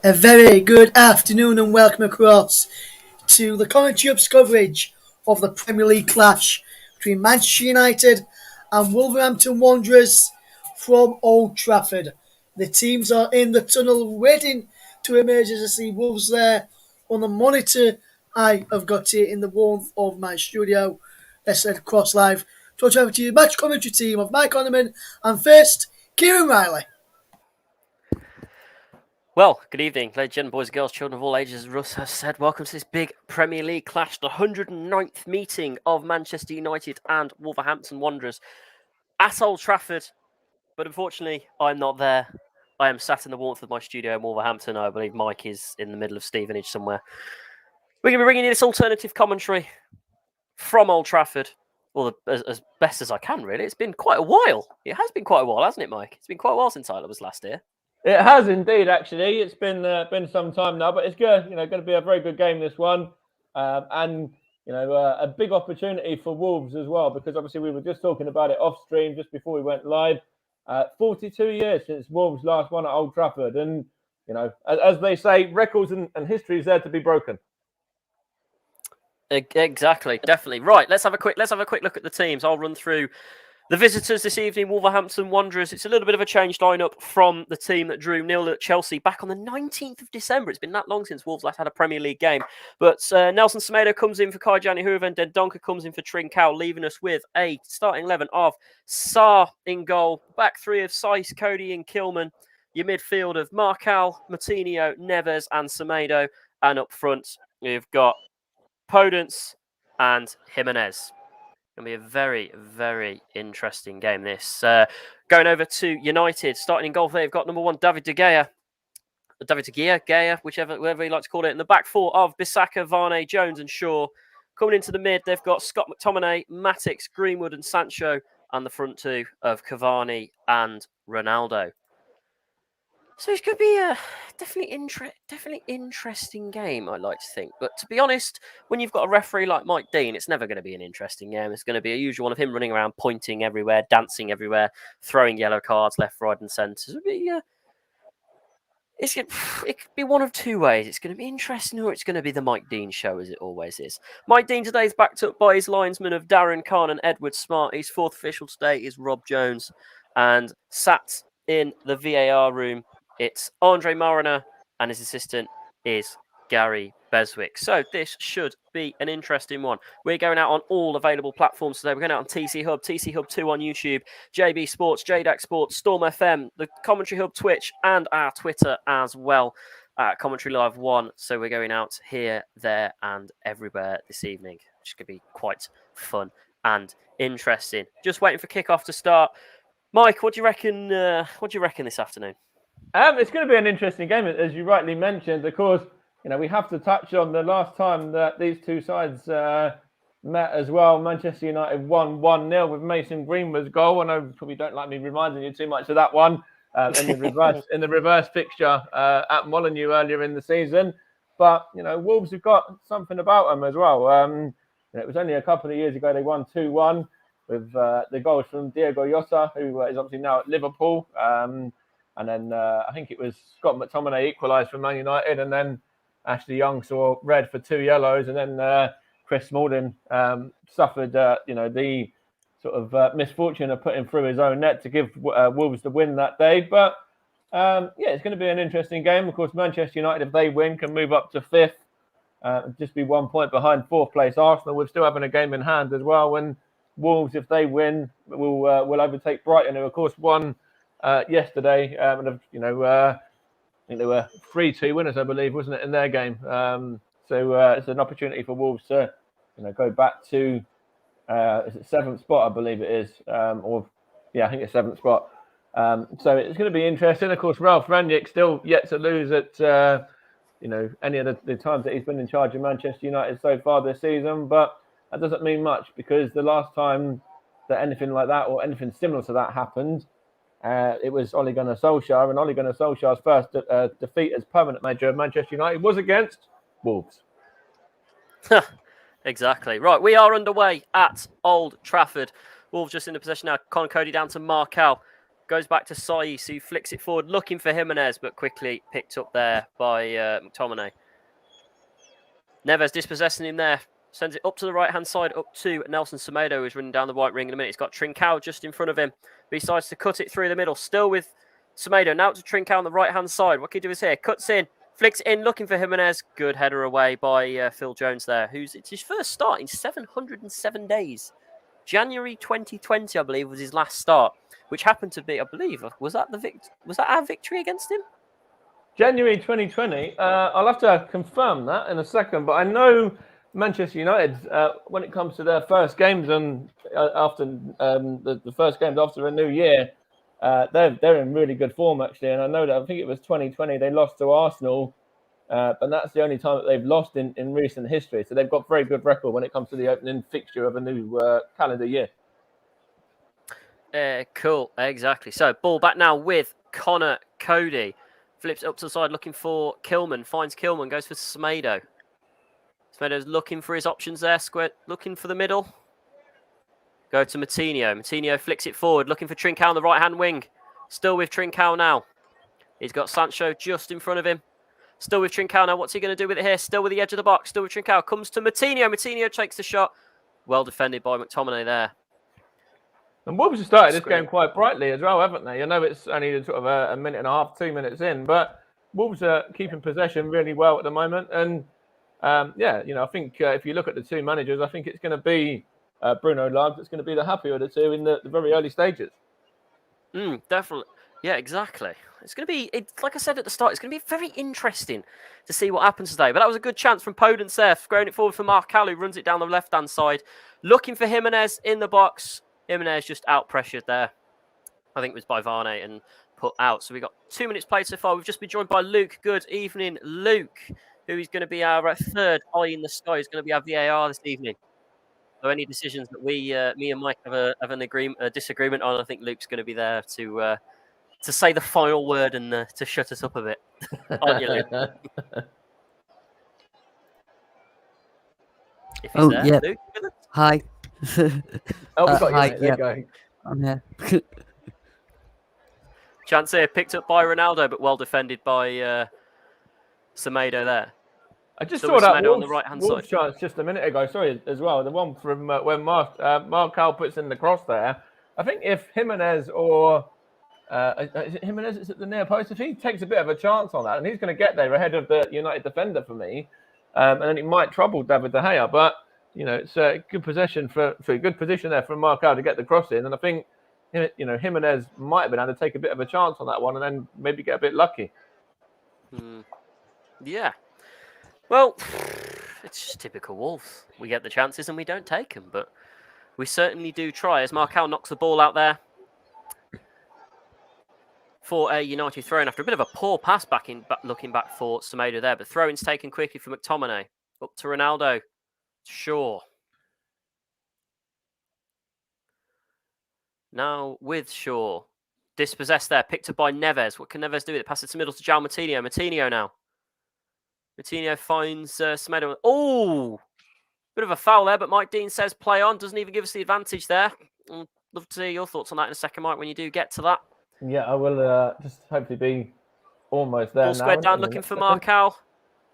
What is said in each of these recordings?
A very good afternoon and welcome across to the commentary ups coverage of the Premier League clash between Manchester United and Wolverhampton Wanderers from Old Trafford. The teams are in the tunnel waiting to emerge as I see Wolves there on the monitor. I have got here in the warmth of my studio. Let's head across live to the match commentary team of Mike Onneman and first, Kieran Riley. Well, good evening, ladies and gentlemen, boys and girls, children of all ages. As Russ has said, welcome to this big Premier League clash, the 109th meeting of Manchester United and Wolverhampton Wanderers at Old Trafford. But unfortunately, I'm not there. I am sat in the warmth of my studio in Wolverhampton. I believe Mike is in the middle of Stevenage somewhere. We're going to be bringing you this alternative commentary from Old Trafford, or as best as I can, really. It's been quite a while. It has been quite a while, hasn't it, Mike? It's been quite a while since I was last here. It has indeed, actually. It's been some time now, but it's good. Going to be a very good game, this one, and a big opportunity for Wolves as well, because obviously we were just talking about it off stream just before we went live. 42 years since Wolves last won at Old Trafford, and as they say, records and history is there to be broken. Exactly, definitely. Right, let's have a quick look at the teams. I'll run through the visitors this evening, Wolverhampton Wanderers. It's a little bit of a changed lineup from the team that drew 0 at Chelsea back on the 19th of December. It's been that long since Wolves last had a Premier League game. But Nelson Semedo comes in for Kai-Jani Hooven, Dendoncker comes in for Trincao, leaving us with a starting 11 of Sarr in goal, back three of Saiss, Cody and Kilman, your midfield of Marcal, Moutinho, Neves and Semedo, and up front we've got Podence and Jimenez. Going to be a very, very interesting game, this. Going over to United, starting in goal, they've got number 1, David De Gea, whatever you like to call it. In the back four of Bissaka, Varane, Jones and Shaw. Coming into the mid, they've got Scott McTominay, Matic, Greenwood and Sancho. And the front two of Cavani and Ronaldo. So it's going to be a definitely interesting game, I'd like to think. But to be honest, when you've got a referee like Mike Dean, it's never going to be an interesting game. It's going to be a usual one of him running around, pointing everywhere, dancing everywhere, throwing yellow cards left, right and centre. It could be one of two ways. It's going to be interesting, or it's going to be the Mike Dean show, as it always is. Mike Dean today is backed up by his linesmen of Darren Kahn and Edward Smart. His fourth official today is Rob Jones. And sat in the VAR room, it's Andre Mariner, and his assistant is Gary Beswick. So this should be an interesting one. We're going out on all available platforms today. We're going out on TC Hub, TC Hub 2 on YouTube, JB Sports, JDAC Sports, Storm FM, the Commentary Hub Twitch, and our Twitter as well, Commentary Live 1. So we're going out here, there, and everywhere this evening, which could be quite fun and interesting. Just waiting for kickoff to start. Mike, what do you reckon? This afternoon? It's going to be an interesting game, as you rightly mentioned. Of course, we have to touch on the last time that these two sides met as well. Manchester United won 1-0 with Mason Greenwood's goal. I know you probably don't like me reminding you too much of that one in the reverse fixture at Molineux earlier in the season. But Wolves have got something about them as well. It was only a couple of years ago they won 2-1 with the goals from Diego Jota, who is obviously now at Liverpool. And then I think it was Scott McTominay equalised for Man United, and then Ashley Young saw red for 2 yellows, and then Chris Smalling suffered the sort of misfortune of putting through his own net to give Wolves the win that day. But it's going to be an interesting game. Of course, Manchester United, if they win, can move up to 5th, just be 1 point behind 4th place Arsenal. We're still having a game in hand as well. And Wolves, if they win, will overtake Brighton, who of course won yesterday, and I think they were 3-2 winners, I believe, wasn't it, in their game? So it's an opportunity for Wolves to, go back to is it 7th spot, I believe it is, I think it's 7th spot. So it's going to be interesting. Of course, Ralph Rangnick still yet to lose at any of the times that he's been in charge of Manchester United so far this season, but that doesn't mean much, because the last time that anything like that or anything similar to that happened, it was Ole Gunnar Solskjaer, and Ole Gunnar Solskjaer's first defeat as permanent manager of Manchester United was against Wolves. Exactly. Right, we are underway at Old Trafford. Wolves just in the possession now. Connor Cody down to Marcal. Goes back to Saiz, who flicks it forward, looking for Jimenez, but quickly picked up there by McTominay. Neves dispossessing him there. Sends it up to the right-hand side, up to Nelson Semedo, who's running down the right ring in a minute. He's got Trincao just in front of him. But he decides to cut it through the middle. Still with Semedo. Now to Trincao on the right-hand side. What can he do is here. Cuts in. Flicks it in, looking for Jimenez. Good header away by Phil Jones there, it's his first start in 707 days. January 2020, I believe, was his last start, which happened to be, I believe, was that our victory against him? January 2020. I'll have to confirm that in a second, but I know Manchester United, when it comes to their first games and after the first games after a new year, they're in really good form actually. And I know that I think it was 2020 they lost to Arsenal, but that's the only time that they've lost in recent history. So they've got very good record when it comes to the opening fixture of a new calendar year. Cool, exactly. So ball back now with Connor Cody. Flips up to the side looking for Kilman. Finds Kilman, goes for Semedo. Semedo's looking for his options there. Square, looking for the middle. Go to Moutinho. Moutinho flicks it forward, looking for Trincao on the right-hand wing. Still with Trincao now. He's got Sancho just in front of him. Still with Trincao now. What's he going to do with it here? Still with the edge of the box. Still with Trincao. Comes to Moutinho. Moutinho takes the shot. Well defended by McTominay there. And Wolves have started this game quite brightly as well, haven't they? I know it's only sort of a minute and a half, 2 minutes in, but Wolves are keeping possession really well at the moment. And I think if you look at the two managers, I think it's going to be Bruno Lage that's going to be the happier of the two in the very early stages. Definitely. Yeah, exactly. It's going to be, like I said at the start, it's going to be very interesting to see what happens today. But that was a good chance from Podence there, squaring it forward for Marcal, who runs it down the left-hand side. Looking for Jimenez in the box. Jimenez just out-pressured there. I think it was by Varney and put out. So we've got 2 minutes played so far. We've just been joined by Luke. Good evening, Luke, who is going to be our third eye in the sky. He's going to be our VAR this evening. So any decisions that me and Mike have a disagreement on, I think Luke's going to be there to say the final word and to shut us up a bit. Aren't you, Luke? If he's there, yeah. Luke, with us? Hi. Oh, we got you, hi, mate. There you go. I'm here. Chance here picked up by Ronaldo, but well defended by Semedo there. I just Still saw that Semedo Wolves, on the right-hand Wolves side. chance just a minute ago. Sorry, as well. The one from when Marcal puts in the cross there. I think if Jimenez or is it Jimenez is at the near post, if he takes a bit of a chance on that, and he's going to get there ahead of the United defender for me, and then it might trouble David De Gea. But it's a good possession for a good position there from Marcal to get the cross in, and I think Jimenez might have been able to take a bit of a chance on that one, and then maybe get a bit lucky. Yeah. Well, it's just typical Wolves. We get the chances and we don't take them, but we certainly do try. As Marcal knocks the ball out there for a United throw-in after a bit of a poor pass looking back for Semedo there, but throw-in's taken quickly for McTominay. Up to Ronaldo. Shaw. Now with Shaw. Dispossessed there, picked up by Neves. What can Neves do with it? Pass it to middle to João Moutinho. Moutinho now. Moutinho finds Semedo. Oh! Bit of a foul there, but Mike Dean says play on. Doesn't even give us the advantage there. I'd love to hear your thoughts on that in a second, Mike, when you do get to that. Yeah, I will just hopefully be almost there Ball now. squared down, looking for Marcal.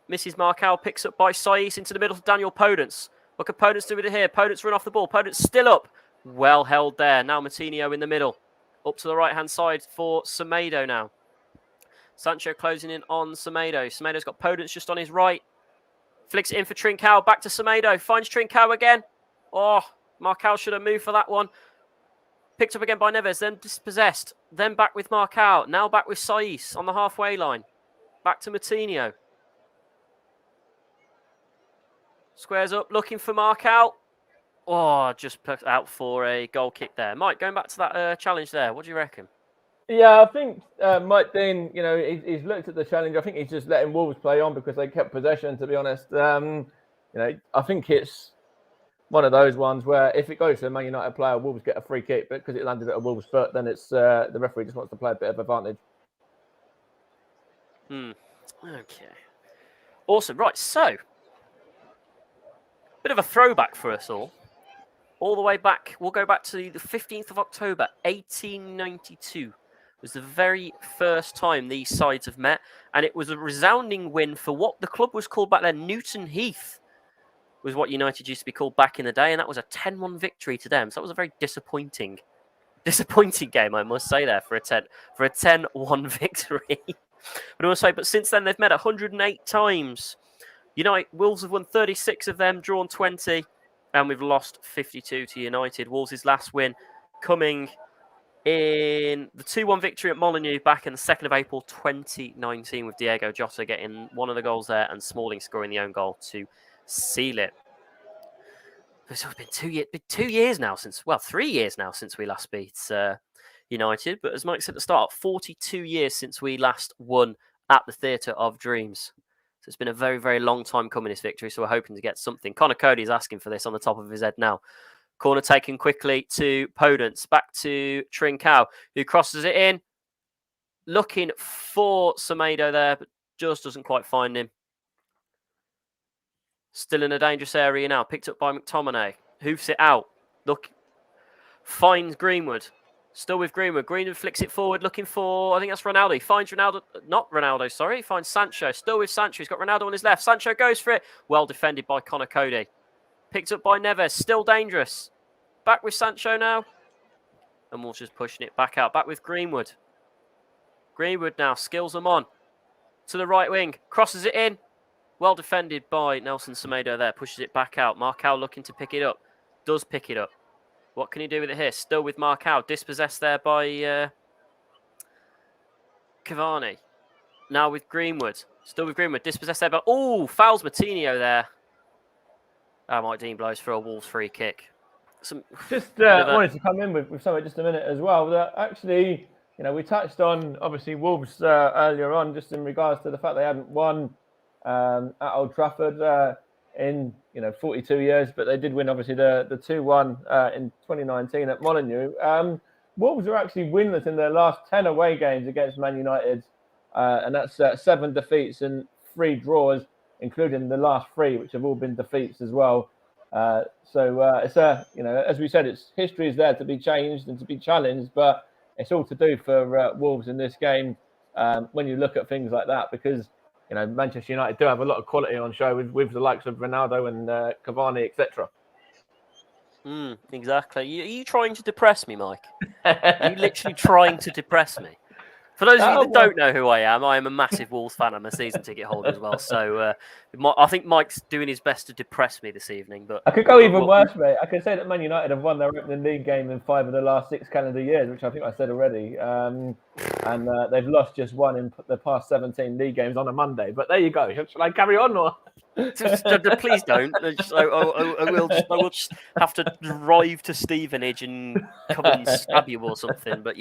Misses Marcal, picks up by Saiz into the middle to Daniel Podence. What can Podence do with it here? Podence run off the ball. Podence still up. Well held there. Now Moutinho in the middle. Up to the right-hand side for Semedo now. Sancho closing in on Semedo. Semedo's got Podence just on his right. Flicks it in for Trincao. Back to Semedo. Finds Trincao again. Oh, Marcal should have moved for that one. Picked up again by Neves. Then dispossessed. Then back with Marcal. Now back with Saiz on the halfway line. Back to Moutinho. Squares up. Looking for Marcal. Oh, just put out for a goal kick there. Mike, going back to that challenge there. What do you reckon? Yeah, I think Mike Dean, he's looked at the challenge. I think he's just letting Wolves play on because they kept possession, to be honest. I think it's one of those ones where if it goes to a Man United player, Wolves get a free kick, but because it landed at a Wolves foot, then it's the referee just wants to play a bit of advantage. Okay. Awesome. Right, so bit of a throwback for us all. All the way back, we'll go back to the 15th of October, 1892. It was the very first time these sides have met, and it was a resounding win for what the club was called back then. Newton Heath was what United used to be called back in the day, and that was a 10-1 victory to them. So that was a very disappointing game, I must say, there for a 10-1 victory. But since then they've met 108 times. Wolves have won 36 of them, drawn 20, and we've lost 52 to United. Wolves' last win coming in the 2-1 victory at Molineux back in the 2nd of April 2019, with Diego Jota getting one of the goals there and Smalling scoring the own goal to seal it. It's been 2 years now since, 3 years now since we last beat United. But as Mike said at the start, 42 years since we last won at the Theatre of Dreams. So it's been a very, very long time coming, this victory. So we're hoping to get something. Connor Cody's asking for this on the top of his head now. Corner taken quickly to Podence. Back to Trincao, who crosses it in. Looking for Semedo there, but just doesn't quite find him. Still in a dangerous area now. Picked up by McTominay. Hoofs it out. Finds Greenwood. Still with Greenwood. Greenwood flicks it forward, looking for, I think that's Ronaldo. He finds Ronaldo. Not Ronaldo, sorry. He finds Sancho. Still with Sancho. He's got Ronaldo on his left. Sancho goes for it. Well defended by Connor Cody. Picked up by Neves. Still dangerous. Back with Sancho now. And Wolves just pushing it back out. Back with Greenwood. Greenwood now skills them on. To the right wing. Crosses it in. Well defended by Nelson Semedo there. Pushes it back out. Marcao looking to pick it up. Does pick it up. What can he do with it here? Still with Marcao. Dispossessed there by Cavani. Now with Greenwood. Still with Greenwood. Dispossessed there by... Oh, fouls Martinho there. Mike Dean blows for a Wolves free kick. Wanted to come in with something just a minute as well. That actually, we touched on, obviously, Wolves earlier on, just in regards to the fact they hadn't won at Old Trafford in 42 years, but they did win, obviously, the 2-1 in 2019 at Molineux. Wolves are actually winless in their last 10 away games against Man United, and that's 7 defeats and 3 draws, including the last 3, which have all been defeats as well. It's as we said, history is there to be changed and to be challenged, but it's all to do for Wolves in this game when you look at things like that, because Manchester United do have a lot of quality on show with the likes of Ronaldo and Cavani, etc. Exactly. Are you trying to depress me, Mike? Are you literally trying to depress me? For those of you that don't know who I am a massive Wolves fan. I'm a season ticket holder as well. So I think Mike's doing his best to depress me this evening. But I could go even worse, mate. I could say that Man United have won their opening league game in 5 of the last 6 calendar years, which I think I said already. And they've lost just 1 in the past 17 league games on a Monday. But there you go. Shall I carry on or? Please don't. I will just have to drive to Stevenage and come and stab you or something. But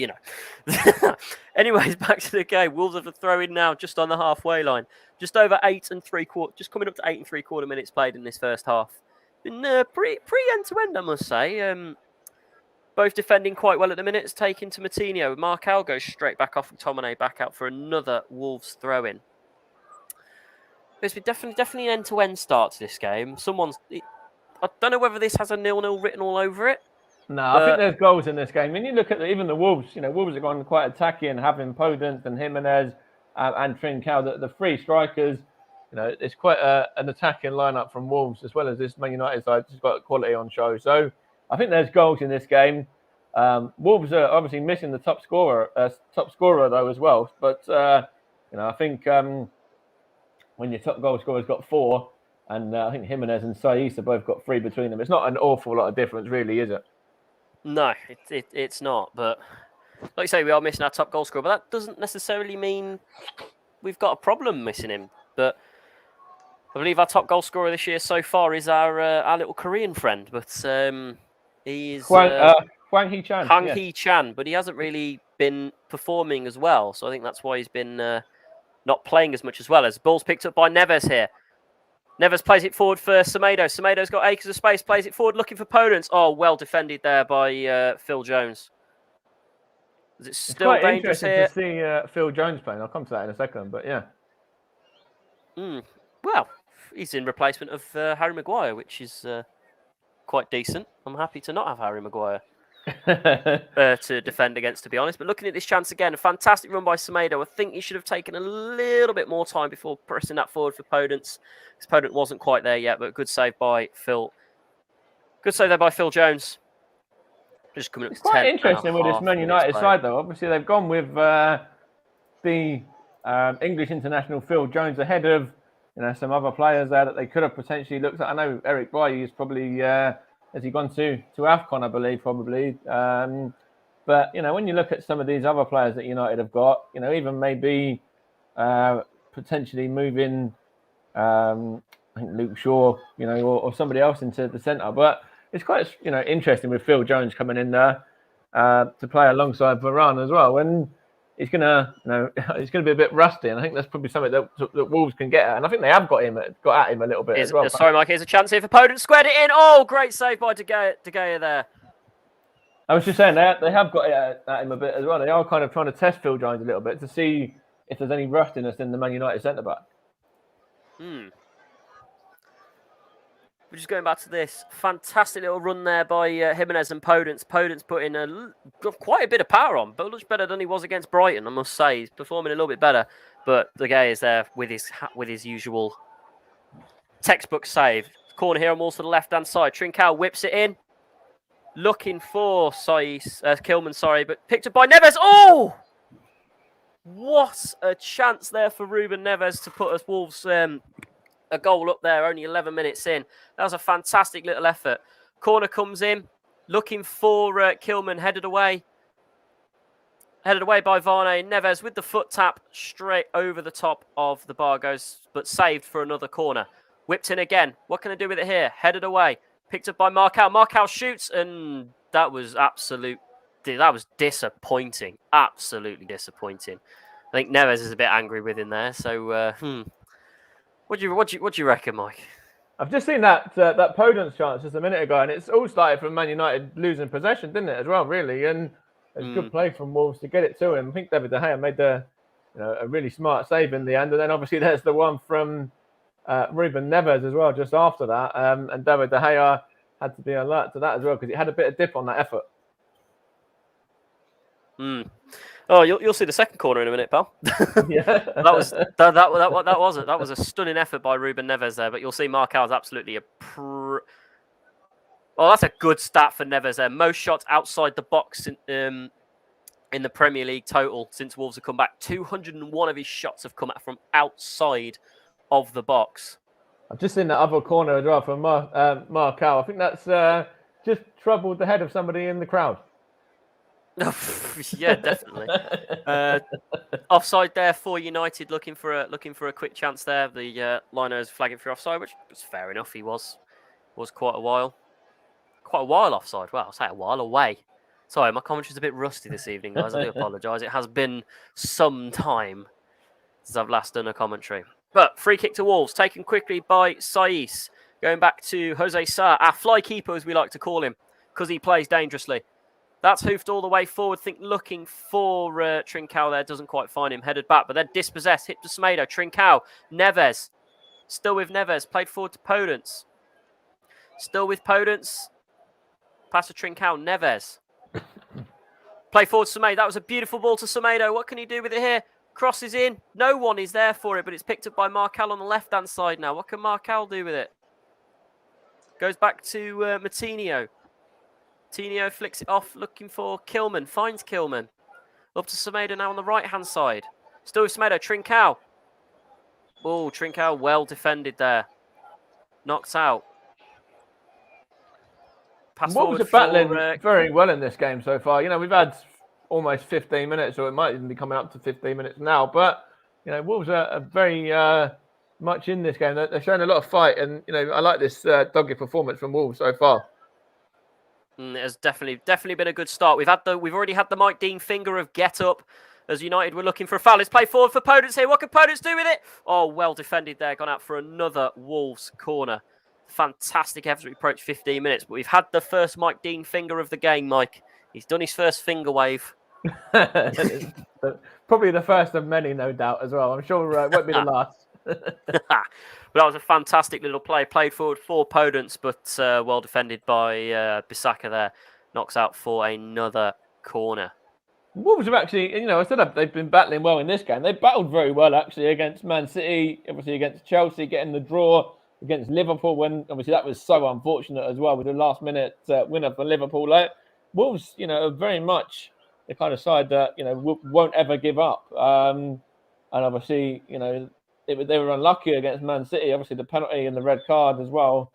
Anyways, back to the game. Wolves have a throw in now, just on the halfway line. Just over 8 3/4, just coming up to 8 3/4 minutes played in this first half. Been pretty end to end, I must say. Both defending quite well at the minute. It's taken to Martinho. Marcao goes straight back off, and McTominay back out for another Wolves throw in. It's been definitely an end-to-end start to this game. I don't know whether this has a 0-0 written all over it. No, I think there's goals in this game. When you look at even the Wolves, Wolves are going quite attacking, having Podence and Jimenez and Trincao, the 3 strikers. It's quite an attacking lineup from Wolves, as well as this Man United side. It's got quality on show. So I think there's goals in this game. Wolves are obviously missing the top scorer though as well. But I think when your top goal scorer's got 4, and I think Jimenez and Saiss have both got 3 between them, it's not an awful lot of difference, really, is it? No, it's not. But like you say, we are missing our top goal scorer. But that doesn't necessarily mean we've got a problem missing him. But I believe our top goal scorer this year so far is our little Korean friend. But he's Hwang Hee-chan. Hwang Hee-chan, but he hasn't really been performing as well. So I think that's why he's been not playing as much as well. As ball's picked up by Neves here. Neves plays it forward for Semedo. Semedo's got acres of space, plays it forward, looking for Podence. Oh, well defended there by Phil Jones. Is it still dangerous here? It's quite interesting to see Phil Jones playing. I'll come to that in a second, but yeah. Well, he's in replacement of Harry Maguire, which is quite decent. I'm happy to not have Harry Maguire. to defend against, to be honest. But looking at this chance again, a fantastic run by Semedo. I think he should have taken a little bit more time before pressing that forward for Podence. His Podence wasn't quite there yet, but good save by Phil. Good save there by Phil Jones. Just coming up It's to quite 10 interesting with this Man United side, though. Obviously, they've gone with the English international Phil Jones ahead of some other players there that they could have potentially looked at. I know Eric Bailly is probably has he gone to AFCON, I believe, probably. But when you look at some of these other players that United have got, even maybe potentially moving, I think Luke Shaw, or somebody else into the centre. But it's quite interesting with Phil Jones coming in there to play alongside Varane as well. And he's gonna be a bit rusty, and I think that's probably something that Wolves can get at. And I think they have got at him a little bit as well. Sorry, Mike. Here's a chance here for Podence. Squared it in. Oh, great save by De Gea there. I was just saying they have got it at him a bit as well. They are kind of trying to test Phil Jones a little bit to see if there's any rustiness in the Man United centre back. We're just going back to this fantastic little run there by Jimenez and Podence. Podence putting quite a bit of power on, but much better than he was against Brighton, I must say. He's performing a little bit better, but De Gea is there with his usual textbook save. Corner here on Wolves to the left-hand side. Trincao whips it in. Looking for Kilman, but picked up by Neves. Oh! What a chance there for Ruben Neves to put us Wolves a goal up there, only 11 minutes in. That was a fantastic little effort. Corner comes in, looking for Kilman, headed away by Varane. Neves with the foot tap straight over the top of the bar goes, but saved for another corner. Whipped in again. What can I do with it here? Headed away. Picked up by Marcal. Marcal shoots, and that was disappointing. Absolutely disappointing. I think Neves is a bit angry with him there. So, what do you reckon, Mike? I've just seen that Podence chance just a minute ago, and it's all started from Man United losing possession, didn't it, as well, really? And it was good play from Wolves to get it to him. I think David De Gea made a really smart save in the end, and then obviously there's the one from Ruben Neves as well just after that, and David De Gea had to be alert to that as well because he had a bit of dip on that effort. Oh, you'll see the second corner in a minute, pal. Yeah, that was a stunning effort by Ruben Neves there. But you'll see Marcal's absolutely well, that's a good stat for Neves there. Most shots outside the box in the Premier League total since Wolves have come back. 201 of his shots have come from outside of the box. I've just seen that other corner as well from Marcal. I think that's just troubled the head of somebody in the crowd. Yeah, definitely. Offside there for United, looking for a quick chance there. The linos flagging for offside, which was fair enough. He was quite a while offside. Well, I'll say a while away. Sorry, my commentary's a bit rusty this evening, guys. I do apologise. It has been some time since I've last done a commentary. But free kick to Wolves, taken quickly by Saiss. Going back to Jose Sa, our fly keeper, as we like to call him, because he plays dangerously. That's hoofed all the way forward. Think looking for Trincao there. Doesn't quite find him. Headed back, but then dispossessed. Hit to Semedo. Trincao. Neves. Still with Neves. Played forward to Podence. Still with Podence. Pass to Trincao. Neves. Play forward to Semedo. That was a beautiful ball to Semedo. What can he do with it here? Crosses in. No one is there for it, but it's picked up by Marcal on the left-hand side now. What can Marcal do with it? Goes back to Matinho. Matinho flicks it off, looking for Kilman. Finds Kilman. Up to Semedo now on the right-hand side. Still with Semedo. Trincao. Oh, Trincao well defended there. Knocked out. Pass Wolves are battling very well in this game so far. We've had almost 15 minutes, or it might even be coming up to 15 minutes now. But, Wolves are very much in this game. They're showing a lot of fight. And, I like this dogged performance from Wolves so far. It has definitely been a good start. We've already had the Mike Dean finger of get up as United were looking for a foul. Let's play forward for Podence here. What can Podence do with it? Oh, well defended there. Gone out for another Wolves corner. Fantastic effort. We approached 15 minutes, but we've had the first Mike Dean finger of the game, Mike. He's done his first finger wave. Probably the first of many, no doubt, as well. I'm sure it won't be the last. But that was a fantastic little play. Played forward for Podence, but well defended by Bissaka there. knocks out for another corner. Wolves have actually, I said they've been battling well in this game. They battled very well actually against Man City, obviously against Chelsea, getting the draw against Liverpool when obviously that was so unfortunate as well with the last minute winner for Liverpool. Wolves, are very much the kind of side that won't ever give up. And obviously, they were unlucky against Man City. Obviously, the penalty and the red card as well.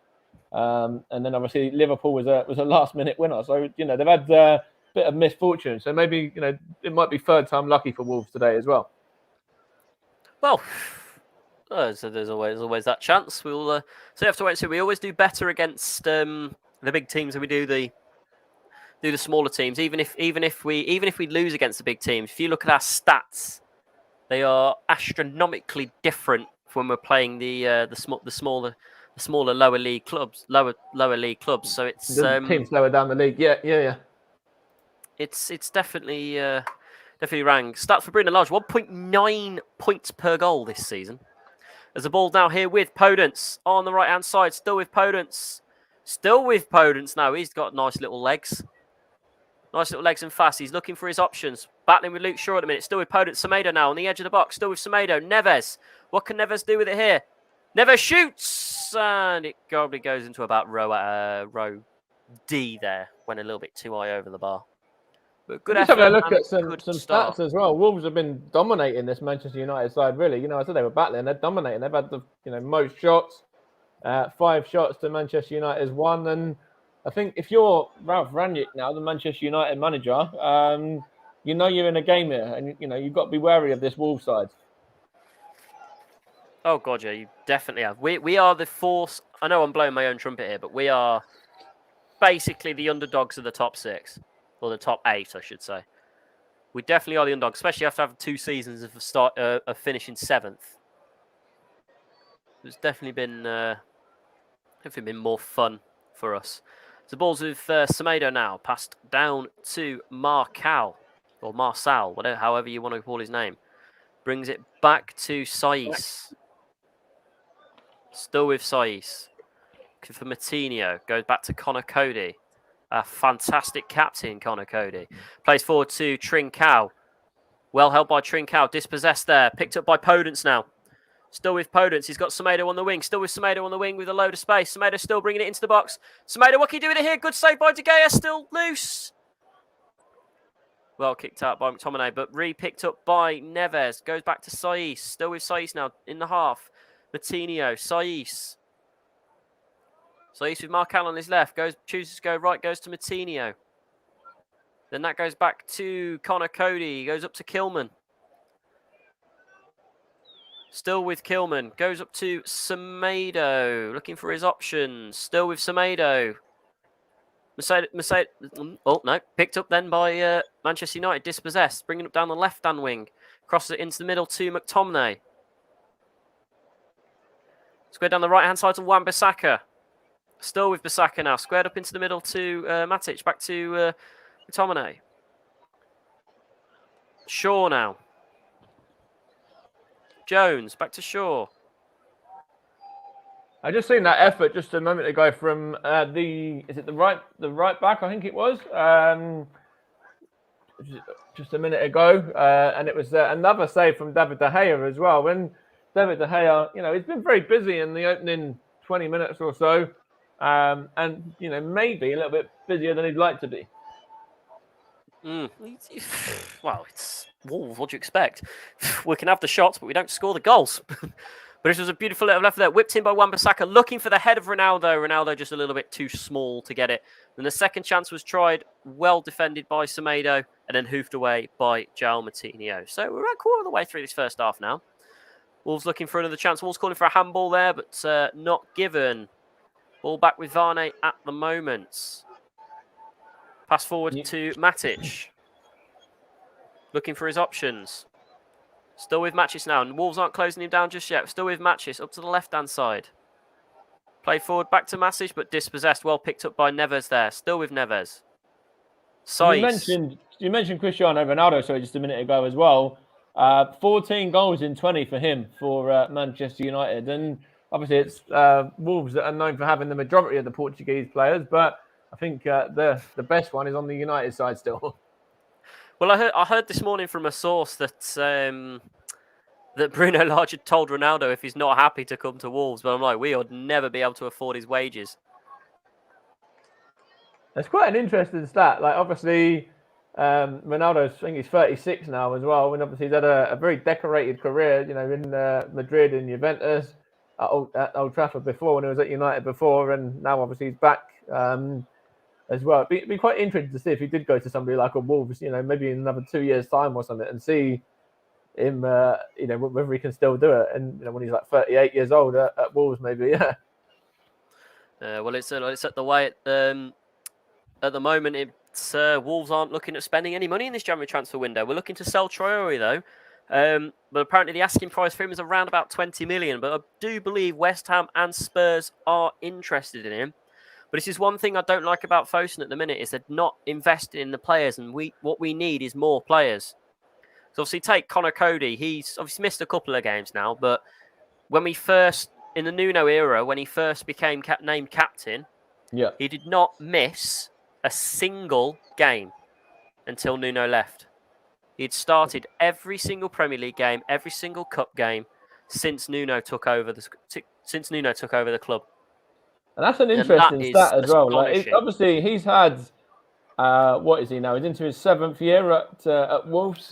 And then obviously Liverpool was a last minute winner. So they've had a bit of misfortune. So maybe it might be third time lucky for Wolves today as well. Well, so there's always that chance. We'll so you have to wait and see. We always do better against the big teams than we do the smaller teams. Even if we lose against the big teams, if you look at our stats, they are astronomically different when we're playing the smaller lower league clubs. So it's the teams lower down the league. Yeah. It's definitely rang. Stats for Bruno Lage, 1.9 points per goal this season. There's a ball now here with Podence on the right hand side. Still with Podence now. He's got nice little legs. And fast. He's looking for his options. Battling with Luke Shaw at the minute. Still with Podence. Semedo now on the edge of the box. Still with Semedo. Neves. What can Neves do with it here? Neves shoots! And it probably goes into about row D there. Went a little bit too high over the bar. But good effort. Let's have a look at some start. stats as well. Wolves have been dominating this Manchester United side, really. I said they were battling. They're dominating. They've had the most shots. 5 shots to Manchester United's 1. And I think if you're Ralph Rangnick now, the Manchester United manager, you're in a game here, and you've got to be wary of this Wolves side. Oh god, yeah, you definitely have. We are the force. I know I'm blowing my own trumpet here, but we are basically the underdogs of the top 6, or the top 8, I should say. We definitely are the underdogs, especially after having 2 seasons of finishing 7th. It's definitely been more fun for us. The ball's with Semedo now, passed down to Marcal, or Marçal, whatever, however you want to call his name. Brings it back to Saiss. Still with Saiss. For Matinho, goes back to Connor Cody. A fantastic captain, Connor Cody. Plays forward to Trincao. Well held by Trincao. Dispossessed there. Picked up by Podence now. Still with Podence. He's got Semedo on the wing. Still with Semedo on the wing with a load of space. Semedo still bringing it into the box. Semedo, what can he do with it here? Good save by De Gea. Still loose. Well kicked out by McTominay, but re-picked up by Neves. Goes back to Saiss. Still with Saiss now in the half. Matinho. Saiss. Saiss with Marcal on his left. Chooses to go right. Goes to Matinho. Then that goes back to Connor Cody. He goes up to Kilman. Still with Kilman. Goes up to Semedo. Looking for his options. Still with Semedo. Oh, no. Picked up then by Manchester United. Dispossessed. Bringing up down the left-hand wing. Crosses it into the middle to McTominay. Squared down the right-hand side to Wan-Bissaka. Still with Bissaka now. Squared up into the middle to Matic. Back to McTominay. Shaw now. Jones. Back to Shaw. I just seen that effort just a moment ago from the right back, I think it was, just a minute ago, and it was another save from David De Gea as well. When David De Gea, he's been very busy in the opening 20 minutes or so, and maybe a little bit busier than he'd like to be. Well, it's Wolves. What do you expect? We can have the shots, but we don't score the goals. But this was a beautiful little left there. Whipped in by Wan-Bissaka, looking for the head of Ronaldo. Ronaldo just a little bit too small to get it. Then the second chance was tried, well defended by Semedo, and then hoofed away by João Matinho. So we're about a quarter of the way through this first half now. Wolves looking for another chance. Wolves calling for a handball there, but not given. Ball back with Varney at the moment. Pass forward to Matic. Looking for his options. Still with Matchis now, and Wolves aren't closing him down just yet. Still with Matchis, up to the left-hand side. Play forward, back to Matic, but dispossessed. Well picked up by Neves there. Still with Neves. You mentioned Cristiano Ronaldo, just a minute ago as well. 14 goals in 20 for him for Manchester United. And obviously it's Wolves that are known for having the majority of the Portuguese players. But I think the best one is on the United side still. Well, I heard this morning from a source that that Bruno Lage had told Ronaldo if he's not happy to come to Wolves, but I'm like, we would never be able to afford his wages. It's quite an interesting stat. Like, obviously, Ronaldo's, I think he's 36 now as well, and obviously he's had a very decorated career, in Madrid and Juventus, at Old Trafford before, when he was at United before, and now obviously he's back as well. It'd be quite interesting to see if he did go to somebody like a Wolves, maybe in another 2 years' time or something, and see him, whether he can still do it. And when he's like 38 years old at Wolves, maybe, yeah. Well, it's at the way at the moment. Wolves aren't looking at spending any money in this January transfer window. We're looking to sell Traore though, but apparently the asking price for him is around about 20 million. But I do believe West Ham and Spurs are interested in him. But this is one thing I don't like about Fosun at the minute, is they're not investing in the players, and what we need is more players. So obviously take Connor Cody. He's obviously missed a couple of games now, but when we first, in the Nuno era, when he first became named captain, he did not miss a single game until Nuno left. He'd started every single Premier League game, every single cup game since Nuno took over the club. And that's an interesting stat as well. Like, obviously, he's had, what is he now? He's into his 7th year at Wolves.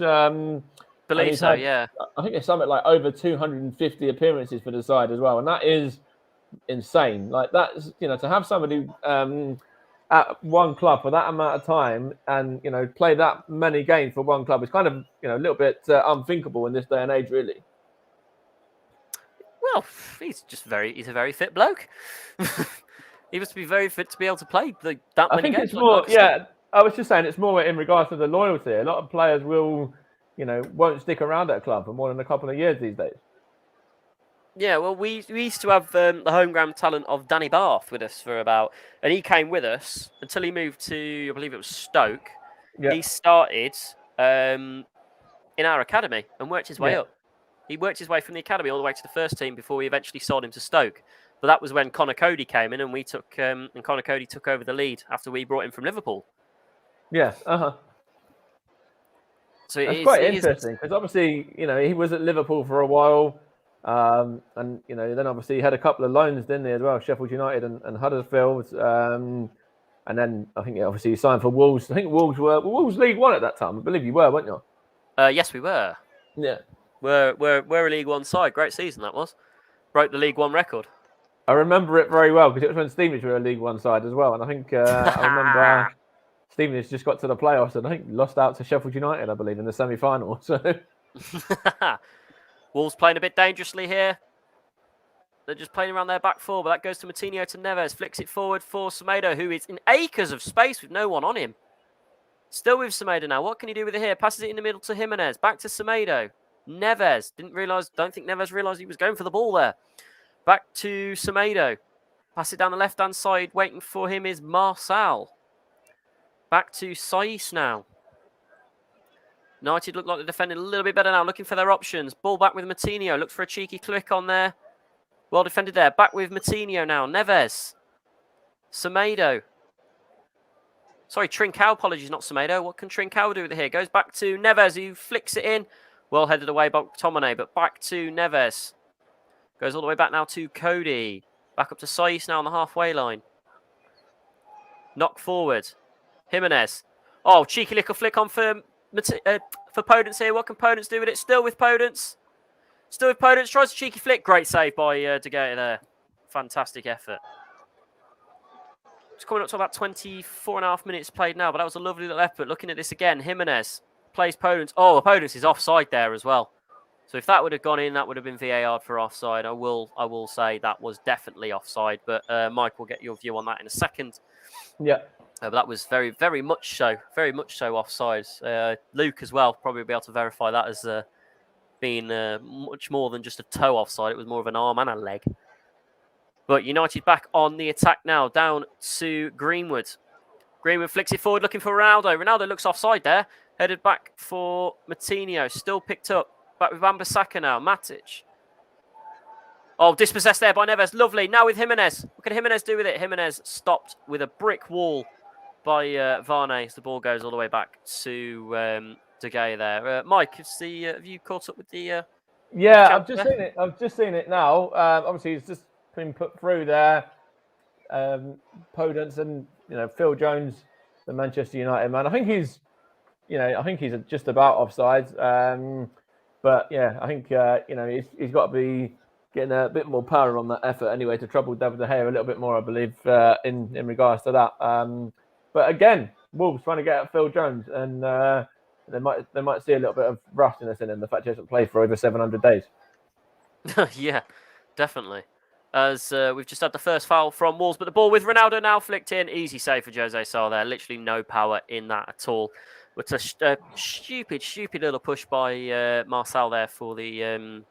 Believe so, yeah. I think it's something like over 250 appearances for the side as well. And that is insane. Like, that's, to have somebody at one club for that amount of time and, play that many games for one club is kind of, a little bit unthinkable in this day and age, really. Well, he's a very fit bloke. He must be very fit to be able to play that many games. I think it's more, I was just saying it's more in regards to the loyalty. A lot of players will, won't stick around at a club for more than a couple of years these days. Yeah, well, we used to have the homegrown talent of Danny Barth with us and he came with us until he moved to, I believe it was Stoke. Yeah. He started in our academy and worked his way up. He worked his way from the academy all the way to the first team before we eventually sold him to Stoke. But that was when Connor Cody came in, and and Connor Cody took over the lead after we brought him from Liverpool. Yes, So it's quite interesting because obviously, he was at Liverpool for a while, and then obviously he had a couple of loans, didn't he, as well? Sheffield United and Huddersfield, and then I think obviously he signed for Wolves. I think Wolves were League One at that time. I believe you were, weren't you? Yes, we were. Yeah. We're a League One side. Great season that was. Broke the League One record. I remember it very well because it was when Stevenage were a League One side as well. And I think I remember Stevenage just got to the playoffs and I think lost out to Sheffield United, I believe, in the semi-final. So Wolves playing a bit dangerously here. They're just playing around their back four, but that goes to Moutinho to Neves. Flicks it forward for Semedo, who is in acres of space with no one on him. Still with Semedo now. What can he do with it here? Passes it in the middle to Jimenez. Back to Semedo. Neves. Don't think Neves realised he was going for the ball there. Back to Semedo. Pass it down the left-hand side. Waiting for him is Marçal. Back to Saiss now. United look like they're defending a little bit better now. Looking for their options. Ball back with Moutinho. Look for a cheeky click on there. Well defended there. Back with Moutinho now. Neves. Semedo. Sorry, Trincao. Apologies, not Semedo. What can Trincao do with it here? Goes back to Neves, who flicks it in. Well headed away by Tomine, but back to Neves. Goes all the way back now to Cody. Back up to Saiss now on the halfway line. Knock forward. Jimenez. Oh, cheeky little flick on for Podence here. What can Podence do with it? Still with Podence. Tries a cheeky flick. Great save by De Gea there. Fantastic effort. It's coming up to about 24.5 minutes played now, but that was a lovely little effort. Looking at this again, Jimenez plays Podence. Oh, Podence is offside there as well. So if that would have gone in, that would have been VAR for offside. I will say that was definitely offside. But Mike will get your view on that in a second. Yeah. But that was very, very much so offside. Luke as well probably be able to verify that as being much more than just a toe offside. It was more of an arm and a leg. But United back on the attack now, down to Greenwood. Greenwood flicks it forward, looking for Ronaldo. Ronaldo looks offside there. Headed back for Moutinho, still picked up. Back with Wan-Bissaka now, Matic. Oh, dispossessed there by Neves. Lovely. Now with Jimenez. What can Jimenez do with it? Jimenez stopped with a brick wall by Varney as the ball goes all the way back to De Gea there. Mike, have you caught up with the Yeah, chance I've just there? seen it. I've just seen it now. Obviously, he's just been put through there. Podence and Phil Jones, the Manchester United man. I think he's just about offside. But yeah, I think he's got to be getting a bit more power on that effort anyway to trouble David De Gea a little bit more, I believe, in regards to that. But again, Wolves trying to get at Phil Jones, and they might see a little bit of rustiness in him, the fact he hasn't played for over 700 days. Yeah, definitely. As we've just had the first foul from Wolves, but the ball with Ronaldo now flicked in. Easy save for Jose Sá there. Literally no power in that at all. But a stupid little push by Marcel there for the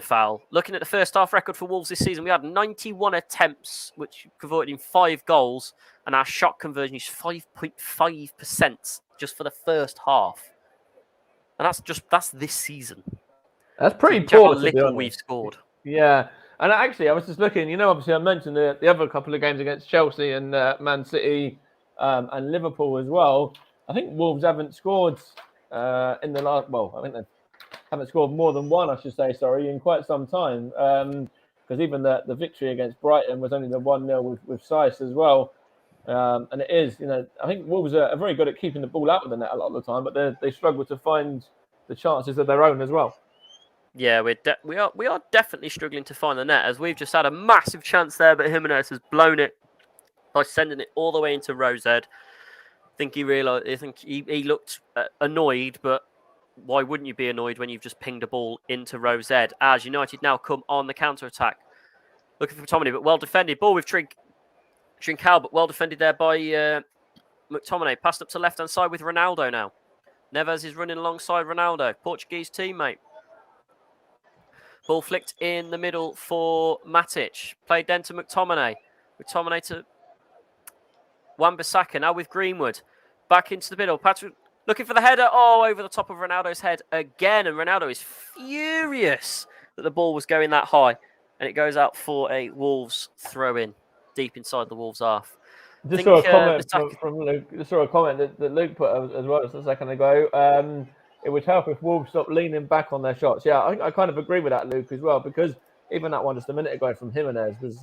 foul. Looking at the first half record for Wolves this season, we had 91 attempts, which converted in 5 goals, and our shot conversion is 5.5% just for the first half. And that's this season. That's pretty Check how poor, to be little honest. we've scored. Yeah, and actually, I was just looking. Obviously, I mentioned the other couple of games against Chelsea and Man City and Liverpool as well. I think Wolves haven't scored in the last. Well, I think they haven't scored more than one, I should say. Sorry, in quite some time. Because even the victory against Brighton was only the 1-0 with Saiss as well. And it is, I think Wolves are very good at keeping the ball out of the net a lot of the time, but they struggle to find the chances of their own as well. Yeah, we are definitely struggling to find the net, as we've just had a massive chance there, but Jimenez has blown it by sending it all the way into Rose Ed. I think he looked annoyed, but why wouldn't you be annoyed when you've just pinged a ball into Rose Ed? As United now come on the counter attack, looking for McTominay, but well defended. Ball with Trincao, but well defended there by McTominay. Passed up to left hand side with Ronaldo now. Neves is running alongside Ronaldo, Portuguese teammate. Ball flicked in the middle for Matic. Played then to McTominay. McTominay to Wan-Bissaka. Now with Greenwood. Back into the middle. Patrick looking for the header. Oh, over the top of Ronaldo's head again. And Ronaldo is furious that the ball was going that high. And it goes out for a Wolves throw-in deep inside the Wolves half. Just saw a comment from Luke. Just saw a comment that Luke put as well just a second ago. It would help if Wolves stopped leaning back on their shots. Yeah, I kind of agree with that, Luke, as well, because even that one just a minute ago from Jimenez was,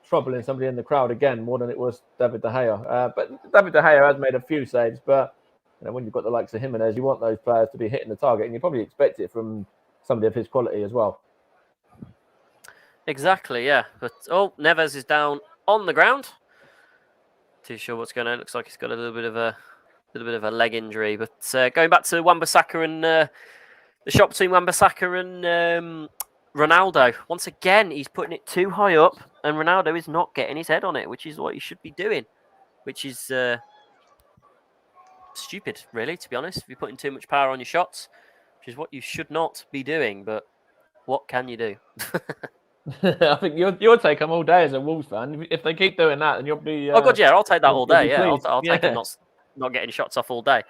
troubling somebody in the crowd again more than it was David De Gea. But David De Gea has made a few saves, but when you've got the likes of Jimenez, you want those players to be hitting the target, and you probably expect it from somebody of his quality as well. Exactly, yeah. But Neves is down on the ground. Too sure what's going on. Looks like he's got a little bit of a leg injury. But going back to Wan-Bissaka and the shot between Wan-Bissaka and Ronaldo. Once again, he's putting it too high up, and Ronaldo is not getting his head on it, which is what he should be doing. Which is stupid, really, to be honest. If you're putting too much power on your shots, which is what you should not be doing. But what can you do? I think your take home all day as a Wolves fan. If they keep doing that, then you'll be. Oh god, yeah, I'll take that all day. Yeah, I'll take it. Not getting shots off all day.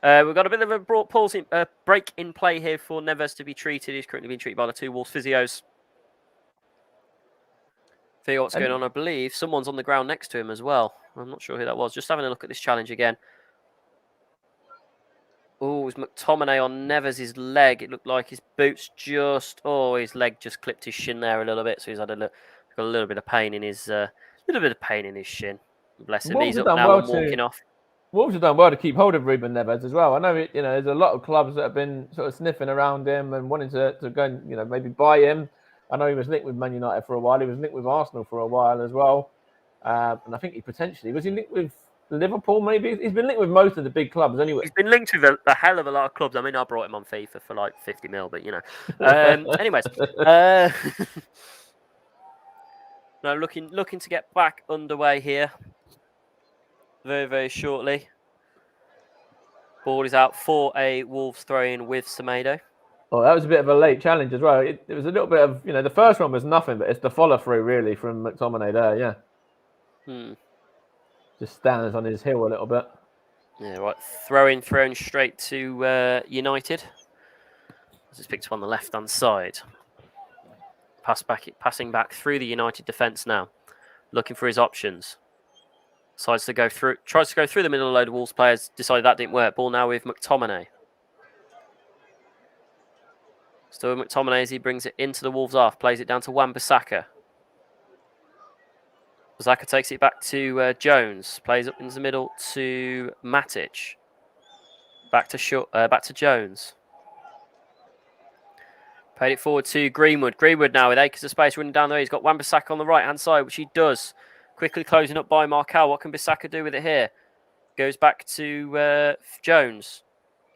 We've got a bit of a break in play here for Neves to be treated. He's currently being treated by the 2 Wolves physios. Figure what's going on. I believe someone's on the ground next to him as well. I'm not sure who that was. Just having a look at this challenge again. Oh, it was McTominay on Neves' leg. It looked like his boots his leg just clipped his shin there a little bit. So he's got a little bit of pain in his shin. Bless him. He's up now and walking off. Wolves have done well to keep hold of Ruben Neves as well. I know there's a lot of clubs that have been sort of sniffing around him and wanting to go and maybe buy him. I know he was linked with Man United for a while. He was linked with Arsenal for a while as well. And I think was he linked with Liverpool, maybe? He's been linked with most of the big clubs anyway. He's been linked with a hell of a lot of clubs. I mean, I brought him on FIFA for like 50 mil, but anyways. Now looking to get back underway here very, very shortly. Ball is out for a Wolves throw-in with Semedo. Oh, that was a bit of a late challenge as well. It was a little bit of, the first one was nothing, but it's the follow-through really from McTominay there, yeah. Just stands on his heel a little bit. Yeah, right. Thrown straight to United. Just picked up on the left-hand side. Passing back through the United defence now, looking for his options. Tries to go through the middle of a load of Wolves players. Decided that didn't work. Ball now with McTominay. Still with McTominay as he brings it into the Wolves half. Plays it down to Wan-Bissaka. Bissaka takes it back to Jones. Plays up into the middle to Matic. Back to Jones. Paid it forward to Greenwood. Greenwood now with acres of space running down the way. He's got Wan-Bissaka on the right-hand side, which he does. Quickly closing up by Markel. What can Bissaka do with it here? Goes back to Jones.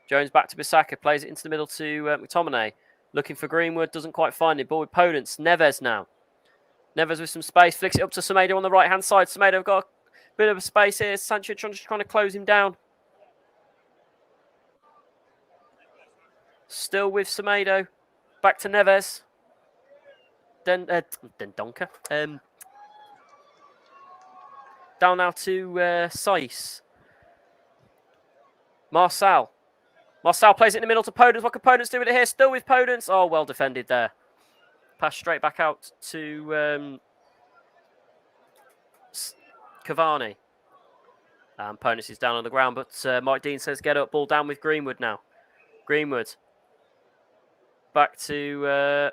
Jones back to Bissaka. Plays it into the middle to McTominay. Looking for Greenwood. Doesn't quite find it. Ball with Podence. Neves now. Neves with some space. Flicks it up to Semedo on the right-hand side. Semedo got a bit of a space here. Sancho trying to close him down. Still with Semedo. Back to Neves. Donker. Down now to Saiss. Marcel plays it in the middle to Podence. What can Podence do with it here? Still with Podence. Oh, well defended there. Pass straight back out to Cavani. And Podence is down on the ground, but Mike Dean says get up. Ball down with Greenwood now. Greenwood. Back to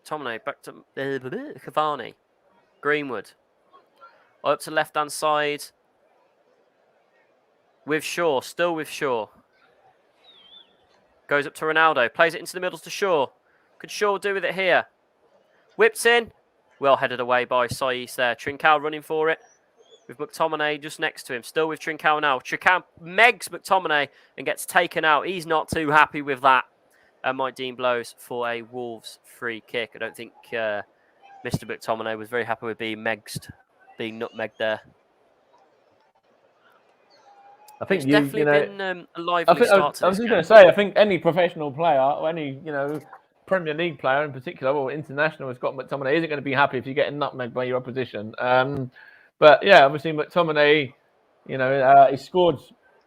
Tomine. Back to Cavani. Greenwood. Up to left-hand side with Shaw. Still with Shaw. Goes up to Ronaldo. Plays it into the middle to Shaw. Could Shaw do with it here? Whips in. Well headed away by Saiss there. Trincao running for it. With McTominay just next to him. Still with Trincao now. Trincao megs McTominay and gets taken out. He's not too happy with that. And Mike Dean blows for a Wolves free kick. I don't think Mr. McTominay was very happy with being nutmegged there. I think it's definitely been a lively start to this I was just going to say, I think any professional player or any, Premier League player in particular, or international, has got McTominay, isn't going to be happy if you're getting nutmegged by your opposition. But yeah, obviously McTominay, he scored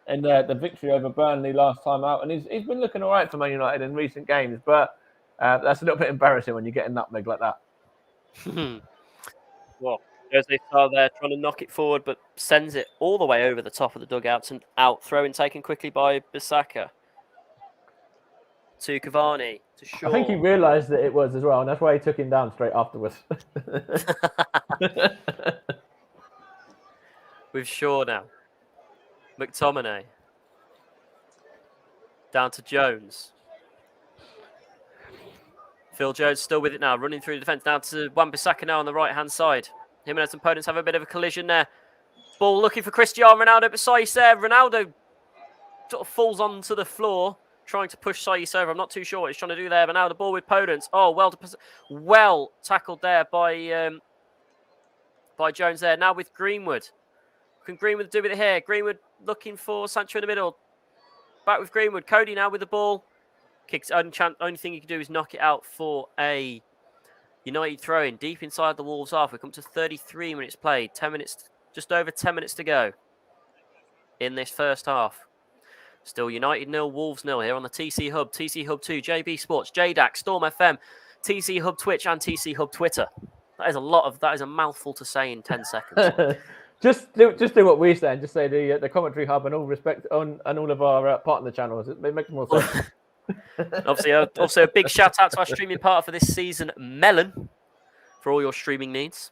in the victory over Burnley last time out, and he's been looking all right for Man United in recent games. But that's a little bit embarrassing when you're getting nutmegged like that. Well, Jose Sá there trying to knock it forward, but sends it all the way over the top of the dugouts and out. Throw-in taken quickly by Bissaka. To Cavani. To Shaw. I think he realised that it was as well, and that's why he took him down straight afterwards. With Shaw now. McTominay. Down to Jones. Phil Jones still with it now, running through the defence. Down to Wan-Bissaka now on the right-hand side. Him and his opponents have a bit of a collision there. Ball looking for Cristiano Ronaldo, but Saiss there. Ronaldo sort of falls onto the floor, trying to push Saiss over. I'm not too sure what he's trying to do there, but now the ball with Podence. Oh, well tackled there by Jones there. Now with Greenwood. Can Greenwood do with it here? Greenwood looking for Sancho in the middle. Back with Greenwood. Cody now with the ball. Kicks. Only thing he can do is knock it out for a United throw-in deep inside the Wolves half. We come to 33 minutes played. 10 minutes, just over 10 minutes to go in this first half. Still United 0, Wolves 0 here on the TC Hub, TC Hub 2, JB Sports, JDAC, Storm FM, TC Hub Twitch, and TC Hub Twitter. That is a mouthful to say in 10 seconds. Just do what we say and just say the commentary hub and all respect on and all of our partner channels. It makes more sense. Obviously, also a big shout out to our streaming partner for this season, Melon, for all your streaming needs.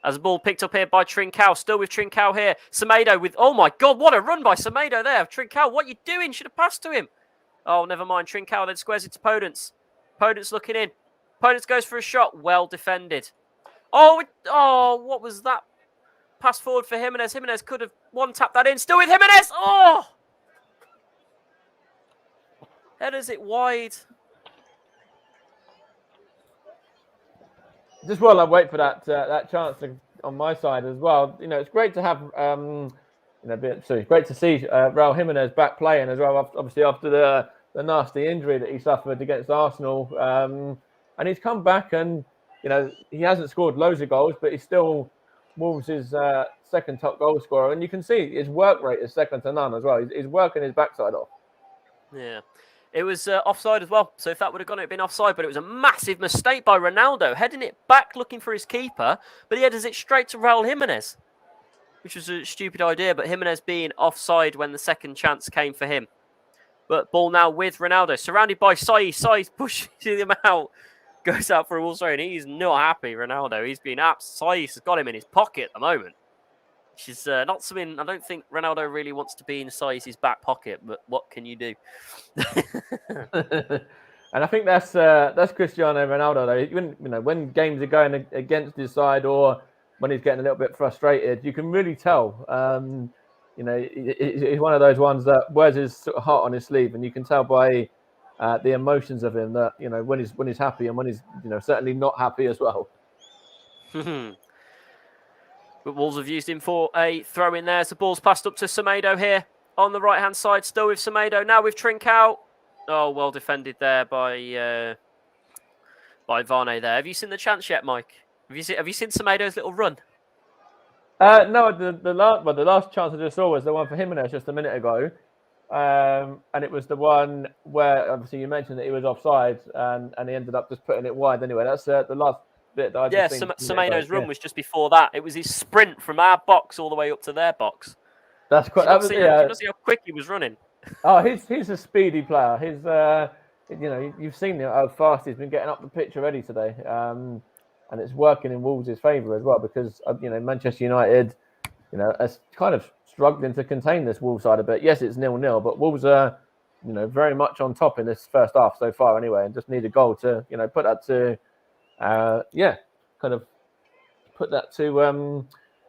As the ball picked up here by Trincao, still with Trincao here. Semedo with, oh my God, what a run by Semedo there. Trincao, what are you doing? Should have passed to him. Oh, never mind. Trincao then squares it to Podence. Podence looking in. Podence goes for a shot. Well defended. Oh, what was that? Pass forward for Jimenez. Jimenez could have one-tapped that in. Still with Jimenez. Oh! Headers it wide. Just while I wait for that chance on my side as well, it's great to have, it's great to see Raul Jimenez back playing as well. Obviously, after the nasty injury that he suffered against Arsenal, and he's come back and he hasn't scored loads of goals, but he's still Wolves' second top goal scorer, and you can see his work rate is second to none as well. He's working his backside off. Yeah. It was offside as well. So if that would have gone, it would have been offside. But it was a massive mistake by Ronaldo, heading it back, looking for his keeper. But he headers it straight to Raul Jimenez, which was a stupid idea. But Jimenez being offside when the second chance came for him. But ball now with Ronaldo, surrounded by Saiz. Saiz pushes him out, goes out for a Wolves throw, and he's not happy, Ronaldo. He's been Saiz has got him in his pocket at the moment. Which is not something, I don't think Ronaldo really wants to be in Saiz's back pocket, but what can you do? And I think that's Cristiano Ronaldo, though. When games are going against his side or when he's getting a little bit frustrated, you can really tell. He's one of those ones that wears his sort of heart on his sleeve, and you can tell by the emotions of him that when he's happy and when he's certainly not happy as well. But Wolves have used him for a throw in there. So the ball's passed up to Semedo here on the right hand side, still with Semedo. Now with Trincao. Oh, well defended there by Varney there. Have you seen the chance yet, Mike? Have you seen Semedo's little run? No, the last chance I just saw was the one for Jimenez just a minute ago, and it was the one where obviously you mentioned that he was offside, and he ended up just putting it wide anyway. That's the last bit that I just seen. Semedo's run was just before that. It was his sprint from our box all the way up to their box. That's quite. You see how quick he was running. Oh, he's a speedy player. You've seen how fast he's been getting up the pitch already today. And it's working in Wolves' favour as well because Manchester United, is kind of struggling to contain this Wolves side a bit. Yes, it's 0-0, but Wolves are, very much on top in this first half so far anyway, and just need a goal to, put that to,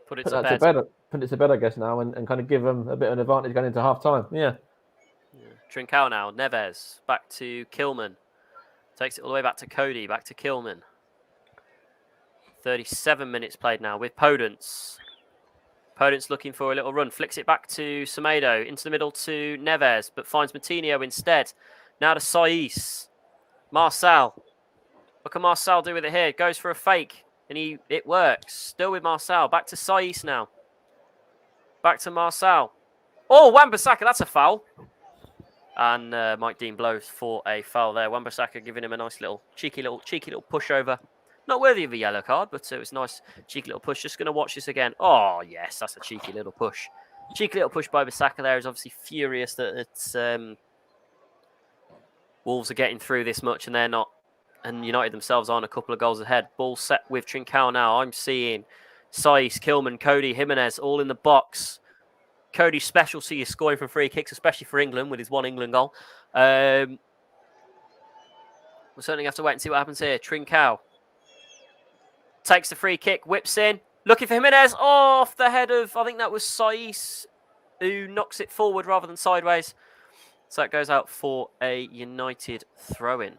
put it to bed, I guess now, and kind of give them a bit of an advantage going into half time. Yeah. Trincao now, Neves back to Kilman, takes it all the way back to Cody, back to Kilman. 37 minutes played now with Podence. Podence looking for a little run. Flicks it back to Semedo. Into the middle to Neves, but finds Moutinho instead. Now to Saiz. Marcel. What can Marcel do with it here? Goes for a fake, and it works. Still with Marcel. Back to Saiz now. Back to Marcel. Oh, Wan-Bissaka, that's a foul. And Mike Dean blows for a foul there. Wan-Bissaka giving him a nice little cheeky little pushover. Not worthy of a yellow card, but it was a nice cheeky little push. Just going to watch this again. Oh, yes, that's a cheeky little push. Cheeky little push by Bissaka there. Is obviously furious that it's Wolves are getting through this much and they're not. And United themselves aren't a couple of goals ahead. Ball set with Trincao now. I'm seeing Saiz, Kilman, Cody, Jimenez all in the box. Cody's specialty is scoring from free kicks, especially for England with his one England goal. We'll certainly have to wait and see what happens here. Trincao takes the free kick, whips in, looking for Jimenez off the head of, I think that was Saiz, who knocks it forward rather than sideways. So that goes out for a United throw-in.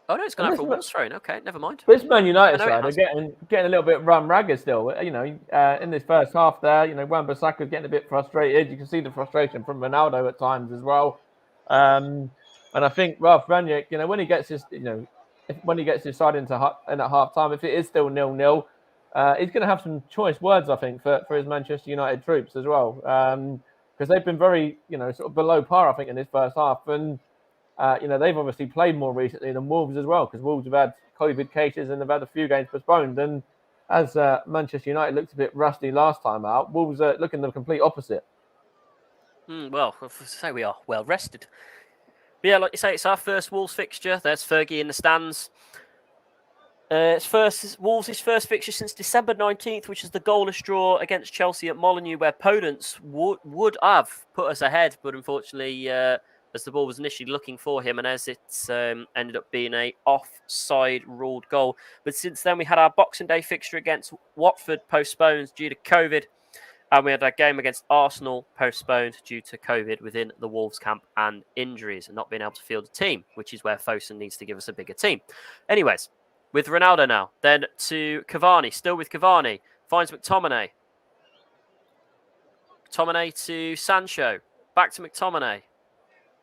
Oh no, it's gone out for a Wolves throw-in. Okay, never mind. This Man United side are getting a little bit run ragged still. In this first half there, Wan-Bissaka's getting a bit frustrated. You can see the frustration from Ronaldo at times as well. And I think Ralph Rangnick, when he gets his, when he gets his side in at half time, if it is still 0-0, he's going to have some choice words, I think, for his Manchester United troops as well, because they've been very, sort of below par, I think, in this first half, and they've obviously played more recently than Wolves as well, because Wolves have had COVID cases and they've had a few games postponed, and as Manchester United looked a bit rusty last time out, Wolves are looking the complete opposite. Well, say we are well rested. But yeah, like you say, it's our first Wolves fixture. There's Fergie in the stands. It's Wolves' first fixture since December 19th, which is the goalless draw against Chelsea at Molineux, where Podence would have put us ahead, but unfortunately, as the ball was initially looking for him, and as it's ended up being a offside ruled goal. But since then, we had our Boxing Day fixture against Watford postponed due to COVID. And we had a game against Arsenal postponed due to COVID within the Wolves camp and injuries and not being able to field a team, which is where Fosun needs to give us a bigger team. Anyways, with Ronaldo now, then to Cavani, still with Cavani, finds McTominay. McTominay to Sancho, back to McTominay.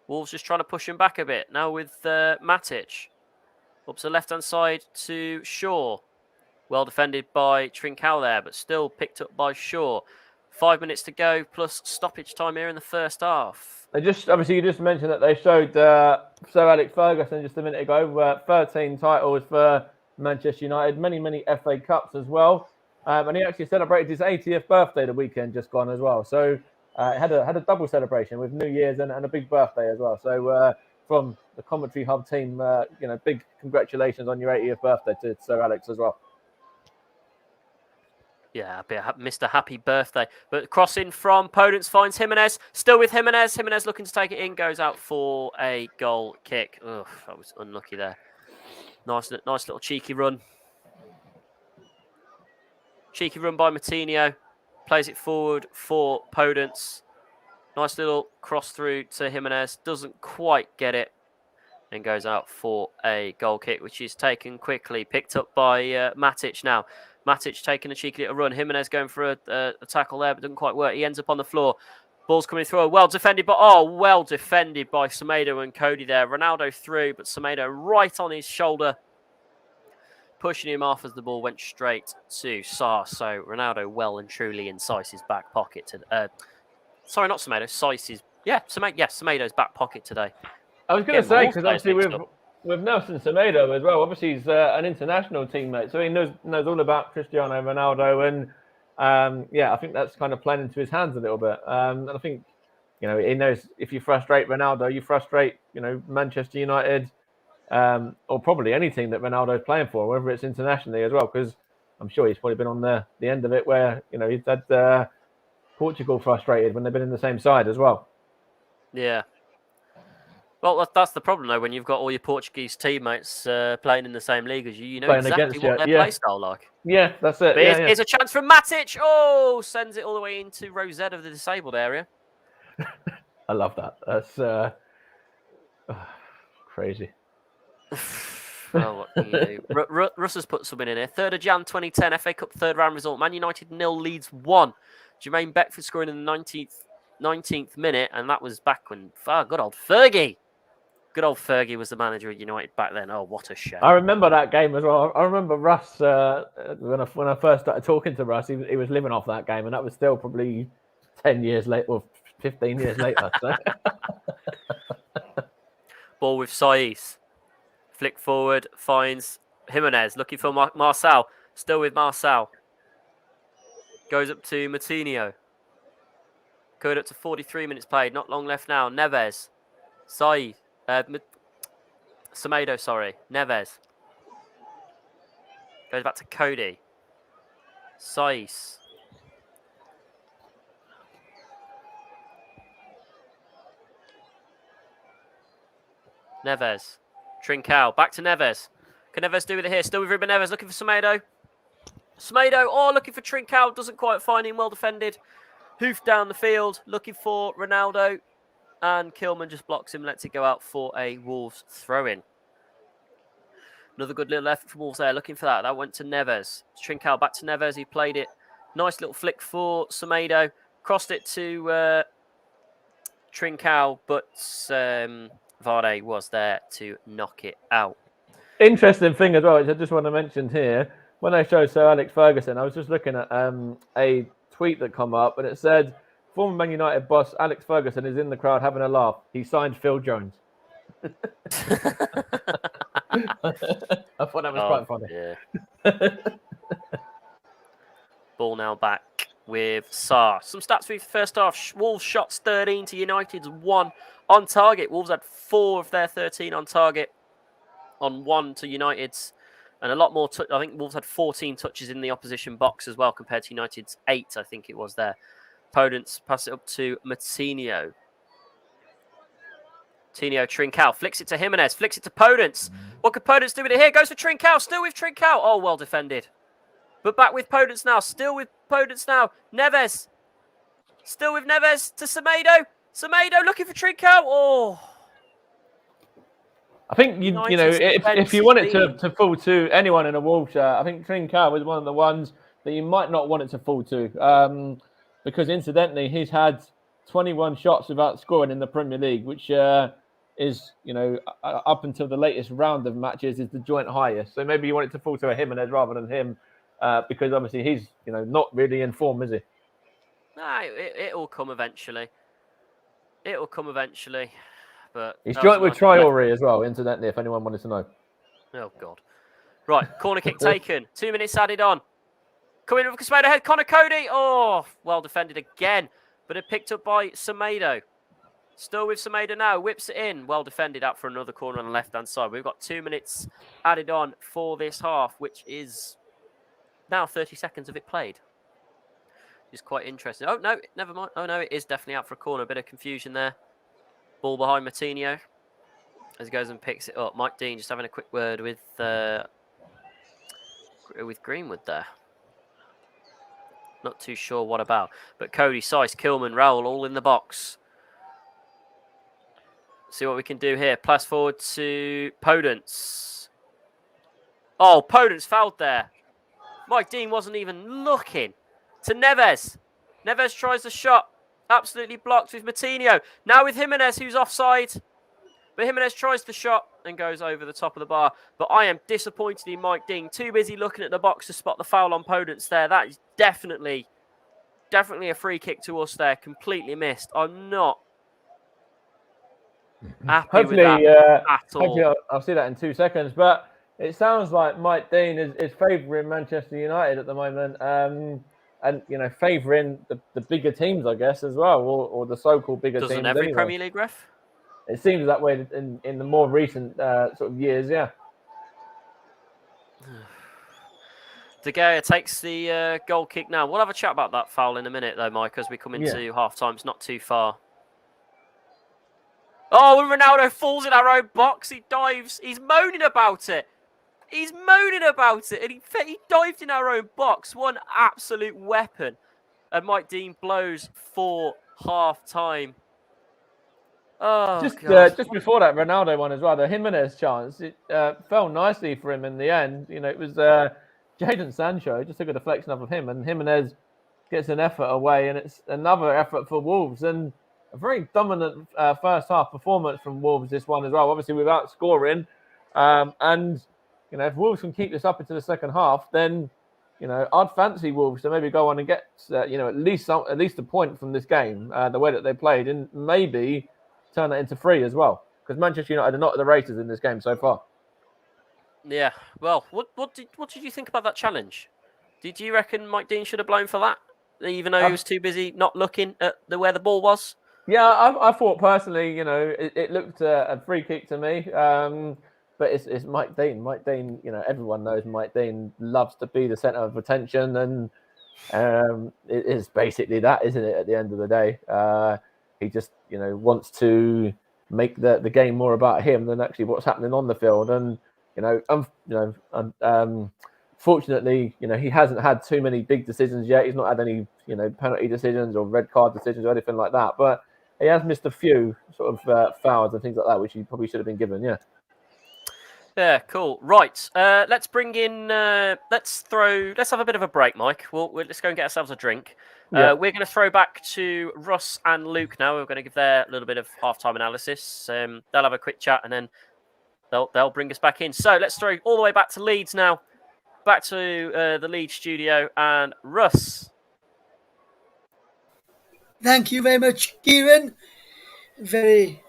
Wolves just trying to push him back a bit. Now with Matic, up to the left-hand side to Shaw. Well defended by Trincao there, but still picked up by Shaw. 5 minutes to go plus stoppage time here in the first half. You just mentioned that they showed Sir Alex Ferguson just a minute ago. 13 titles for Manchester United, many FA Cups as well, and he actually celebrated his 80th birthday the weekend just gone as well. So had a double celebration with New Year's and a big birthday as well. So from the Commentary Hub team, big congratulations on your 80th birthday to Sir Alex as well. Yeah, Mr. Happy Birthday. But crossing from Podence finds Jimenez. Still with Jimenez. Jimenez looking to take it in. Goes out for a goal kick. Ugh, that was unlucky there. Nice little cheeky run. Cheeky run by Moutinho. Plays it forward for Podence. Nice little cross through to Jimenez. Doesn't quite get it. And goes out for a goal kick, which is taken quickly. Picked up by Matic now. Matic taking a cheeky little run. Jimenez going for a tackle there, but doesn't quite work. He ends up on the floor. Ball's coming through. Well defended by Semedo and Cody there. Ronaldo through, but Semedo right on his shoulder, pushing him off as the ball went straight to Sarr. So Ronaldo well and truly in Saïss's back pocket. Sorry, not Semedo. Semedo's back pocket today. I was going to say, because obviously with Nelson Semedo as well, obviously he's an international teammate, so he knows all about Cristiano Ronaldo, and I think that's kind of playing into his hands a little bit. And I think, he knows if you frustrate Ronaldo, you frustrate, Manchester United, or probably any team that Ronaldo's playing for, whether it's internationally as well, because I'm sure he's probably been on the end of it where, he's had Portugal frustrated when they've been in the same side as well. Yeah. Well, that's the problem, though, when you've got all your Portuguese teammates playing in the same league as you. You know playing exactly what their play style like. Yeah, that's it. But here's a chance from Matic. Oh, sends it all the way into Rosette of the disabled area. I love that. That's crazy. Well, what can you do? Russ has put something in here. 3rd of Jan 2010, FA Cup third round result. Man United 0, Leeds 1. Jermaine Beckford scoring in the 19th minute, and that was back when good old Fergie. Good old Fergie was the manager at United back then. Oh, what a shame. I remember that game as well. I remember Russ, when I first started talking to Russ, he was living off that game, and that was still probably 10 years later, or 15 years later. So. Ball with Saïss. Flick forward, finds Jimenez, looking for Marçal. Still with Marçal. Goes up to Moutinho. Going up to 43 minutes played. Not long left now. Neves. Saïss. Semedo, sorry. Neves. Goes back to Cody. Saïss. Neves. Trincao. Back to Neves. Can Neves do with it here? Still with Ruben Neves. Looking for Semedo. Semedo. Looking for Trincao. Doesn't quite find him. Well defended. Hoof down the field. Looking for Ronaldo. And Kilman just blocks him. Lets it go out for a Wolves throw-in. Another good little effort from Wolves there. Looking for that. That went to Neves. Trincao back to Neves. He played it. Nice little flick for Semedo. Crossed it to Trincao. But Vardy was there to knock it out. Interesting thing as well, which I just want to mention here. When I showed Sir Alex Ferguson, I was just looking at a tweet that come up, and it said, former Man United boss Alex Ferguson is in the crowd having a laugh. He signed Phil Jones. I thought that was quite funny. Yeah. Ball now back with Sarr. Some stats for the first half. Wolves shots 13 to United's 1 on target. Wolves had 4 of their 13 on target, on 1 to United's. And a lot more. I think Wolves had 14 touches in the opposition box as well, compared to United's 8, I think it was there. Podence pass it up to Moutinho. Trincao flicks it to Jimenez, flicks it to Podence. What could Podence do with it here? Goes for Trincao, still with Trincao. Oh, well defended. But back with Podence now, still with Podence now. Neves. Still with Neves to Semedo. Semedo looking for Trincao. Oh. I think, if you want it to fall to anyone in a Wolves shirt, I think Trincao was one of the ones that you might not want it to fall to. Because incidentally, he's had 21 shots without scoring in the Premier League, which is, up until the latest round of matches, is the joint highest. So maybe you want it to fall to a Jimenez rather than him, because obviously he's, not really in form, is he? No, it'll come eventually. It'll come eventually. But He's that was a joint with nice Troy left. Ori as well, incidentally, if anyone wanted to know. Oh, God. Right, corner kick taken. 2 minutes added on. Coming with Semedo ahead, Connor Cody. Oh, well defended again. But it picked up by Semedo. Still with Semedo now. Whips it in. Well defended out for another corner on the left-hand side. We've got 2 minutes added on for this half, which is now 30 seconds of it played. It's quite interesting. Oh, no, never mind. Oh, no, it is definitely out for a corner. A bit of confusion there. Ball behind Martinho as he goes and picks it up. Mike Dean just having a quick word with Greenwood there. Not too sure what about. But Cody, Sice, Kilman, Raoul all in the box. See what we can do here. Pass forward to Podence. Oh, Podence fouled there. Mike Dean wasn't even looking. To Neves. Neves tries the shot. Absolutely blocked with Martinho. Now with Jimenez, who's offside. But Jimenez tries the shot and goes over the top of the bar. But I am disappointed in Mike Dean. Too busy looking at the box to spot the foul on Podence there. That is definitely a free kick to us there. Completely missed. I'm not happy with that at all. Hopefully I'll see that in 2 seconds. But it sounds like Mike Dean is favouring Manchester United at the moment. And, favouring the bigger teams, I guess, as well, or the so-called bigger teams. Doesn't every anyway. Premier League ref? It seems that way in the more recent sort of years, yeah. De Gea takes the goal kick now. We'll have a chat about that foul in a minute, though, Mike, as we come into half-time. It's not too far. Oh, when Ronaldo falls in our own box, he dives. He's moaning about it. And he dived in our own box. One absolute weapon. And Mike Dean blows for half-time. Oh, just before that Ronaldo one as well, the Jimenez chance, it fell nicely for him in the end. It was Jadon Sancho, just took a deflection off of him, and Jimenez gets an effort away, and it's another effort for Wolves, and a very dominant first half performance from Wolves, this one as well, obviously without scoring. And, if Wolves can keep this up into the second half, then, I'd fancy Wolves to maybe go on and get, at least a point from this game, the way that they played, and maybe turn that into 3 as well, because Manchester United are not the races in this game so far. Yeah, well, what did you think about that challenge? Did you reckon Mike Dean should have blown for that, even though he was too busy not looking at where the ball was? Yeah, I thought personally, it looked a free kick to me, but it's Mike Dean. Mike Dean, everyone knows Mike Dean loves to be the centre of attention, and it is basically that, isn't it? At the end of the day, he just wants to make the game more about him than actually what's happening on the field, and fortunately, he hasn't had too many big decisions yet. He's not had any, penalty decisions or red card decisions or anything like that. But he has missed a few sort of fouls and things like that, which he probably should have been given. Yeah. Yeah, cool. Right, let's bring in. Let's have a bit of a break, Mike. Let's go and get ourselves a drink. We're going to throw back to Russ and Luke now. We're going to give their little bit of halftime analysis. They'll have a quick chat and then they'll bring us back in. So let's throw all the way back to Leeds now. Back to the Leeds studio and Russ. Thank you very much, Kieran. Very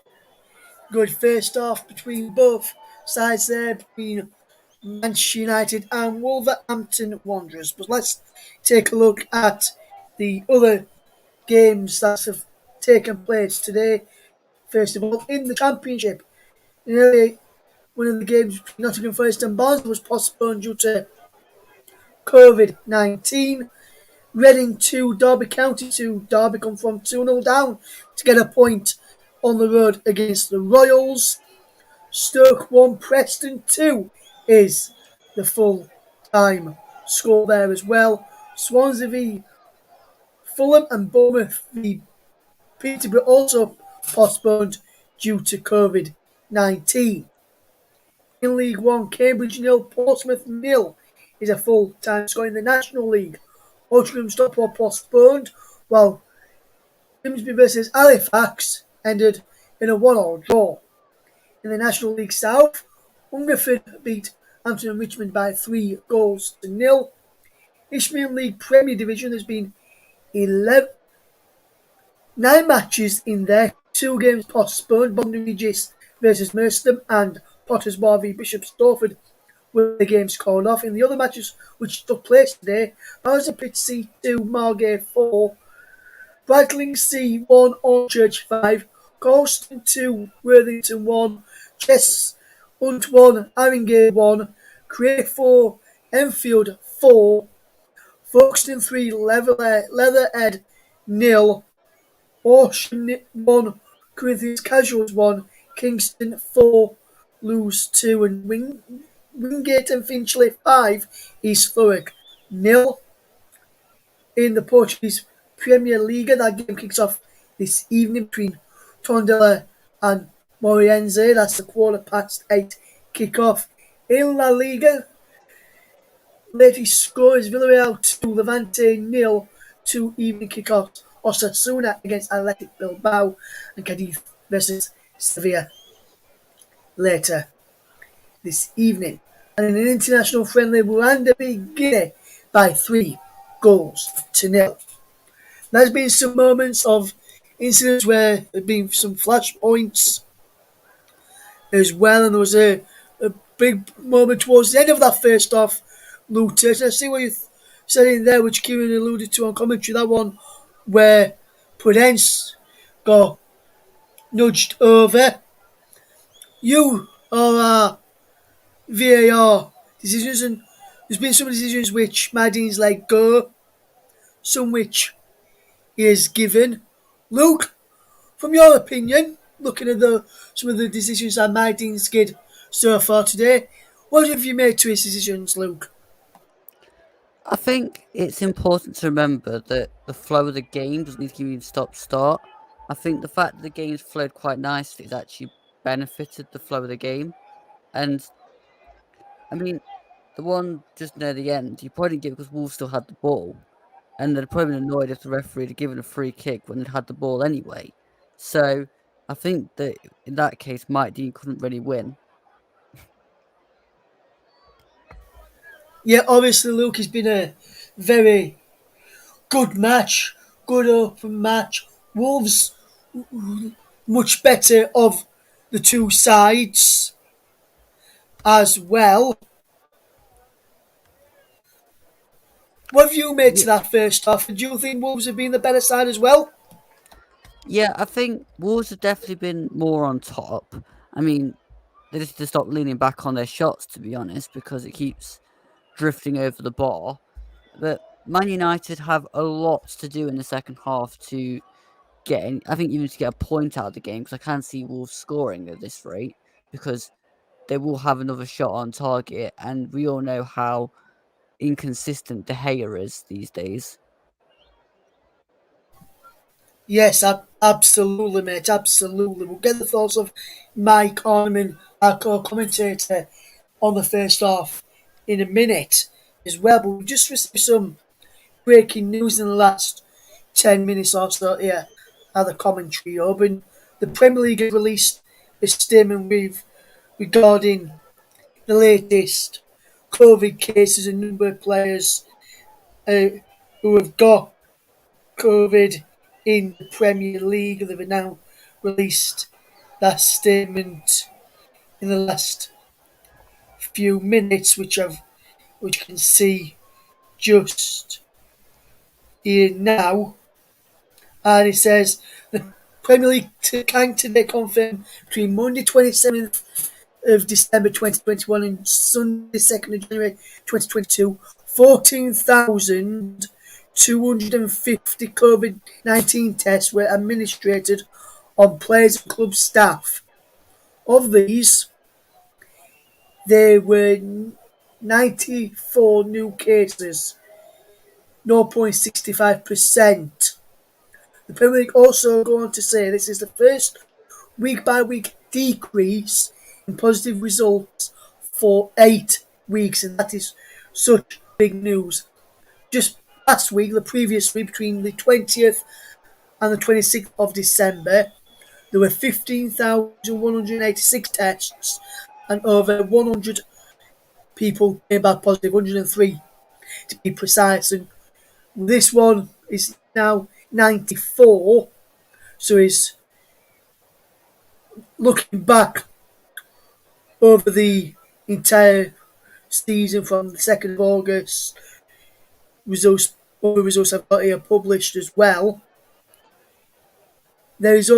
good first half between both sides there, between Manchester United and Wolverhampton Wanderers. But let's take a look at the other games that have taken place today. First of all, in the Championship, one of the games between Nottingham Forest and Barnsley was postponed due to COVID-19. Reading 2, Derby County 2. Derby come from 2-0 down to get a point on the road against the Royals. Stoke 1, Preston 2 is the full-time score there as well. Swansea v Fulham and Bournemouth v Peterborough also postponed due to COVID-19. In League 1, Cambridge 0, Portsmouth 0 is a full-time score. In the National League, Altrincham Stockport postponed, while Grimsby versus Halifax ended in a 1-1 draw. In the National League South, Hungerford beat Hampton and Richmond by 3-0. Isthmian League Premier Division has been 11 9 matches in there, 2 games postponed. Bond Regis versus Merstham and Potters Bar v Bishop Stortford were the games called off. In the other matches which took place today, Marsden C 2, Margate 4, Bradling C 1, Hornchurch 5, Colston 2, Worthington 1, Chess Hunt 1, Haringey 1, Cray 4, Enfield 4, Folkestone 3, Leatherhead 0, Horsham 1, Corinthians Casuals 1, Kingston 4, Lewes 2, and Wingate and Finchley 5, East Thurrock 0. In the Portuguese Premier League, that game kicks off this evening between Tondela and Moreirense. That's the 8:15 kick-off. In La Liga, latest score is Villarreal 2, Levante 0, 2 evening kick-offs. Osasuna against Athletic Bilbao and Cadiz versus Sevilla later this evening. And in an international friendly, Rwanda beat Guinea by 3-0. There's been some moments of incidents where there have been some flashpoints as well, and there was a big moment towards the end of that first half. Luton, I see what you said in there, which Kieran alluded to on commentary, that one where Prudence got nudged over. You are VAR decisions, and there's been some decisions which Madden's let go, some which he has given. Luke, from your opinion, looking at some of the decisions that Madden's given so far today, what have you made to his decisions, Luke? I think it's important to remember that the flow of the game doesn't need to give you a stop-start. I think the fact that the game's flowed quite nicely has actually benefited the flow of the game. And, I mean, the one just near the end, you probably didn't give it because Wolves still had the ball. And they'd probably been annoyed if the referee had given a free kick when they'd had the ball anyway. So, I think that in that case, Mike Dean couldn't really win. Yeah, obviously, Luke, has been a very good match, good open match. Wolves much better of the two sides as well. What have you made to that first half? Do you think Wolves have been the better side as well? Yeah, I think Wolves have definitely been more on top. I mean, they just need to stop leaning back on their shots, to be honest, because it keeps drifting over the bar. But Man United have a lot to do in the second half to get in, I think even to get a point out of the game, because I can't see Wolves scoring at this rate, because they will have another shot on target, and we all know how inconsistent De Gea is these days. Yes, absolutely, mate, absolutely. We'll get the thoughts of Mike Orman, our co-commentator, on the first half in a minute as well. But we've just received some breaking news in the last 10 minutes or so here at the commentary hub. And the Premier League have released a statement regarding the latest COVID cases and number of players who have got COVID in the Premier League. They've now released that statement in the last few minutes, which you can see just here now. And it says the Premier League can today confirm between Monday 27th of December 2021 and Sunday 2nd of January 2022, 14,250 COVID-19 tests were administered on players and club staff. Of these, there were 94 new cases, 0.65%. The Premier League also go on to say this is the first week-by-week decrease in positive results for 8 weeks, and that is such big news. Just last week, the previous week, between the 20th and the 26th of December, there were 15,186 tests and over 100 people came back positive, 103 to be precise. And this one is now 94. So he's looking back over the entire season from the 2nd of August. All the results I've got here published as well. It's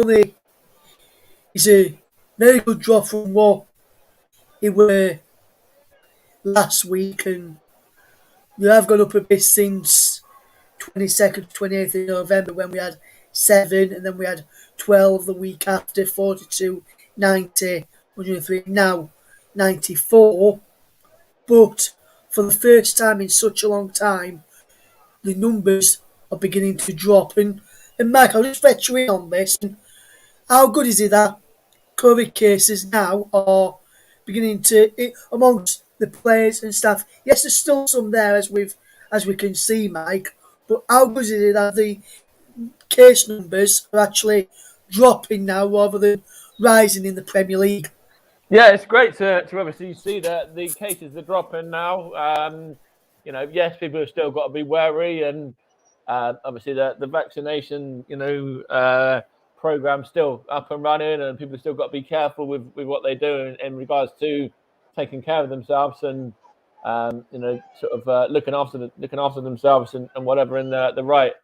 a very good drop from what it were last week, and we have gone up a bit since 22nd, 28th of November when we had 7, and then we had 12 the week after, 42, 90, 103, now 94. But for the first time in such a long time, the numbers are beginning to drop. And Mike, I'll just fetch you in on this. And how good is it that COVID cases now are beginning to, amongst the players and staff? Yes, there's still some there as we can see, Mike. But how good is it that the case numbers are actually dropping now rather than rising in the Premier League? Yeah, it's great to obviously see that the cases are dropping now. Yes, people have still got to be wary, and obviously the vaccination, program still up and running, and people have still got to be careful with what they do in regards to taking care of themselves and looking after themselves and whatever in the right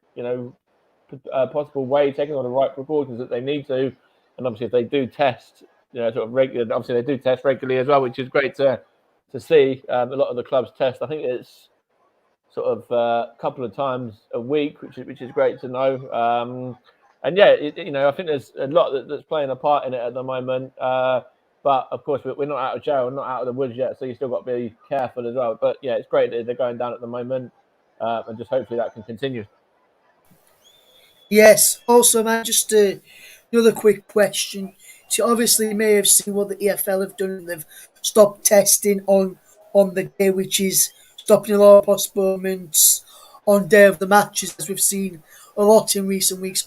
possible way, taking all the right precautions that they need to, and obviously if they do test, regular. Obviously, they do test regularly as well, which is great to see. A lot of the clubs test. I think it's sort of a couple of times a week, which is great to know. And yeah, I think there's a lot that's playing a part in it at the moment. But of course, we're not out of jail, we're not out of the woods yet, so you still got to be careful as well. But yeah, it's great that they're going down at the moment, and just hopefully that can continue. Yes. Also, man, just another quick question. So obviously, you may have seen what the EFL have done. They've stopped testing on the day, which is stopping a lot of postponements on day of the matches, as we've seen a lot in recent weeks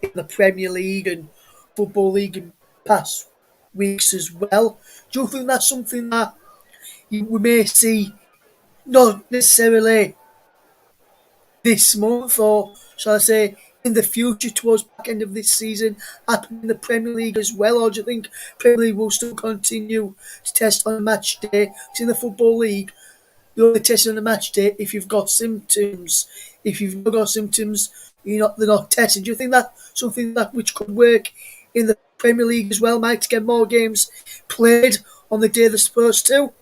in the Premier League and Football League in past weeks as well. Do you think that's something that we may see, not necessarily this month, or shall I say in the future towards back end of this season, happen in the Premier League as well? Or do you think Premier League will still continue to test on a match day? Because in the Football League, you only test on a match day if you've got symptoms. If you've not got symptoms, they're not testing. Do you think that something that which could work in the Premier League as well, Mike, to get more games played on the day they're supposed to?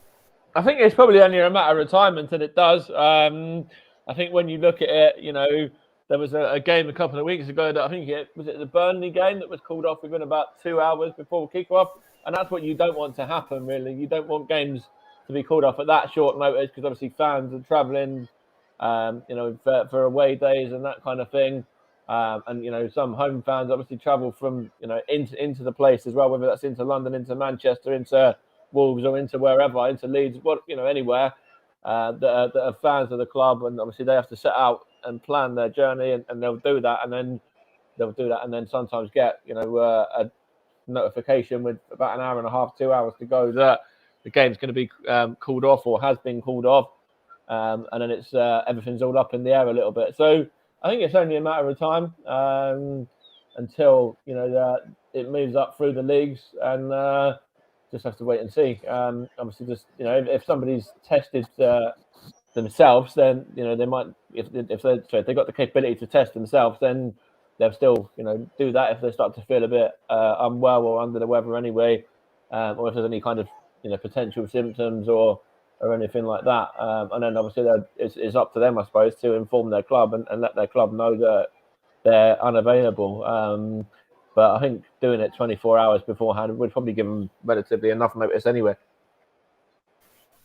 I think it's probably only a matter of time until it does. I think when you look at it, there was a game a couple of weeks ago that I think it was the Burnley game that was called off within about 2 hours before kickoff, and that's what you don't want to happen. Really, you don't want games to be called off at that short notice because obviously fans are travelling, for away days and that kind of thing. And some home fans obviously travel from into the place as well, whether that's into London, into Manchester, into Wolves, or into wherever, into Leeds, anywhere that are fans of the club, and obviously they have to set out and plan their journey, and they'll do that, and then sometimes get a notification with about an hour and a half, 2 hours to go that the game's going to be called off or has been called off, and then it's everything's all up in the air a little bit. So I think it's only a matter of time until it moves up through the leagues, and just have to wait and see. Obviously, just if somebody's tested themselves, then they might if they've got the capability to test themselves, then they'll still do that if they start to feel a bit unwell or under the weather anyway, or if there's any kind of potential symptoms or anything like that. And then obviously it's up to them, I suppose, to inform their club and let their club know that they're unavailable. But I think doing it 24 hours beforehand would probably give them relatively enough notice anyway.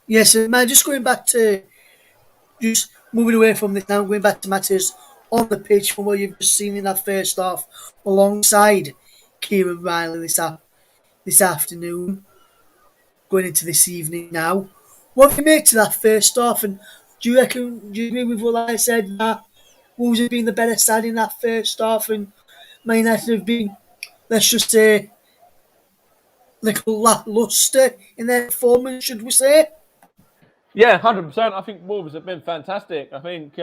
Yes, man, just going back to, just moving away from this now, going back to matters on the pitch from what you've just seen in that first half alongside Kieran Riley this afternoon, going into this evening now. What have you made to that first half, and do you agree with what I said, that Wolves have been the better side in that first half and Man United have been, let's just say, little lacklustre in their performance, should we say? Yeah, 100%. I think Wolves have been fantastic. I think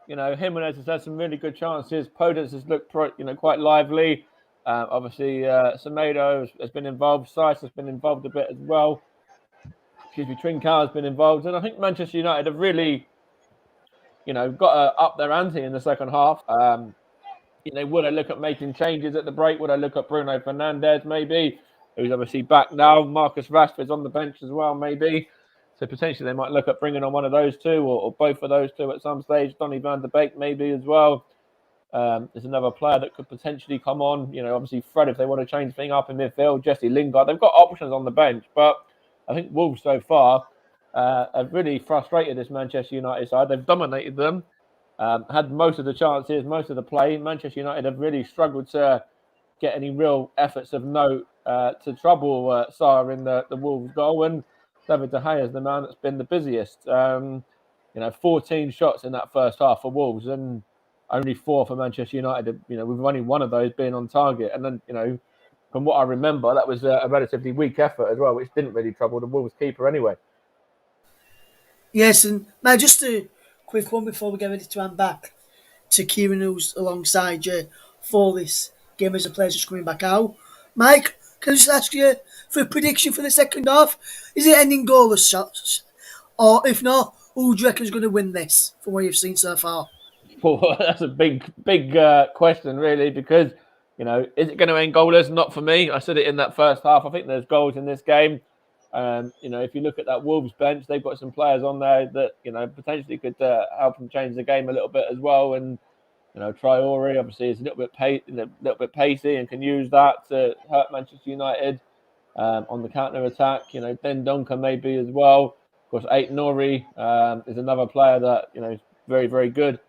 Jimenez has had some really good chances. Podence has looked, quite lively. Obviously, Semedo has been involved. Saiss has been involved a bit as well. Trincao has been involved. And I think Manchester United have really, got to up their ante in the second half. Would I look at making changes at the break? Would I look at Bruno Fernandes maybe, who's obviously back now? Marcus Rashford's on the bench as well, maybe. So potentially they might look at bringing on one of those two or both of those two at some stage. Donny van de Beek maybe as well. There's another player that could potentially come on. Obviously Fred if they want to change things up in midfield. Jesse Lingard. They've got options on the bench, but I think Wolves so far have really frustrated this Manchester United side. They've dominated them. Had most of the chances, most of the play. Manchester United have really struggled to get any real efforts of note to trouble Sarr in the Wolves goal. And David De Gea is the man that's been the busiest. 14 shots in that first half for Wolves and only 4 for Manchester United. With only one of those being on target. And then, from what I remember, that was a relatively weak effort as well, which didn't really trouble the Wolves keeper anyway. Yes, and now just a quick one before we get ready to hand back to Kieran, who's alongside you for this game as a player just coming back out. Mike, can I just ask you for a prediction for the second half? Is it ending goalless shots? Or if not, who do you reckon is going to win this from what you've seen so far? Well, that's a big question, really, because, is it going to end goalless? Not for me. I said it in that first half. I think there's goals in this game. If you look at that Wolves bench, they've got some players on there that, potentially could help them change the game a little bit as well. And, Traore obviously is a little bit pacey and can use that to hurt Manchester United on the counter attack. Den Duncan maybe as well. Of course, Ait-Nouri is another player that is very, very good.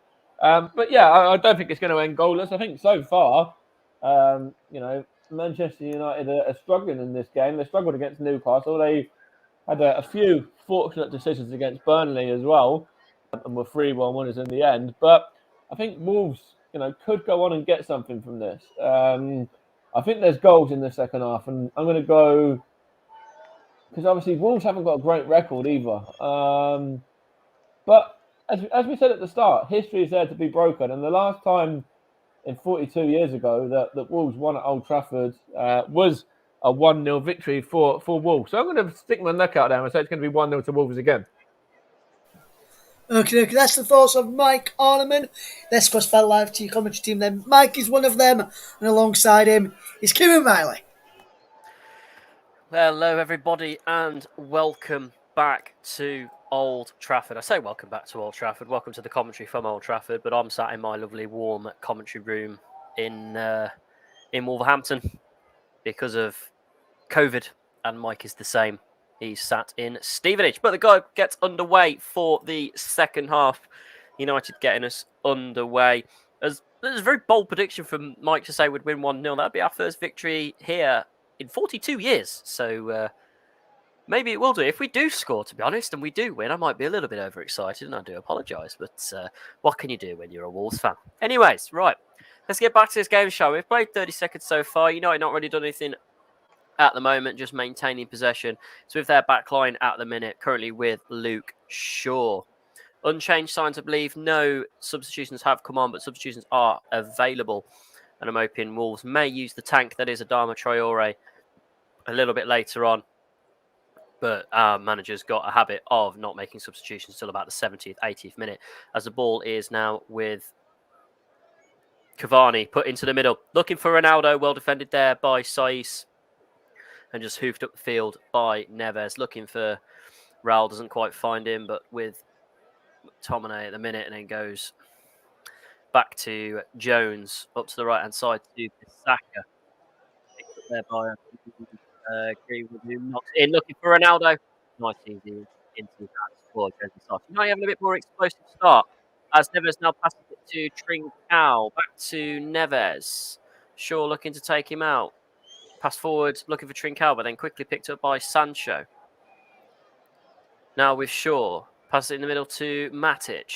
But yeah, I don't think it's going to end goalless. I think so far, Manchester United are struggling in this game. They struggled against Newcastle. They had a few fortunate decisions against Burnley as well, and were 3-1 winners in the end. But I think Wolves, could go on and get something from this. I think there's goals in the second half, and I'm going to go because obviously Wolves haven't got a great record either. But as we said at the start, history is there to be broken, and the last time in 42 years ago that Wolves won at Old Trafford was a 1-0 victory for Wolves. So I'm going to stick my neck out there and say it's going to be 1-0 to Wolves again. Okay, that's the thoughts of Mike Arneman. Let's cross back live to your commentary team then. Mike is one of them, and alongside him is Kieran Riley. Hello, everybody, and welcome back to Old Trafford. I say welcome back to Old Trafford. Welcome to the commentary from Old Trafford, but I'm sat in my lovely warm commentary room in Wolverhampton because of COVID, and Mike is the same. He's sat in Stevenage. But the guy gets underway for the second half. United getting us underway. There's a very bold prediction from Mike to say we'd win 1-0. That'd be our first victory here in 42 years. So maybe it will do. If we do score, to be honest, and we do win, I might be a little bit overexcited, and I do apologise. But what can you do when you're a Wolves fan? Anyways, right. Let's get back to this game, shall we? We've played 30 seconds so far. United not really done anything at the moment, just maintaining possession. So with their back line at the minute, currently with Luke Shaw. Unchanged signs, I believe. No substitutions have come on, but substitutions are available. And I'm hoping Wolves may use the tank that is Adama Traore a little bit later on. But our manager's got a habit of not making substitutions until about the 70th, 80th minute, as the ball is now with Cavani put into the middle. Looking for Ronaldo, well defended there by Saiss. And just hoofed up the field by Neves. Looking for Raul, doesn't quite find him, but with Tomine at the minute, and then goes back to Jones, up to the right-hand side to Saka. Picked up there by Greenwood, who knocks in, looking for Ronaldo. Nice easy into that score. Now you having a bit more explosive start, as Neves now passes it to Trincao. Back to Neves. Shaw looking to take him out. Pass forward, looking for Trincao, but then quickly picked up by Sancho. Now with Shaw. Passes it in the middle to Matic.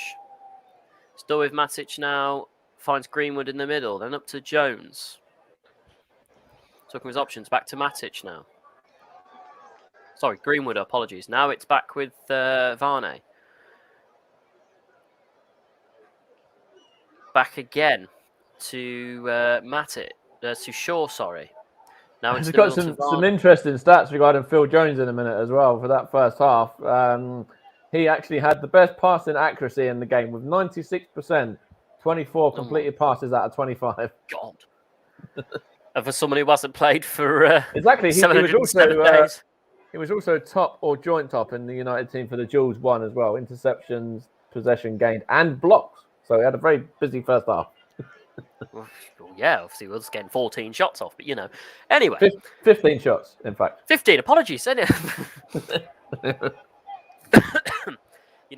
Still with Matic now. Finds Greenwood in the middle. Then up to Jones. Took him his options. Back to Matic now. Sorry, Greenwood, apologies. Now it's back with Varney. Back again to Mattit. To Shaw, sorry. Now into He's the got middle to some Varney. interesting stats regarding Phil Jones in a minute as well for that first half. He actually had the best passing accuracy in the game with 96%, 24 completed passes out of 25. God. And for someone who hasn't played for Exactly. He was 707 also days. he was also top or joint top in the United team for the Jules 1 as well. Interceptions, possession gained, and blocks. So he had a very busy first half. Well, yeah, obviously he was getting 14 shots off, but Anyway. 15 shots, in fact. 15, apologies, isn't it?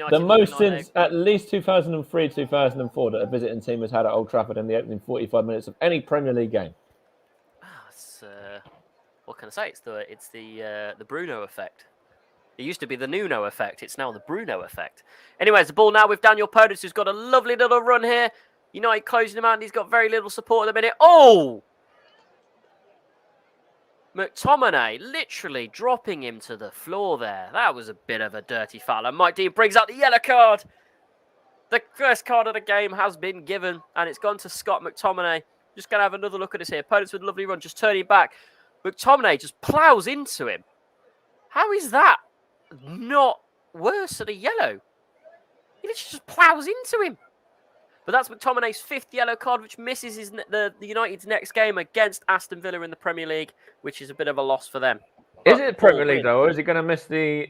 The most since at least 2003, 2004 that a visiting team has had at Old Trafford in the opening 45 minutes of any Premier League game. What can I say? It's the Bruno effect. It used to be the Nuno effect. It's now the Bruno effect. Anyways, the ball now with Daniel Podence, who's got a lovely little run here. United closing him out, and he's got very little support at the minute. Oh! McTominay literally dropping him to the floor there. That was a bit of a dirty foul. And Mike Dean brings out the yellow card. The first card of the game has been given, and it's gone to Scott McTominay. Just going to have another look at this here. Podence with a lovely run, just turning back. McTominay just plows into him. How is that not worse than a yellow? He literally just plows into him. But that's McTominay's 5th yellow card, which misses the United's next game against Aston Villa in the Premier League, which is a bit of a loss for them. Is it Premier League, though, or is he going to miss the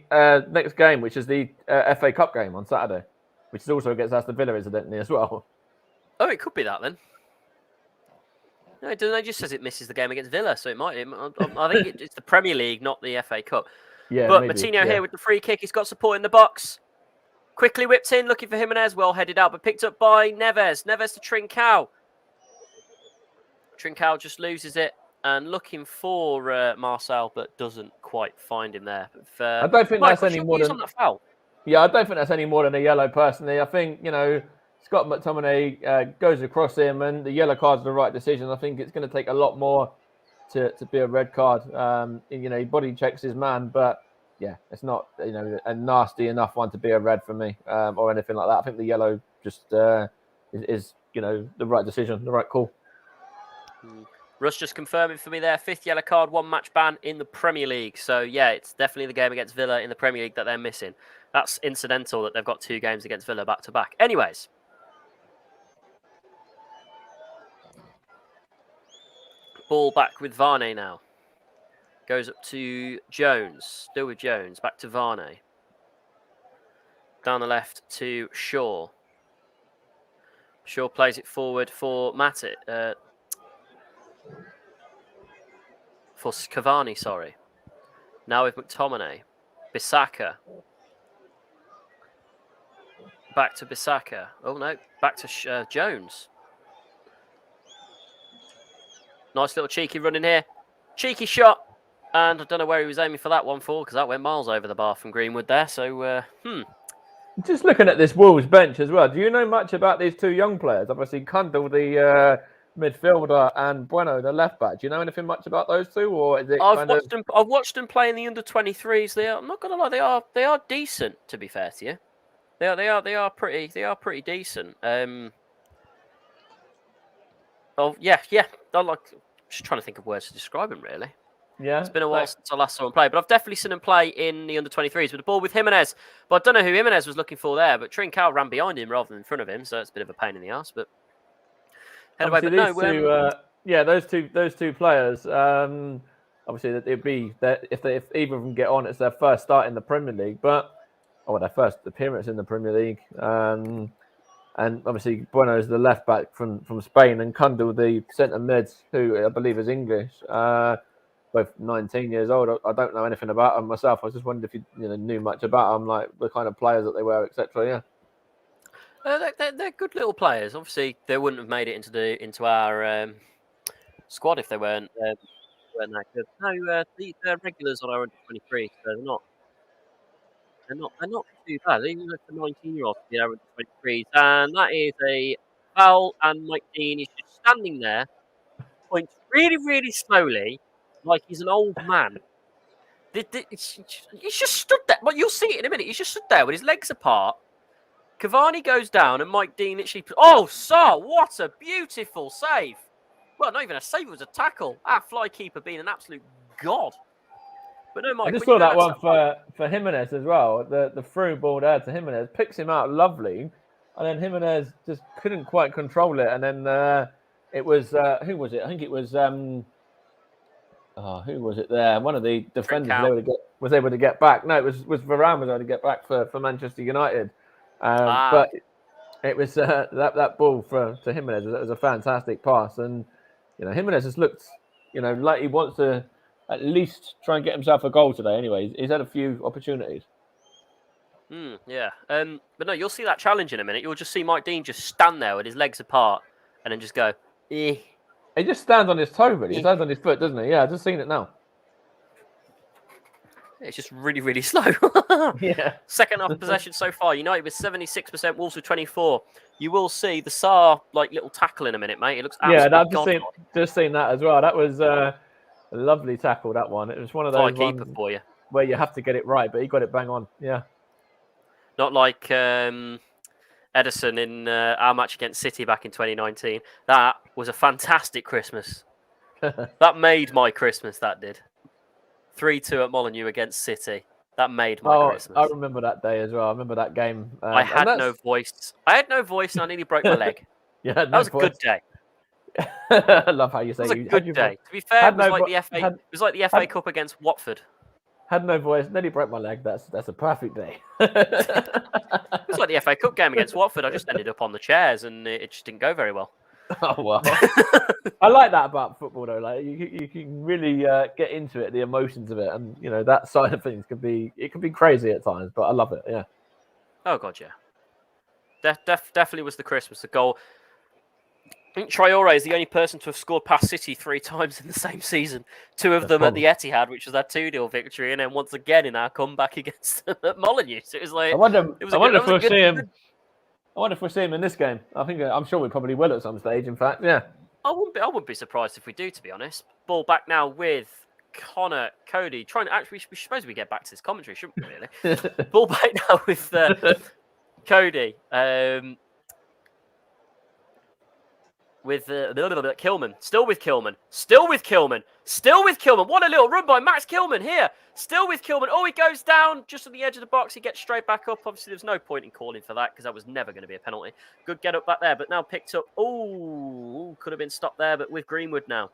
next game, which is the FA Cup game on Saturday, which is also against Aston Villa, incidentally, as well? Oh, it could be that, then. No, it just says it misses the game against Villa, so it might. I think it's the Premier League, not the FA Cup. Yeah, but maybe, Matinho here with the free kick. He's got support in the box. Quickly whipped in, looking for Jimenez. Well headed out, but picked up by Neves. Neves to Trincao. Trincao just loses it and looking for Marcel, but doesn't quite find him there. I don't think that's any more than on that foul. Yeah, I don't think that's any more than a yellow. Personally, I think Scott McTominay goes across him, and the yellow card's the right decision. I think it's going to take a lot more to be a red card. He body checks his man, but yeah, it's not a nasty enough one to be a red for me or anything like that. I think the yellow just is the right decision, the right call. Russ just confirming for me there, 5th yellow card, 1 match ban in the Premier League. So yeah, it's definitely the game against Villa in the Premier League that they're missing. That's incidental that they've got 2 games against Villa back to back. Anyways. Ball back with Varney now. Goes up to Jones. Still with Jones. Back to Varney. Down the left to Shaw. Shaw plays it forward for Mattit. For Cavani, sorry. Now with McTominay. Bissaka. Back to Bissaka. Oh, no. Back to Jones. Nice little cheeky run in here. Cheeky shot. And I don't know where he was aiming for that one for, because that went miles over the bar from Greenwood there. So, Just looking at this Wolves bench as well, do you know much about these 2 young players? Obviously, Kundal, the midfielder, and Bueno, the left back. Do you know anything much about those 2, or is it? I've watched them play in the under-23s. I'm not gonna lie, they are decent. To be fair to you, they are pretty decent. Oh yeah. I'm just trying to think of words to describe them really. Yeah, it's been a while since I last saw him play, but I've definitely seen him play in the under-23s with the ball with Jimenez. But I don't know who Jimenez was looking for there, but Trincao ran behind him rather than in front of him, so it's a bit of a pain in the arse. But anyway, those two players. Obviously, it'd be that if either of them get on, it's their first start in the Premier League, their first appearance in the Premier League. And obviously, Bueno is the left back from Spain, and Kundal the centre mids, who I believe is English. Both 19 years old. I don't know anything about them myself. I just wondered if you knew much about them, like the kind of players that they were, etc. Yeah, they're good little players. Obviously, they wouldn't have made it into our squad if they weren't that good. No, they're regulars on our under-23, so they're not too bad. Even for 19-year-olds, the under-23s, and that is a foul. And Mike Dean is just standing there, points really, really slowly. Like he's an old man. He's just stood there. Well, you'll see it in a minute. He's just stood there with his legs apart, Cavani goes down and Mike Dean literally... Oh, so what a beautiful save. Well, not even a save, it was a tackle. Our fly keeper being an absolute god. But no, Mike, I just when you saw go that down one for Jimenez as well. The through ball there to Jimenez picks him out lovely, and then Jimenez just couldn't quite control it. And then it was who was it? I think it was who was it there? One of the defenders was able to get back. No, it was Varane was able to get back for Manchester United. But it was that ball to Jimenez. It was a fantastic pass, and Jimenez has looked like he wants to at least try and get himself a goal today. Anyway, he's had a few opportunities. Yeah. But no, you'll see that challenge in a minute. You'll just see Mike Dean just stand there with his legs apart and then just go, eh. He just stands on his toe, really. He stands on his foot, doesn't he? Yeah, I've just seen it now. It's just really, really slow. Yeah. Second half possession so far. United with 76%, Wolves with 24%. You will see the Sarr little tackle in a minute, mate. It looks absolutely I've just seen that as well. That was a lovely tackle, that one. It was one of those ones for you. Where you have to get it right, but he got it bang on. Yeah. Not like Edison in our match against City back in 2019. That was a fantastic Christmas. That made my Christmas, that did. 3-2 at Molineux against City. That made my Christmas. I remember that day as well. I remember that game. I had no voice. And I nearly broke my leg. Yeah, that was a good day. I love how you say it was a good day. To be fair, it was like the FA Cup against Watford. Had no voice, nearly broke my leg. That's a perfect day. It was like the FA Cup game against Watford. I just ended up on the chairs and it just didn't go very well. Oh well. I like that about football though. Like you can really get into it, the emotions of it, and that side of things can be crazy at times. But I love it. Yeah. Oh god, yeah. Definitely was the Christmas. The goal. I think Traore is the only person to have scored past City 3 times in the same season. 2 of them at the Etihad, which was that 2-0 victory, and then once again in our comeback against them at Molineux. So it was like I wonder if we'll see him. I wonder if we'll see him in this game. I'm sure we probably will at some stage. In fact, yeah. I wouldn't be surprised if we do, to be honest. Ball back now with Connor, Cody. We suppose we get back to this commentary, shouldn't we? Really. Ball back now with Cody. With Kilman. Still with Kilman. What a little run by Max Kilman here. Still with Kilman. Oh, he goes down just on the edge of the box. He gets straight back up. Obviously, there's no point in calling for that because that was never going to be a penalty. Good get up back there, but now picked up. Oh, could have been stopped there, but with Greenwood now.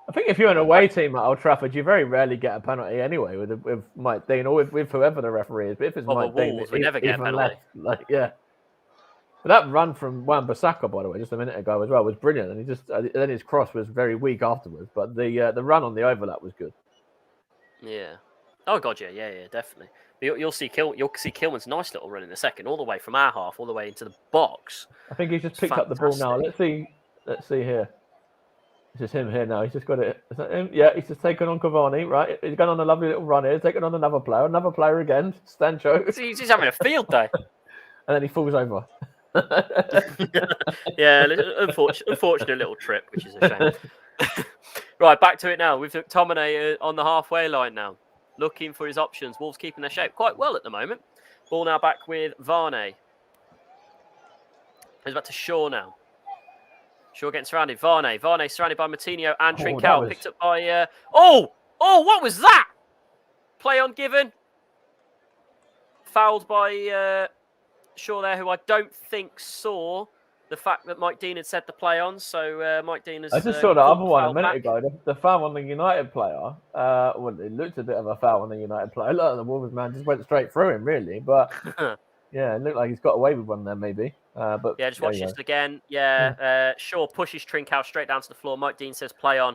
I think if you're an away team at Old Trafford, you very rarely get a penalty anyway with Mike Dean or with whoever the referee is. But if it's Mike Dean, we never get a penalty. But that run from Wan-Bissaka, by the way, just a minute ago as well, was brilliant, and then his cross was very weak afterwards. But the run on the overlap was good. Yeah. Oh god, yeah, definitely. You'll see Kilman's nice little run in a second, all the way from our half, all the way into the box. I think he's just picked up the ball now. Let's see here. This is him here now. He's just got it. Is that him? Yeah, he's just taken on Cavani, right? He's gone on a lovely little run here. He's taken on another player again, Sancho. He's just having a field day. And then he falls over. Yeah, unfortunate little trip, which is a shame. Right, back to it now. We've got Tomine on the halfway line now, looking for his options. Wolves keeping their shape quite well at the moment. Ball now back with Varney. He's back to Shaw now. Shaw getting surrounded. Varney surrounded by Moutinho and Trincao. Picked up by... what was that? Play on given. Fouled by... Shaw there, who I don't think saw the fact that Mike Dean had set the play on. So Mike Dean has... I just saw the other one a minute ago. The foul on the United player. It looked a bit of a foul on the United player. Look, the Wolves man just went straight through him, really. But yeah, it looked like he's got away with one there, maybe. But yeah, just watch this again. Yeah, Shaw pushes Trincao straight down to the floor. Mike Dean says play on.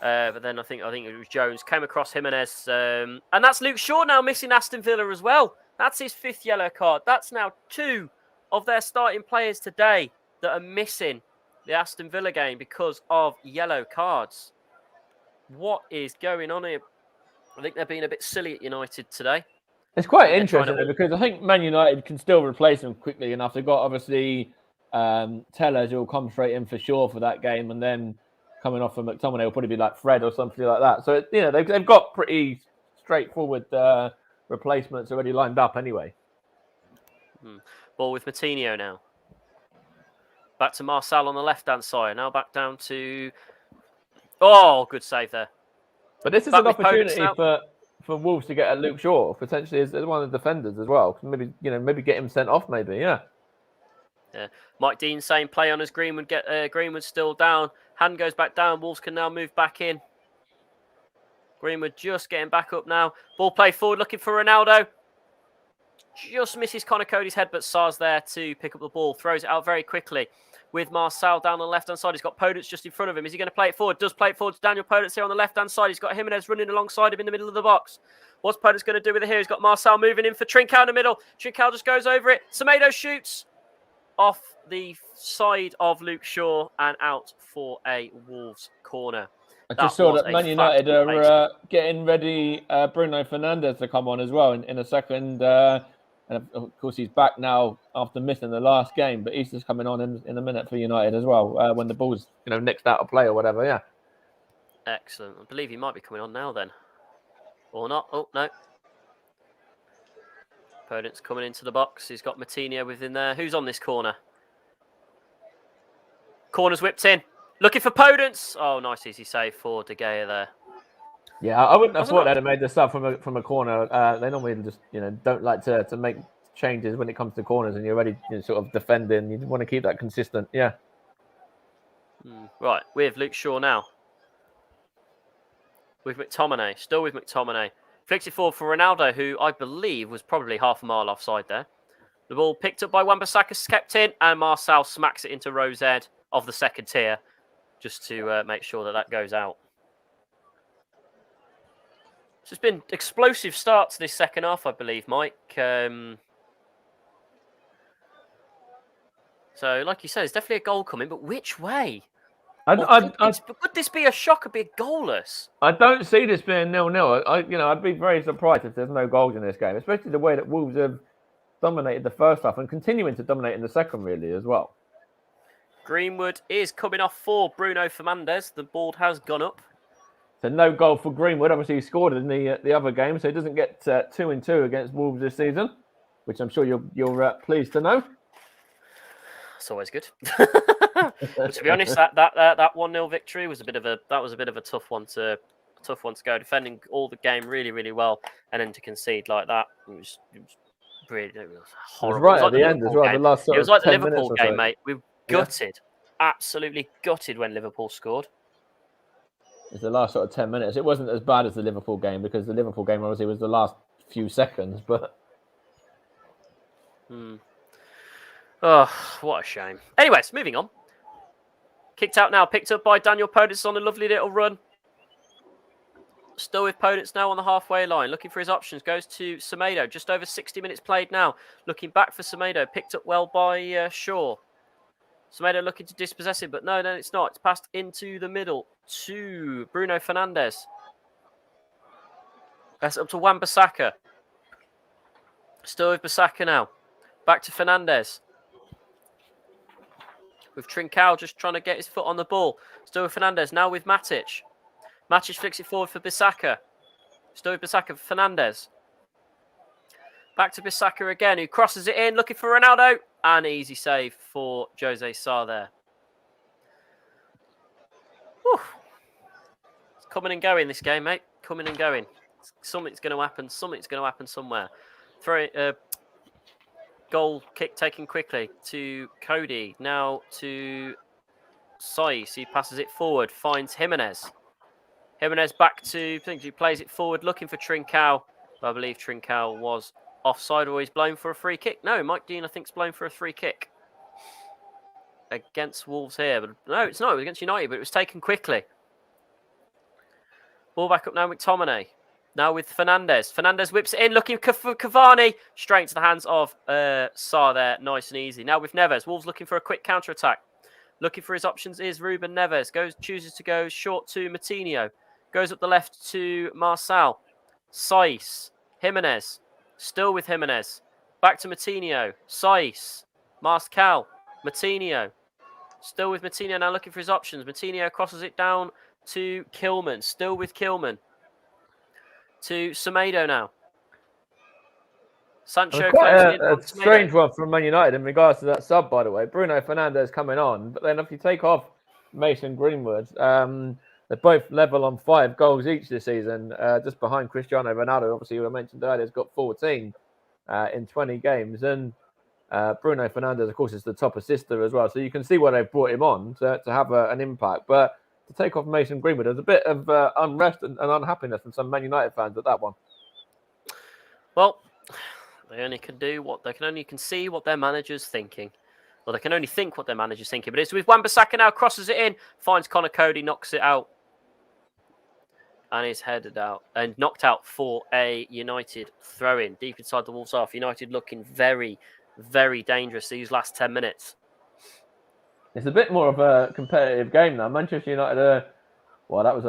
But then I think it was Jones came across Jimenez, and that's Luke Shaw now missing Aston Villa as well. That's his 5th yellow card. That's now 2 of their starting players today that are missing the Aston Villa game because of yellow cards. What is going on here? I think they're being a bit silly at United today. It's quite interesting because I think Man United can still replace them quickly enough. They've got obviously Tellers who will come straight in for sure for that game, and then coming off from McTominay will probably be like Fred or something like that. So they've got pretty straightforward replacements already lined up anyway. Ball with Matinho now. Back to Marcel on the left-hand side. Now back down to... Oh, good save there. But this is Back an with Podence opportunity now. for Wolves to get at Luke Shaw, potentially as one of the defenders as well. Maybe get him sent off. Maybe, yeah. Mike Dean saying play on as Greenwood Greenwood's still down. Hand goes back down. Wolves can now move back in. Greenwood just getting back up now. Ball play forward, looking for Ronaldo. Just misses Connor Cody's head, but Sar's there to pick up the ball. Throws it out very quickly with Marcel down on the left-hand side. He's got Podence just in front of him. Is he going to play it forward? Does play it forward to Daniel Podence here on the left-hand side. He's got Jimenez running alongside him in the middle of the box. What's Podence going to do with it here? He's got Marcel moving in for Trincao in the middle. Trincao just goes over it. Semedo shoots off the side of Luke Shaw and out for a Wolves corner. I just saw that Man United are getting ready Bruno Fernandes to come on as well in a second. And of course, he's back now after missing the last game. But Easter's coming on in a minute for United as well when the ball's next out of play or whatever. Yeah. Excellent. I believe he might be coming on now then, or not? Oh no. Podence coming into the box. He's got Matinho within there. Who's on this corner? Corner's whipped in. Looking for Podence. Oh, nice easy save for De Gea there. Yeah, I wouldn't have thought they'd have made this up from a corner. They normally just don't like to make changes when it comes to corners, and you're already sort of defending. You want to keep that consistent. Yeah. Right, with Luke Shaw now. With McTominay, still with McTominay. Flicks it forward for Ronaldo, who I believe was probably half a mile offside there. The ball picked up by Wan-Bissaka, kept in, and Marcel smacks it into Rose Ed of the second tier, just to make sure that goes out. So it's been explosive start to this second half, I believe, Mike. So, like you said, there's definitely a goal coming, but which way? Could this be a shock or be goalless? I don't see this being 0-0. I'd be very surprised if there's no goals in this game, especially the way that Wolves have dominated the first half and continuing to dominate in the second, really, as well. Greenwood is coming off for Bruno Fernandes. The ball has gone up. So no goal for Greenwood. Obviously, he scored in the other game, so he doesn't get 2-2 against Wolves this season, which I'm sure you're pleased to know. It's always good. But to be honest, that 1-0 victory was a bit of a tough one to go. Defending all the game really, really well, and then to concede like that, it was horrible. It was right at the end as well. Game. The last it was like the 10 Liverpool minutes game, mate. We were gutted, absolutely gutted when Liverpool scored. It's the last sort of 10 minutes. It wasn't as bad as the Liverpool game because the Liverpool game obviously was the last few seconds, but. Oh, what a shame. Anyways, moving on. Kicked out now, picked up by Daniel Podence on a lovely little run. Still with Podence now on the halfway line, looking for his options. Goes to Semedo, just over 60 minutes played now. Looking back for Semedo, picked up well by Shaw. Semedo looking to dispossess him, but no, it's not. It's passed into the middle to Bruno Fernandes. That's up to Wan-Bissaka. Still with Bissaka now. Back to Fernandes. With Trincao just trying to get his foot on the ball. Still with Fernandes. Now with Matic. Matic flicks it forward for Bissaka. Still with Bissaka for Fernandes. Back to Bissaka again, who crosses it in, looking for Ronaldo. And easy save for Jose Sarr there. Whew. It's coming and going, this game, mate. Coming and going. Something's going to happen. Something's going to happen somewhere. Goal kick taken quickly to Cody. Now to Saiss. He passes it forward. Finds Jimenez. Jimenez back to... I think he plays it forward, looking for Trincao. I believe Trincao was offside, or he's blown for a free kick. No, Mike Dean, I think, is blown for a free kick against Wolves here. But no, it's not. It was against United, but it was taken quickly. Ball back up now, McTominay. Now with Fernandes. Fernandes whips it in, looking for Cavani. Straight into the hands of Sarr there, nice and easy. Now with Neves. Wolves looking for a quick counter-attack. Looking for his options is Ruben Neves. Chooses to go short to Matinho. Goes up the left to Marcel. Saiss. Jimenez. Still with Jimenez. Back to Matinho. Saiss. Marcel. Matinho. Still with Matinho, now looking for his options. Matinho crosses it down to Kilman. Still with Kilman. To Semedo now. Sancho quite closing in a on Semedo. strange one from Man United in regards to that sub, by the way. Bruno Fernandes coming on, but then if you take off Mason Greenwood, they're both level on 5 goals each this season, just behind Cristiano Ronaldo. Obviously, who I mentioned earlier, has got 14 in 20 games. And Bruno Fernandes, of course, is the top assister as well. So you can see why they brought him on to have an impact. But to take off Mason Greenwood, there's a bit of unrest and unhappiness from some Man United fans at that one. Well, they can only see what their manager's thinking. Well, they can only think what their manager's thinking. But it's with Wan-Bissaka now, crosses it in, finds Connor Cody, knocks it out. And is headed out and knocked out for a United throw-in deep inside the Wolves half. United looking very, very dangerous these last 10 minutes. It's a bit more of a competitive game now. Manchester United, well, that was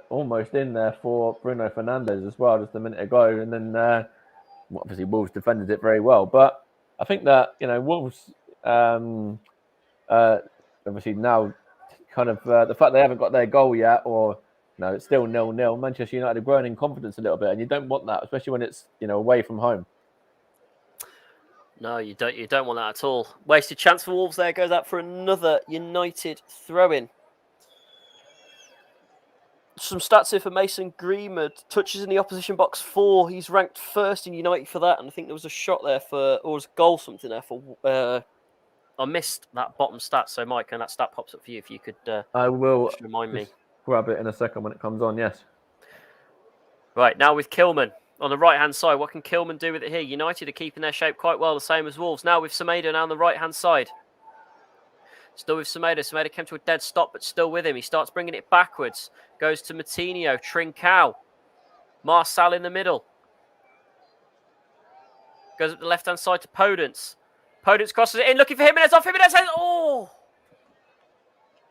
almost in there for Bruno Fernandes as well, just a minute ago, and then obviously Wolves defended it very well. But I think that Wolves, obviously now, kind of the fact they haven't got their goal yet, or it's still 0-0. Manchester United have grown in confidence a little bit, and you don't want that, especially when it's away from home. No, you don't. You don't want that at all. Wasted chance for Wolves there. Goes out for another United throw-in. Some stats here for Mason Greenwood. Touches in the opposition box 4. He's ranked first in United for that. And I think there was a shot there or was a goal something there for... I missed that bottom stat. So, Mike, and that stat pops up for you if you could I will just remind me. Grab it in a second when it comes on, yes. Right, now with Kilman on the right-hand side. What can Kilman do with it here? United are keeping their shape quite well, the same as Wolves. Now with Semedo now on the right-hand side. Still with Semedo. Semedo came to a dead stop, but still with him. He starts bringing it backwards. Goes to Matinho, Trincao. Marçal in the middle. Goes up the left-hand side to Podence. Podence crosses it in, looking for Jimenez. Off Jimenez. Oh!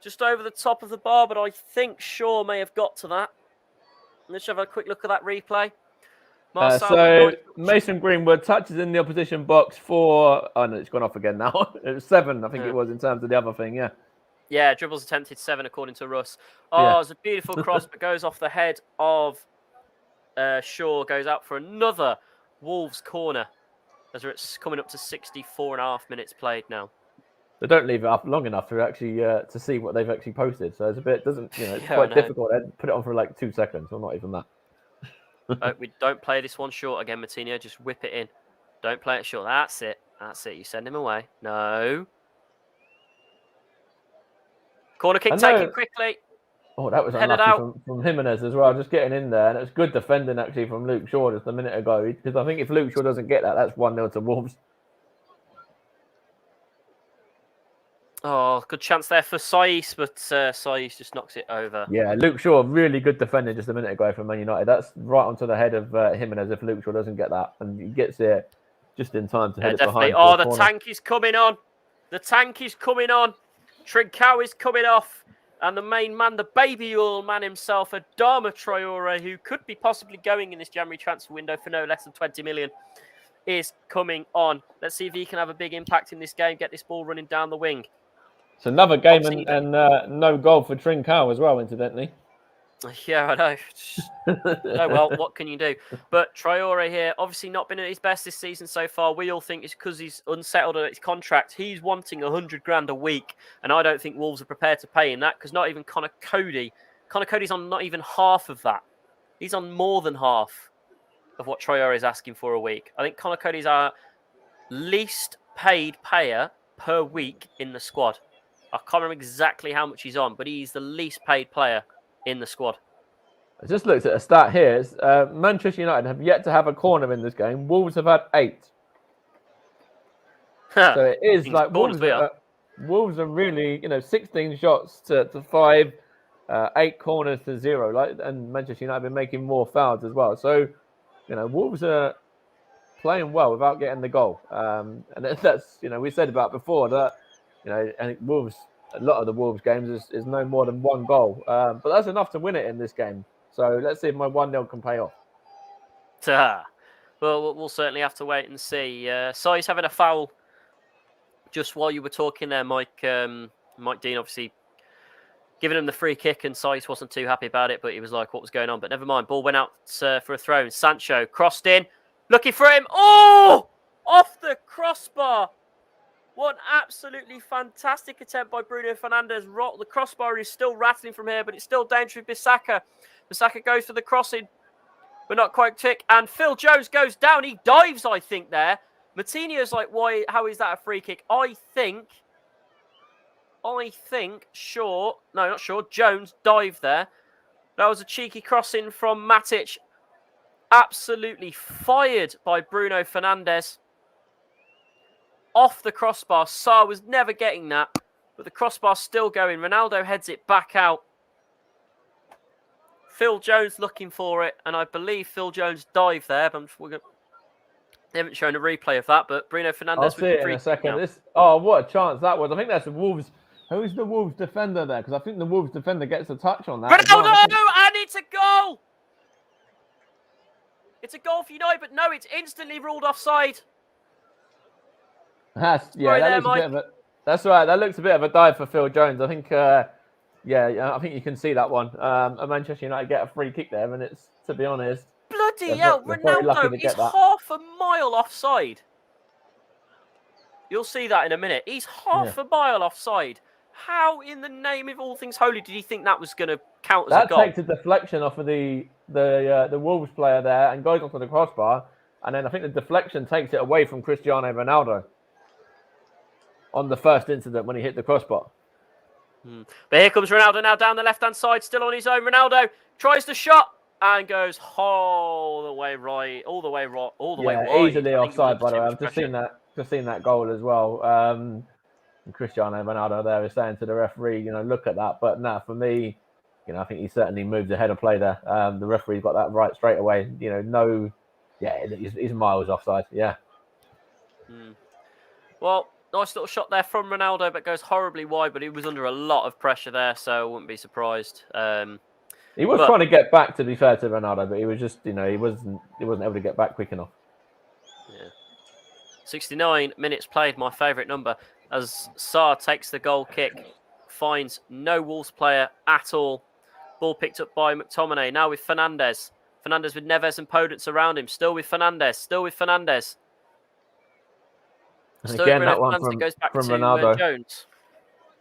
Just over the top of the bar, but I think Shaw may have got to that. Let's have a quick look at that replay. So Mason Greenwood touches in the opposition box for... Oh, no, it's gone off again now. It was 7, I think it was, in terms of the other thing, yeah. Yeah, dribbles attempted 7 according to Russ. Oh, It's a beautiful cross, but goes off the head of Shaw. Goes out for another Wolves corner as it's coming up to 64.5 minutes played now. They don't leave it up long enough to actually to see what they've actually posted. So it's a bit, it's quite difficult. They put it on for like 2 seconds, or not even that. We don't play this one short again, Matinho. Just whip it in. Don't play it short. That's it. You send him away. No. Corner kick taken quickly. Oh, that was unlucky from Jimenez as well, just getting in there. And it was good defending actually from Luke Shaw just a minute ago. Because I think if Luke Shaw doesn't get that, that's 1-0 to Wolves. Oh, good chance there for Saiss, but Saiss just knocks it over. Yeah, Luke Shaw, really good defending just a minute ago from Man United. That's right onto the head of Jimenez if Luke Shaw doesn't get that. And he gets it just in time to hit it behind. Oh, the tank is coming on. The tank is coming on. Trincao is coming off. And the main man, the baby oil man himself, Adama Traore, who could be possibly going in this January transfer window for no less than 20 million, is coming on. Let's see if he can have a big impact in this game, get this ball running down the wing. It's another game and no goal for Trincao as well, incidentally. Yeah, I know. Oh, well, what can you do? But Traore here, obviously not been at his best this season so far. We all think it's because he's unsettled at his contract. He's wanting 100 grand a week, and I don't think Wolves are prepared to pay him that because not even Connor Cody's on not even half of that. He's on more than half of what Traore is asking for a week. I think Connor Cody's our least paid player per week in the squad. I can't remember exactly how much he's on, but he's the least paid player in the squad. I just looked at a stat here. Manchester United have yet to have a corner in this game. Wolves have had 8. So it is like Wolves are really, 16 shots to 5, 8 corners to 0. And Manchester United have been making more fouls as well. So, Wolves are playing well without getting the goal. And that's, we said about before that, I think Wolves, a lot of the Wolves games is no more than 1 goal. But that's enough to win it in this game. So let's see if my 1-0 can pay off. Well, we'll certainly have to wait and see. So he's having a foul just while you were talking there, Mike. Mike Dean obviously giving him the free kick, and Saiss wasn't too happy about it, but he was like, what was going on? But never mind. Ball went out for a throw. And Sancho crossed in. Looking for him. Oh! Off the crossbar. What an absolutely fantastic attempt by Bruno Fernandes. The crossbar is still rattling from here, but it's still dangerous with Bissaka. Bissaka goes for the crossing, but not quite quick. And Phil Jones goes down. He dives, I think, there. Martinez's like, why? How is that a free kick? I think, Shaw, no, not Shaw, Jones dived there. That was a cheeky crossing from Matic. Absolutely fired by Bruno Fernandes. Off the crossbar. Sarr was never getting that, but the crossbar's still going. Ronaldo heads it back out. Phil Jones looking for it, and I believe Phil Jones dived there, but they haven't shown a replay of that, but Bruno Fernandes... I'll see it in a second. What a chance that was. I think that's the Wolves. Who's the Wolves defender there? Because I think the Wolves defender gets a touch on that. Ronaldo! And it's a goal! It's a goal for United, but no, it's instantly ruled offside. That's right. That looks a bit of a dive for Phil Jones. I think, I think you can see that one. Manchester United get a free kick there, and it's, to be honest, bloody hell, Ronaldo is half a mile offside. You'll see that in a minute. He's half a mile offside. How, in the name of all things holy, did he think that was going to count as a goal? That takes a deflection off of the Wolves player there and goes onto the crossbar, and then I think the deflection takes it away from Cristiano Ronaldo on the first incident when he hit the crossbar. But here comes Ronaldo now down the left-hand side, still on his own. Ronaldo tries the shot and goes all the way right, all the way wide. Easily offside, by the way. I've just seen that goal as well. And Cristiano Ronaldo there is saying to the referee, look at that. But no, for me, I think he certainly moved ahead of play there. The referee got that right straight away. He's miles offside. Yeah. Well, nice little shot there from Ronaldo, but goes horribly wide. But he was under a lot of pressure there, so I wouldn't be surprised. He was trying to get back, to be fair to Ronaldo, but he was just, he wasn't able to get back quick enough. Yeah. 69 minutes played, my favourite number, as Sarr takes the goal kick, finds no Wolves player at all. Ball picked up by McTominay, now with Fernandes. Fernandes with Neves and Podence around him, still with Fernandes. And again, that one goes back from to Ronaldo. Jones.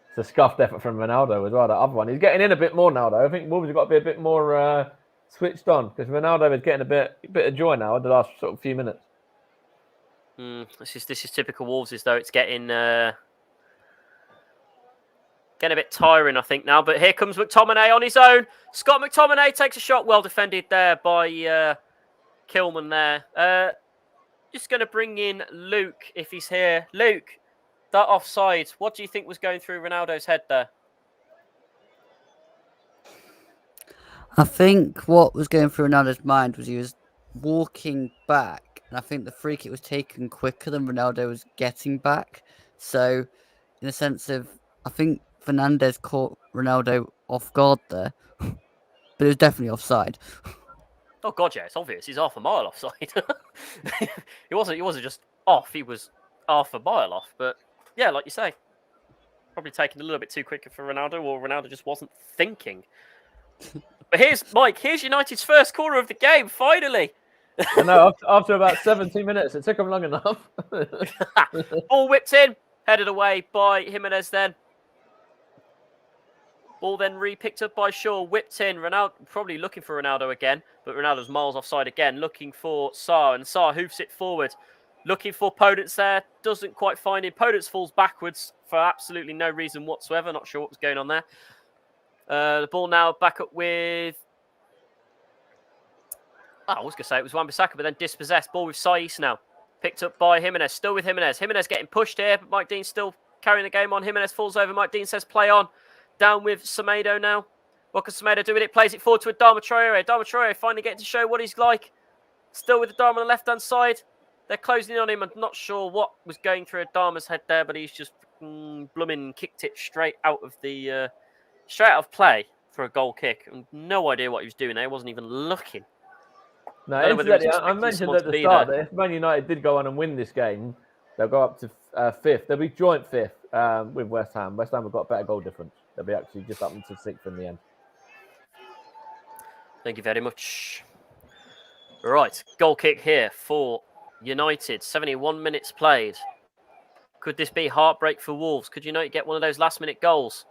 It's a scuffed effort from Ronaldo as well, that other one. He's getting in a bit more now, though. I think Wolves have got to be a bit more switched on, because Ronaldo is getting a bit of joy now in the last sort of few minutes. This is typical Wolves, as though it's getting a bit tiring, I think, now. But here comes McTominay on his own. Scott McTominay takes a shot. Well defended there by Kilman there. Just going to bring in Luke, if he's here. Luke, that offside, what do you think was going through Ronaldo's head there? I think what was going through Ronaldo's mind was he was walking back, and I think the free kick was taken quicker than Ronaldo was getting back. So, in a sense of, I think Fernandes caught Ronaldo off guard there, but it was definitely offside. Oh God, yeah, it's obvious. He's half a mile offside. He wasn't just off. He was half a mile off. But yeah, like you say, probably taking a little bit too quicker for Ronaldo, or Ronaldo just wasn't thinking. But here's United's first corner of the game. Finally. I know, after about 17 minutes, it took them long enough. Ball whipped in, headed away by Jimenez then. Ball then re-picked up by Shaw, whipped in. Ronaldo probably looking for Ronaldo again, but Ronaldo's miles offside again, looking for Sarr, and Sarr hoofs it forward. Looking for Podence there, doesn't quite find him. Podence falls backwards for absolutely no reason whatsoever. Not sure what was going on there. The ball now back up with... I was going to say it was Wan-Bissaka, but then dispossessed. Ball with Saiss now. Picked up by Jimenez, still with Jimenez. Jimenez getting pushed here, but Mike Dean still carrying the game on. Jimenez falls over. Mike Dean says play on. Down with Semedo now. What can Semedo do with it? Plays it forward to Adama Traore. Adama Traore finally getting to show what he's like. Still with Adama on the left-hand side. They're closing in on him. I'm not sure what was going through Adama's head there, but he's just blooming kicked it straight out of play for a goal kick. No idea what he was doing there. He wasn't even looking. No, I mentioned at the start that if Man United did go on and win this game, they'll go up to fifth. They'll be joint fifth with West Ham. West Ham have got better goal difference. They'll be actually just up into sixth in the end. Thank you very much. Right, goal kick here for United. 71 minutes played. Could this be heartbreak for Wolves? Could United get one of those last-minute goals?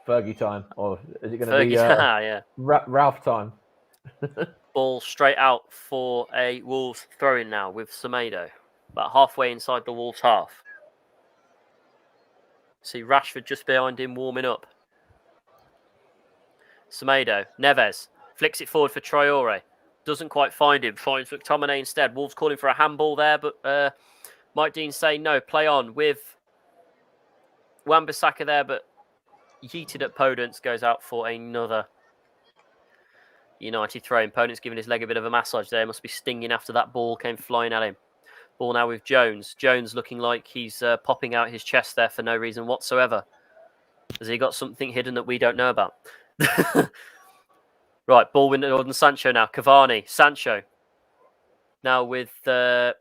Fergie time, or is it going to Fergie, be yeah. Ralph time? Ball straight out for a Wolves throw-in now with Semedo. About halfway inside the Wolves half. See Rashford just behind him warming up. Semedo, Neves, flicks it forward for Traore. Doesn't quite find him, finds McTominay instead. Wolves calling for a handball there, but Mike Dean saying no, play on with Wan-Bissaka there, but yeeted at Podence, goes out for another United throw. Podence giving his leg a bit of a massage there. Must be stinging after that ball came flying at him. Ball now with Jones. Jones looking like he's popping out his chest there for no reason whatsoever. Has he got something hidden that we don't know about? Right, ball with Northern Sancho now. Cavani, Sancho. Now with Matic,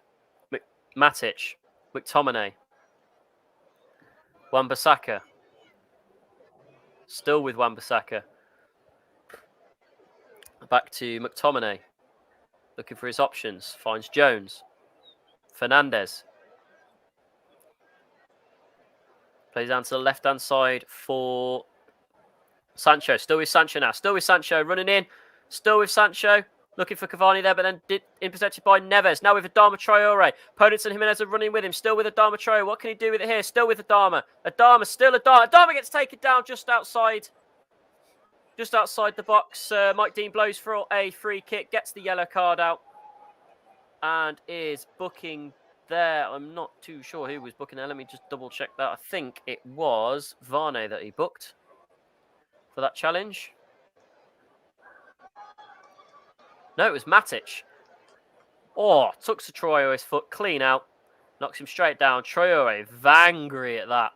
McTominay. Wan-Bissaka. Still with Wan-Bissaka. Back to McTominay. Looking for his options. Finds Jones. Fernandes. Plays down to the left-hand side for Sancho. Still with Sancho now. Still with Sancho. Running in. Still with Sancho. Looking for Cavani there, but then intercepted by Neves. Now with Adama Traore. Podence and Jimenez are running with him. Still with Adama Traore. What can he do with it here? Still with Adama. Still Adama. Adama gets taken down just outside the box. Mike Dean blows for a free kick. Gets the yellow card out. And is booking there. I'm not too sure who was booking there. Let me just double check that. I think it was Varney that he booked for that challenge. No, it was Matic. Oh, took to Traore's foot, clean out. Knocks him straight down. Traore, angry at that.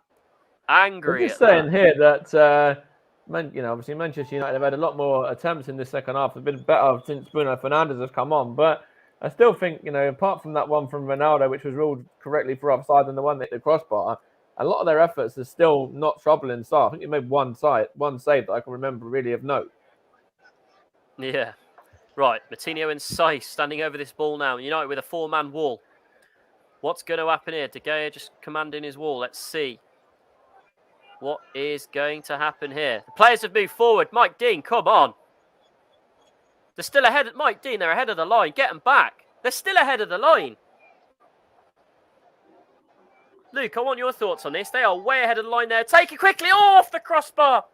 Angry I'm just at saying that. here that, obviously Manchester United have had a lot more attempts in the second half. They've been better since Bruno Fernandes has come on. But I still think, apart from that one from Ronaldo, which was ruled correctly for offside, and the one that hit the crossbar, a lot of their efforts are still not troubling start. I think they made one save that I can remember really of note. Yeah. Right, Matinho and Saiss standing over this ball now. United with a four-man wall. What's going to happen here? De Gea just commanding his wall. Let's see what is going to happen here. The players have moved forward. Mike Dean, come on. They're still ahead of Mike Dean. They're ahead of the line. Get them back. They're still ahead of the line. Luke, I want your thoughts on this. They are way ahead of the line there. Take it quickly off the crossbar.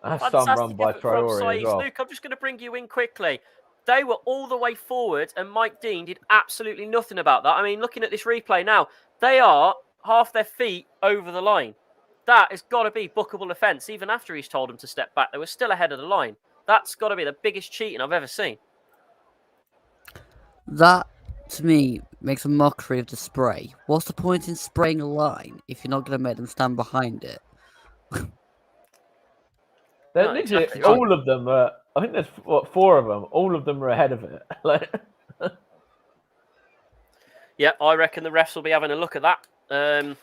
That's Fantastic some run by effort from Traore as well. Luke, I'm just going to bring you in quickly. They were all the way forward, and Mike Dean did absolutely nothing about that. I mean, looking at this replay now, they are half their feet over the line. That has got to be bookable offence. Even after he's told them to step back, they were still ahead of the line. That's got to be the biggest cheating I've ever seen. That, to me, makes a mockery of the spray. What's the point in spraying a line if you're not going to make them stand behind it? They're No, literally exactly right. all of them are. I think there's four of them. All of them are ahead of it. Yeah, I reckon the refs will be having a look at that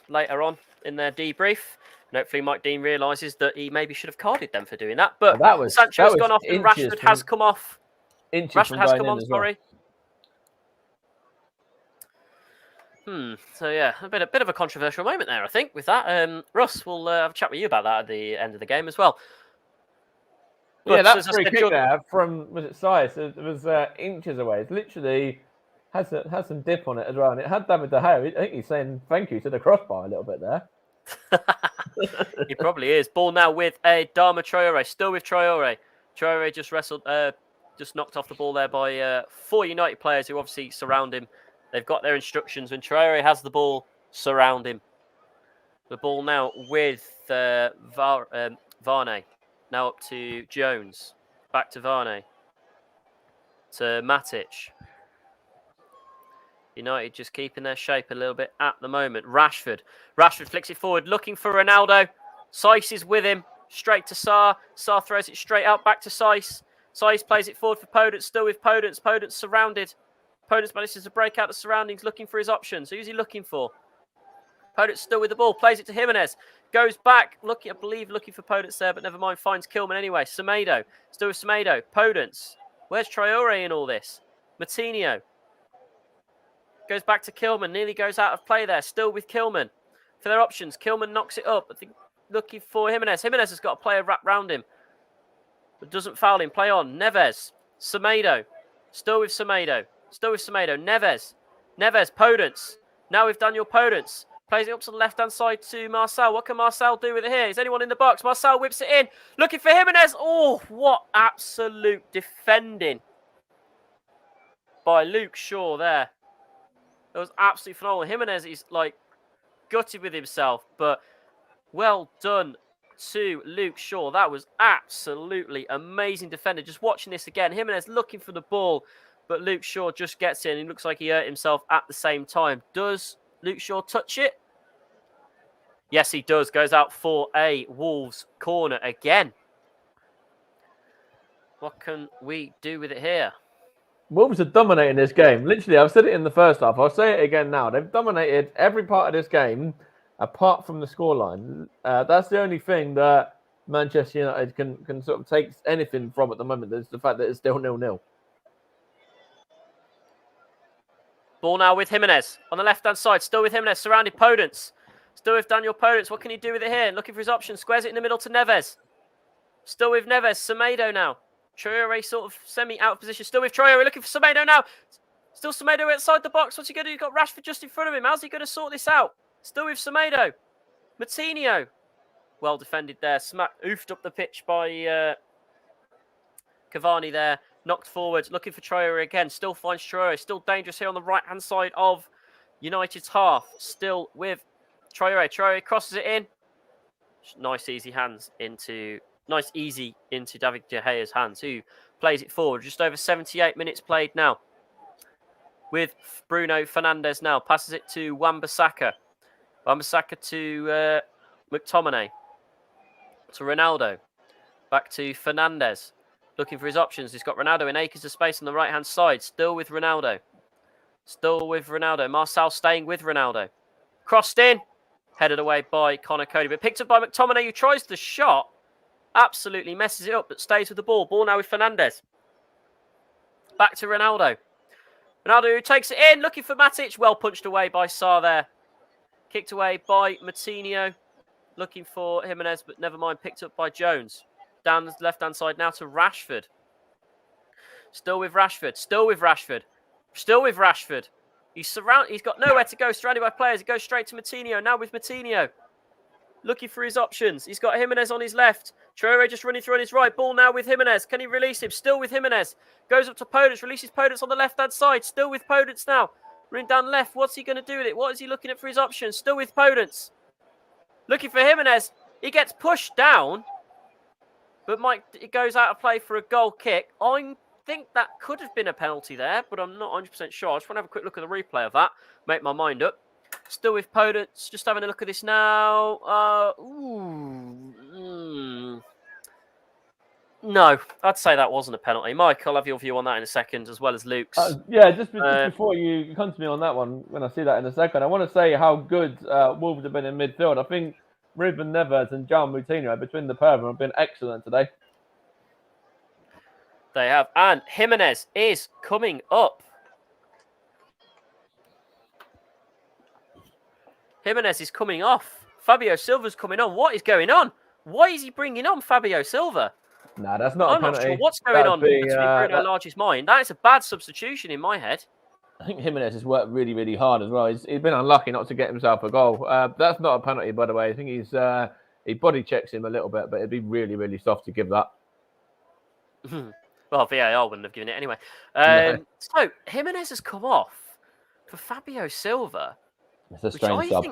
later on in their debrief. And hopefully Mike Dean realises that he maybe should have carded them for doing that. But Sancho's gone off and Rashford has come off. Rashford has come on, sorry. So yeah, a bit of a controversial moment there, I think, with that. Russ, we'll have a chat with you about that at the end of the game as well. Yeah, that free kick there from, was it Saiss? It was inches away. It's literally has some dip on it as well. And it had David De Gea. I think he's saying thank you to the crossbar a little bit there. He probably is. Ball now with Adama Traore. Still with Traore. Traore just just knocked off the ball there by 4 United players who obviously surround him. They've got their instructions. When Traore has the ball, surround him. The ball now with Varney. Now up to Jones. Back to Varney. To Matic. United just keeping their shape a little bit at the moment. Rashford flicks it forward, looking for Ronaldo. Saiss is with him. Straight to Sarr. Sarr throws it straight out back to Saiss. Saiss plays it forward for Podence. Still with Podence. Podence surrounded. Podence manages to break out the surroundings, looking for his options. Who's he looking for? Podence still with the ball. Plays it to Jimenez. Goes back. Looking for Podence there, but never mind. Finds Kilman anyway. Semedo. Still with Semedo. Podence. Where's Traore in all this? Moutinho goes back to Kilman. Nearly goes out of play there. Still with Kilman for their options. Kilman knocks it up. I think looking for Jimenez. Jimenez has got a player wrapped round him, but doesn't foul him. Play on. Neves. Semedo. Still with Semedo. Neves. Podence. Now with Daniel Podence. Plays it up to the left-hand side to Marcel. What can Marcel do with it here? Is anyone in the box? Marcel whips it in. Looking for Jimenez. Oh, what absolute defending by Luke Shaw there. It was absolutely phenomenal. Jimenez is like gutted with himself, but well done to Luke Shaw. That was absolutely amazing defender. Just watching this again, Jimenez looking for the ball, but Luke Shaw just gets in. He looks like he hurt himself at the same time. Does Luke Shaw touch it? Yes, he does. Goes out for a Wolves corner again. What can we do with it here? Wolves are dominating this game. Literally, I've said it in the first half. I'll say it again now. They've dominated every part of this game apart from the scoreline. That's the only thing that Manchester United can sort of take anything from at the moment. Is the fact that it's still 0-0. Ball now with Jimenez on the left-hand side. Still with Jimenez, surrounded Podence. Still with Daniel Podence. What can he do with it here? Looking for his option. Squares it in the middle to Neves. Still with Neves. Semedo now. Traore sort of semi-out of position. Still with Traore. Looking for Semedo now. Still Semedo outside the box. What's he going to do? He's got Rashford just in front of him. How's he going to sort this out? Still with Semedo. Moutinho. Well defended there. Oofed up the pitch by Cavani there. Knocked forward. Looking for Traore again. Still finds Traore. Still dangerous here on the right-hand side of United's half. Still with Traore. Traore crosses it in. Nice easy into David De Gea's hands, who plays it forward. Just over 78 minutes played now. With Bruno Fernandes now. Passes it to Wan-Bissaka. Wan-Bissaka to McTominay. To Ronaldo. Back to Fernandes. Looking for his options. He's got Ronaldo in acres of space on the right-hand side. Still with Ronaldo. Marcel staying with Ronaldo. Crossed in. Headed away by Connor Cody. But picked up by McTominay, who tries the shot. Absolutely messes it up, but stays with the ball. Ball now with Fernandes. Back to Ronaldo. Ronaldo who takes it in. Looking for Matic. Well punched away by Sarr there. Kicked away by Moutinho. Looking for Jimenez, but never mind. Picked up by Jones. Down the left-hand side now to Rashford. Still with Rashford. He's got nowhere to go. Surrounded by players. He goes straight to Moutinho. Now with Moutinho. Looking for his options. He's got Jimenez on his left. Traore just running through on his right. Ball now with Jimenez. Can he release him? Still with Jimenez. Goes up to Podence. Releases Podence on the left-hand side. Still with Podence now. Running down left. What's he going to do with it? What is he looking at for his options? Still with Podence. Looking for Jimenez. He gets pushed down. But it goes out of play for a goal kick. I think that could have been a penalty there, but I'm not 100% sure. I just want to have a quick look at the replay of that. Make my mind up. Still with Podence. Just having a look at this now. No, I'd say that wasn't a penalty. Mike, I'll have your view on that in a second, as well as Luke's. Just before you come to me on that one, when I see that in a second, I want to say how good Wolves have been in midfield. I think Ruben Neves and João Moutinho, between the pair of them, have been excellent today. They have. And Jimenez is coming up. Jimenez is coming off. Fabio Silva's coming on. What is going on? Why is he bringing on Fabio Silva? Nah, that's not a penalty. I'm not sure what's going on between Bruno Lage's mind. That is a bad substitution in my head. I think Jimenez has worked really, really hard as well. He's been unlucky not to get himself a goal. That's not a penalty, by the way. I think he body checks him a little bit, but it'd be really, really soft to give that. Well, VAR wouldn't have given it anyway. So Jimenez has come off for Fabio Silva. It's a strange sub.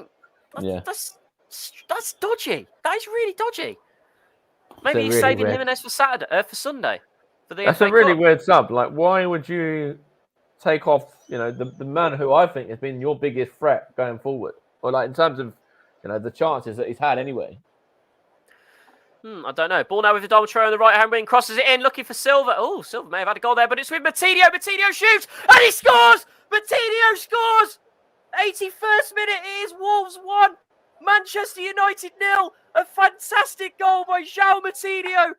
That's dodgy. That is really dodgy. Maybe he's saving Jimenez for Sunday. That's a really weird sub. Like, why would you take off, the man who I think has been your biggest threat going forward? Or like in terms of, the chances that he's had anyway. I don't know. Ball now with Adama Traore on the right-hand wing. Crosses it in, looking for Silva. Oh, Silva may have had a goal there, but it's with Moutinho. Moutinho shoots, and he scores! Moutinho scores! 81st minute, it is Wolves 1. Manchester United 0. A fantastic goal by João Moutinho.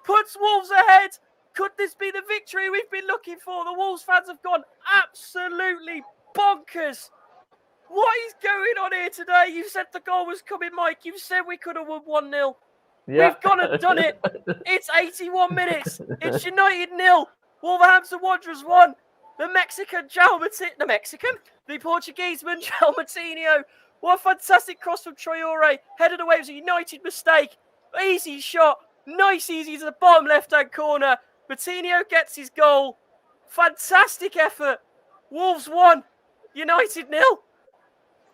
Puts Wolves ahead Could this be the victory we've been looking for? The Wolves fans have gone absolutely bonkers. What is going on here today? You said the goal was coming, Mike. You said we could have won 1-0. Yeah. We've gone and done it. It's 81 minutes. It's United 0. Wolverhampton Wanderers 1. The Portugueseman João Moutinho. What a fantastic cross from Traore. Headed away. It was a United mistake. Easy shot. Nice easy to the bottom left-hand corner. Moutinho gets his goal. Fantastic effort. Wolves 1. United 0.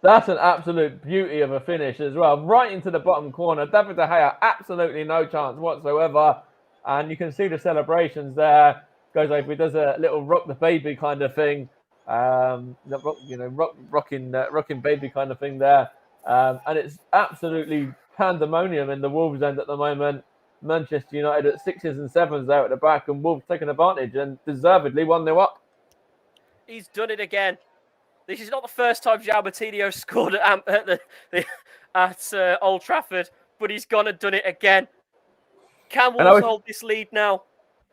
That's an absolute beauty of a finish as well. Right into the bottom corner. David De Gea, absolutely no chance whatsoever. And you can see the celebrations there. Goes over, he does a little rock the baby kind of thing. Rocking baby kind of thing there. And it's absolutely pandemonium in the Wolves end at the moment. Manchester United at 6s and 7s there at the back, and Wolves taking advantage and deservedly 1-0 up. He's done it again. This is not the first time João Moutinho scored at Old Trafford, but he's gone and done it again. Can Wolves hold this lead now?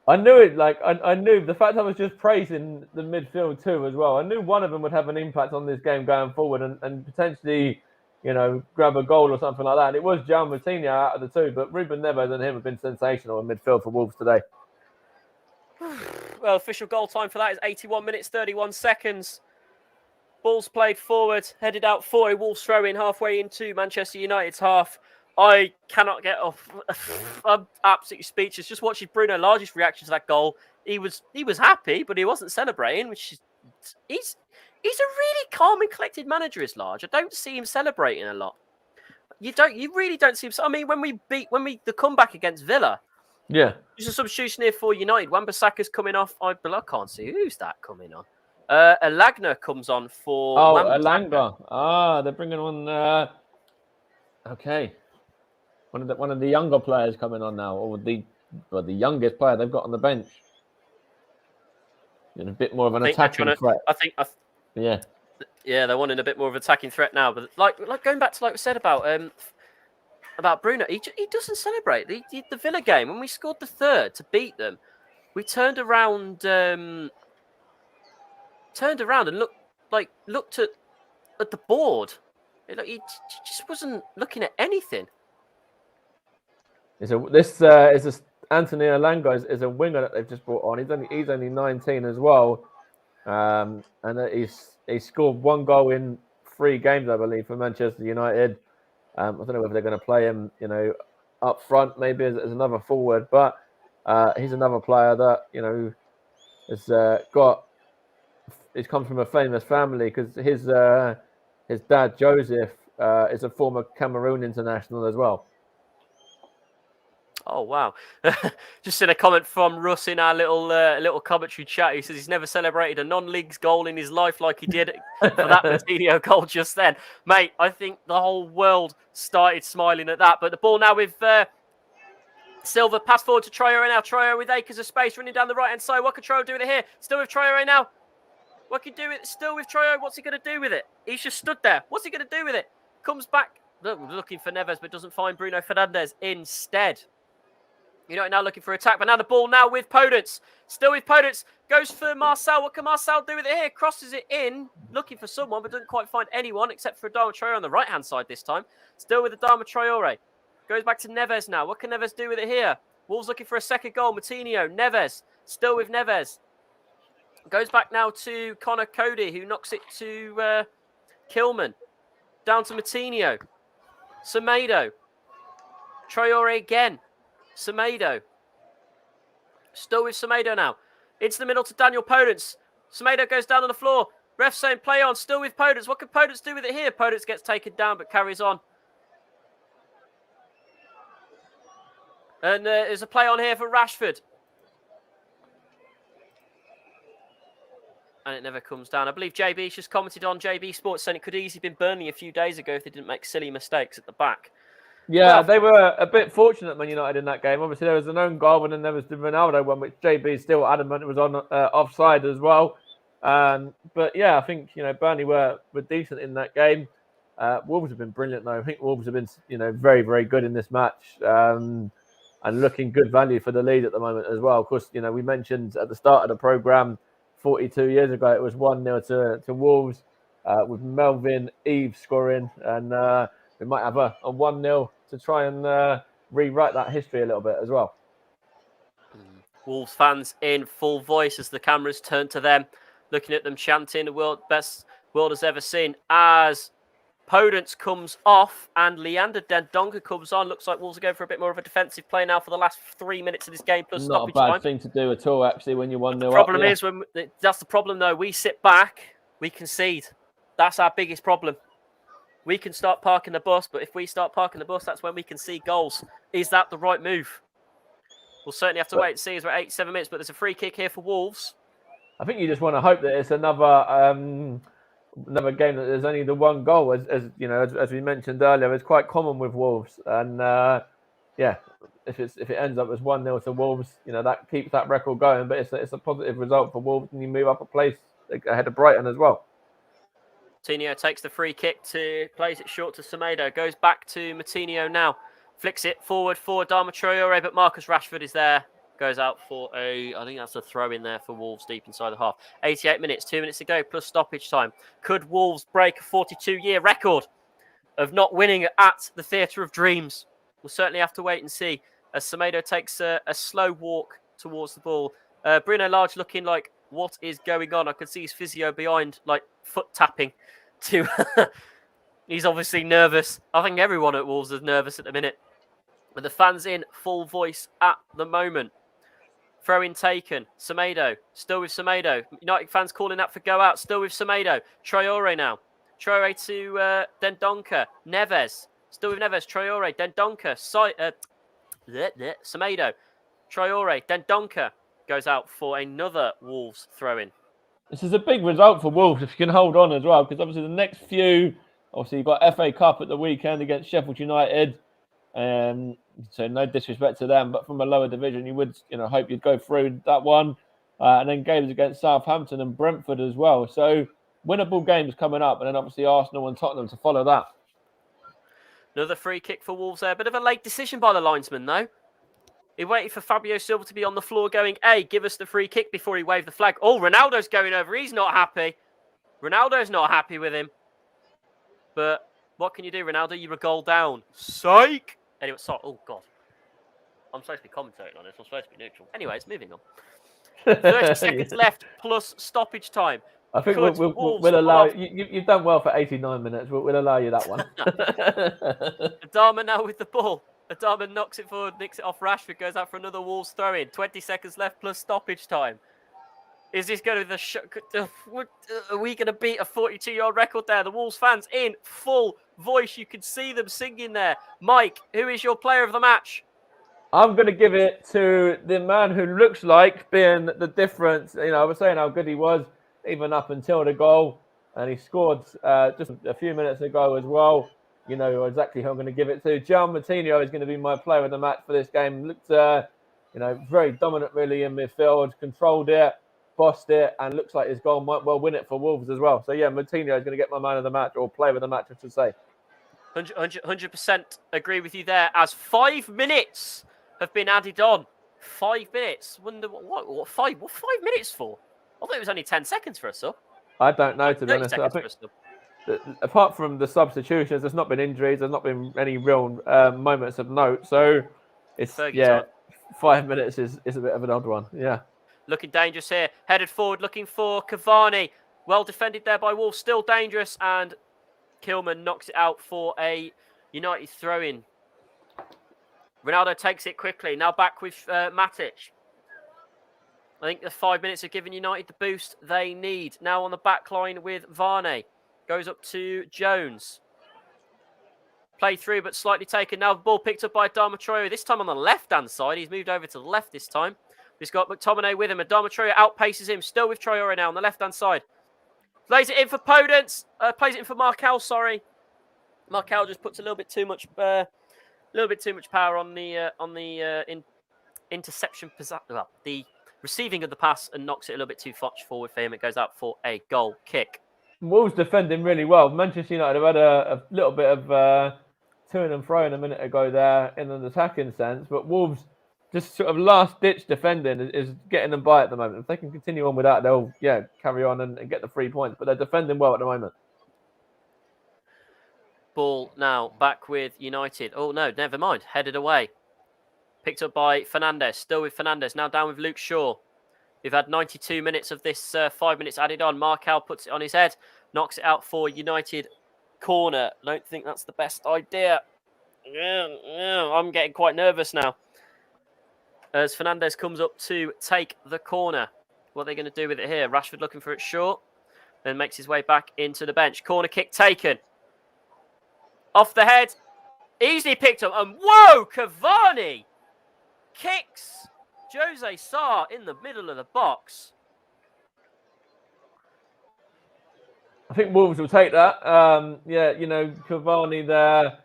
I knew it. I knew the fact I was just praising the midfield too as well. I knew one of them would have an impact on this game going forward and potentially, grab a goal or something like that. And it was João Moutinho out of the two, but Ruben Neves and him have been sensational in midfield for Wolves today. Well, official goal time for that is 81 minutes, 31 seconds. Ball's played forward, headed out for a Wolves throw in halfway into Manchester United's half. I cannot get off. I'm absolutely speechless. Just watching Bruno Lage's reaction to that goal. He was happy, but he wasn't celebrating. He's a really calm and collected manager, is Lage. I don't see him celebrating a lot. You really don't see him. I mean, when the comeback against Villa, yeah, there's a substitution here for United. Wan-Bissaka's coming off. I can't see who's that coming on. Alagna comes on for. Alagna. They're bringing on. Okay, one of the younger players coming on now, or the youngest player they've got on the bench. A bit more of an attacking threat. Yeah, they're wanting a bit more of an attacking threat now. But like going back to we said about Bruno, he doesn't celebrate. The Villa game when we scored the third to beat them, we turned around and looked at the board. He just wasn't looking at anything. Anthony Alanga is a winger that they've just brought on. He's only 19 as well, and he scored 1 goal in 3 games, I believe, for Manchester United. I don't know whether they're going to play him, up front maybe as another forward, but he's another player that he's come from a famous family because his dad Joseph is a former Cameroon international as well. Oh wow! Just seen a comment from Russ in our little commentary chat. He says he's never celebrated a non-leagues goal in his life like he did for that Moutinho goal just then, mate. I think the whole world started smiling at that. But the ball now with Silva, pass forward to Traore now. Traore with acres of space running down the right hand side. What can Traore do with it here? Still with Traore now. What can he do with it? Still with Traore. What's he going to do with it? He's just stood there. What's he going to do with it? Comes back, looking for Neves, but doesn't find Bruno Fernandes instead. United now looking for attack, but now the ball now with Podence. Still with Podence. Goes for Marcel. What can Marcel do with it here? Crosses it in. Looking for someone, but doesn't quite find anyone except for Adama Traore on the right-hand side this time. Still with Adama Traore. Goes back to Neves now. What can Neves do with it here? Wolves looking for a second goal. Moutinho. Neves. Still with Neves. Goes back now to Connor Cody, who knocks it to Kilman. Down to Moutinho. Semedo. Traore again. Semedo. Still with Semedo now. Into the middle to Daniel Podence. Semedo goes down on the floor. Ref saying play on. Still with Podence. What can Podence do with it here? Podence gets taken down but carries on. And there's a play on here for Rashford. And it never comes down. I believe JB's just commented on JB Sports saying it could easily have been Burnley a few days ago if they didn't make silly mistakes at the back. Yeah, they were a bit fortunate, Man United, in that game. Obviously, there was an own goal, and then there was the Ronaldo one, which JB still adamant it was on offside as well. But yeah, I think Burnley were decent in that game. Wolves have been brilliant, though. I think Wolves have been very, very good in this match. and looking good value for the lead at the moment as well. Of course, we mentioned at the start of the programme 42 years ago, it was 1-0 to Wolves with Melvin Eves scoring. And we might have a 1-0 to try and rewrite that history a little bit as well. Wolves fans in full voice as the cameras turn to them, looking at them chanting the best world has ever seen, as Podence comes off and Leander Dendoncker comes on. Looks like Wolves are going for a bit more of a defensive play now for the last 3 minutes of this game plus Not stoppage a bad time. thing to do at all, actually, when you're 1-0 up. The problem is, that's the problem though. We sit back, we concede. That's our biggest problem. We can start parking the bus, but if we start parking the bus, that's when we can see goals. Is that the right move? We'll certainly have to wait and see as we're 87 minutes, but there's a free kick here for Wolves. I think you just want to hope that it's another game that there's only the one goal, as we mentioned earlier. It's quite common with Wolves, and if it ends up as 1-0 to Wolves, that keeps that record going. But it's a positive result for Wolves, and you move up a place ahead of Brighton as well. Moutinho takes the free kick, plays it short to Semedo, goes back to Moutinho now, flicks it forward for Adama Traore, but Marcus Rashford is there. Goes out for I think that's a throw in there for Wolves deep inside the half. 88 minutes, 2 minutes to go, plus stoppage time. Could Wolves break a 42-year record of not winning at the Theatre of Dreams? We'll certainly have to wait and see as Semedo takes a slow walk towards the ball. Bruno Lage looking like, what is going on? I can see his physio behind, like foot tapping. He's obviously nervous. I think everyone at Wolves is nervous at the minute. But the fans in full voice at the moment. Throw-in taken. Semedo. Still with Semedo. United fans calling out for go out. Still with Semedo. Traore now. Traore to Dendoncker. Neves. Still with Neves. Traore. Dendoncker. Semedo. Traore. Dendoncker goes out for another Wolves throw-in. This is a big result for Wolves if you can hold on as well, because obviously the next few, you've got FA Cup at the weekend against Sheffield United. So no disrespect to them, but from a lower division, you would hope you'd go through that one, and then games against Southampton and Brentford as well. So winnable games coming up, and then obviously Arsenal and Tottenham to follow that. Another free kick for Wolves there. Bit of a late decision by the linesman though. He waited for Fabio Silva to be on the floor going, hey, give us the free kick before he waved the flag. Oh, Ronaldo's going over. He's not happy. Ronaldo's not happy with him. But what can you do, Ronaldo? You're a goal down. Psych! Anyway, sorry. Oh, God. I'm supposed to be commentating on this. I'm supposed to be neutral. Anyways, moving on. 30 seconds left plus stoppage time. I think we'll allow you. You've done well for 89 minutes. We'll allow you that one. Adama now with the ball. Adama knocks it forward, nicks it off Rashford, goes out for another Wolves throw-in. 20 seconds left plus stoppage time. Is this going to be are we going to beat a 42-year-old record there? The Wolves fans in full voice. You can see them singing there. Mike, who is your player of the match? I'm going to give it to the man who looks like being the difference. I was saying how good he was even up until the goal, and he scored just a few minutes ago as well. You know exactly who I'm going to give it to. João Moutinho is going to be my player of the match for this game. Looked, very dominant really in midfield, controlled it, bossed it, and looks like his goal might well win it for Wolves as well. So yeah, Moutinho is going to get my man of the match, or player of the match, I should say. 100% agree with you there. As 5 minutes have been added on. 5 minutes. Wonder what 5 minutes for? I thought it was only 10 seconds for a sub. I don't know, to be honest. I think apart from the substitutions, there's not been injuries. There's not been any real moments of note. So it's 5 minutes is a bit of an odd one. Yeah. Looking dangerous here. Headed forward, looking for Cavani. Well defended there by Wolves. Still dangerous, and Kilman knocks it out for a United throw-in. Ronaldo takes it quickly. Now back with Matic. I think the 5 minutes have given United the boost they need. Now on the back line with Varney. Goes up to Jones. Play through, but slightly taken. Now the ball picked up by Adama Traore. This time on the left-hand side. He's moved over to the left this time. He's got McTominay with him. Adama Traore outpaces him. Still with Traore now on the left-hand side. Plays it in for Podence. Plays it in for Markel, sorry. Markel just puts a little bit too much power on the interception. Well, the receiving of the pass, and knocks it a little bit too much forward for him. It goes out for a goal kick. Wolves defending really well. Manchester United have had a little bit of to and fro a minute ago there in an attacking sense, but Wolves just sort of last-ditch defending is getting them by at the moment. If they can continue on with that, they'll carry on and get the 3 points. But they're defending well at the moment. Ball now back with United. Oh, no, never mind. Headed away. Picked up by Fernandez. Still with Fernandez. Now down with Luke Shaw. We've had 92 minutes of this 5 minutes added on. Markel puts it on his head. Knocks it out for United corner. I don't think that's the best idea. I'm getting quite nervous now. As Fernandez comes up to take the corner. What are they going to do with it here? Rashford looking for it short. Then makes his way back into the bench. Corner kick taken. Off the head. Easily picked up. And whoa, Cavani kicks Jose Sarr in the middle of the box. I think Wolves will take that. Cavani there, a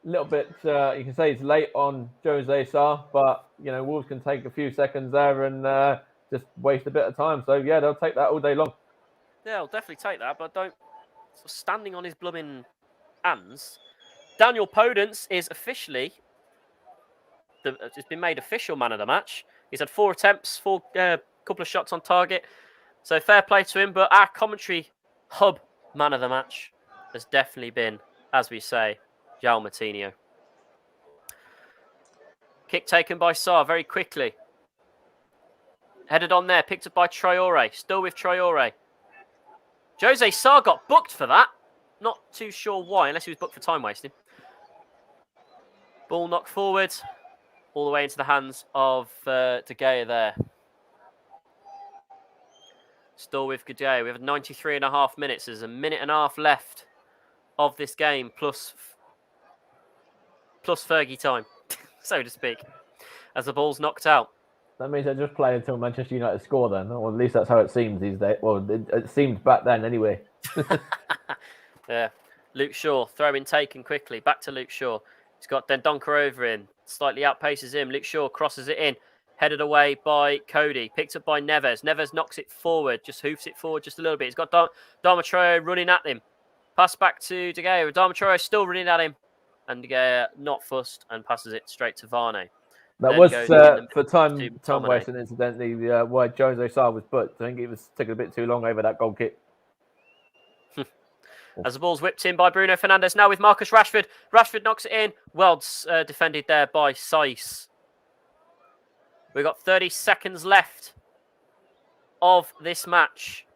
little bit, you can say he's late on Jose Sarr, but, Wolves can take a few seconds there and just waste a bit of time. So, yeah, they'll take that all day long. Yeah, they'll definitely take that, but don't... Standing on his blooming hands. Daniel Podence is officially... It's been made official man of the match. He's had 4 attempts, couple of shots on target. So fair play to him. But our commentary hub man of the match has definitely been, as we say, João Moutinho. Kick taken by Sarr very quickly. Headed on there, picked up by Traore. Still with Traore. Jose Sarr got booked for that. Not too sure why, unless he was booked for time wasting. Ball knocked forward. All the way into the hands of De Gea there. Still with De Gea. We have 93.5 minutes. There's a minute and a half left of this game, plus Fergie time, so to speak, as the ball's knocked out. That means they're just playing until Manchester United score then, or at least that's how it seems these days. Well, it seemed back then anyway. Yeah. Luke Shaw, throw-in taken quickly. Back to Luke Shaw. He's got Dendoncker over in. Slightly outpaces him. Luke Shaw crosses it in. Headed away by Cody. Picked up by Neves. Neves knocks it forward. Just hoofs it forward just a little bit. He's got Adama Traore running at him. Pass back to De Gea. Adama Traore still running at him. And De Gea not fussed and passes it straight to Varane. That Then was goes for time wasting, incidentally, why Jose Sarr was booked. I think it was taking a bit too long over that goal kick. As the ball's whipped in by Bruno Fernandes. Now with Marcus Rashford. Rashford knocks it in. Well defended there by Saiss. We've got 30 seconds left of this match.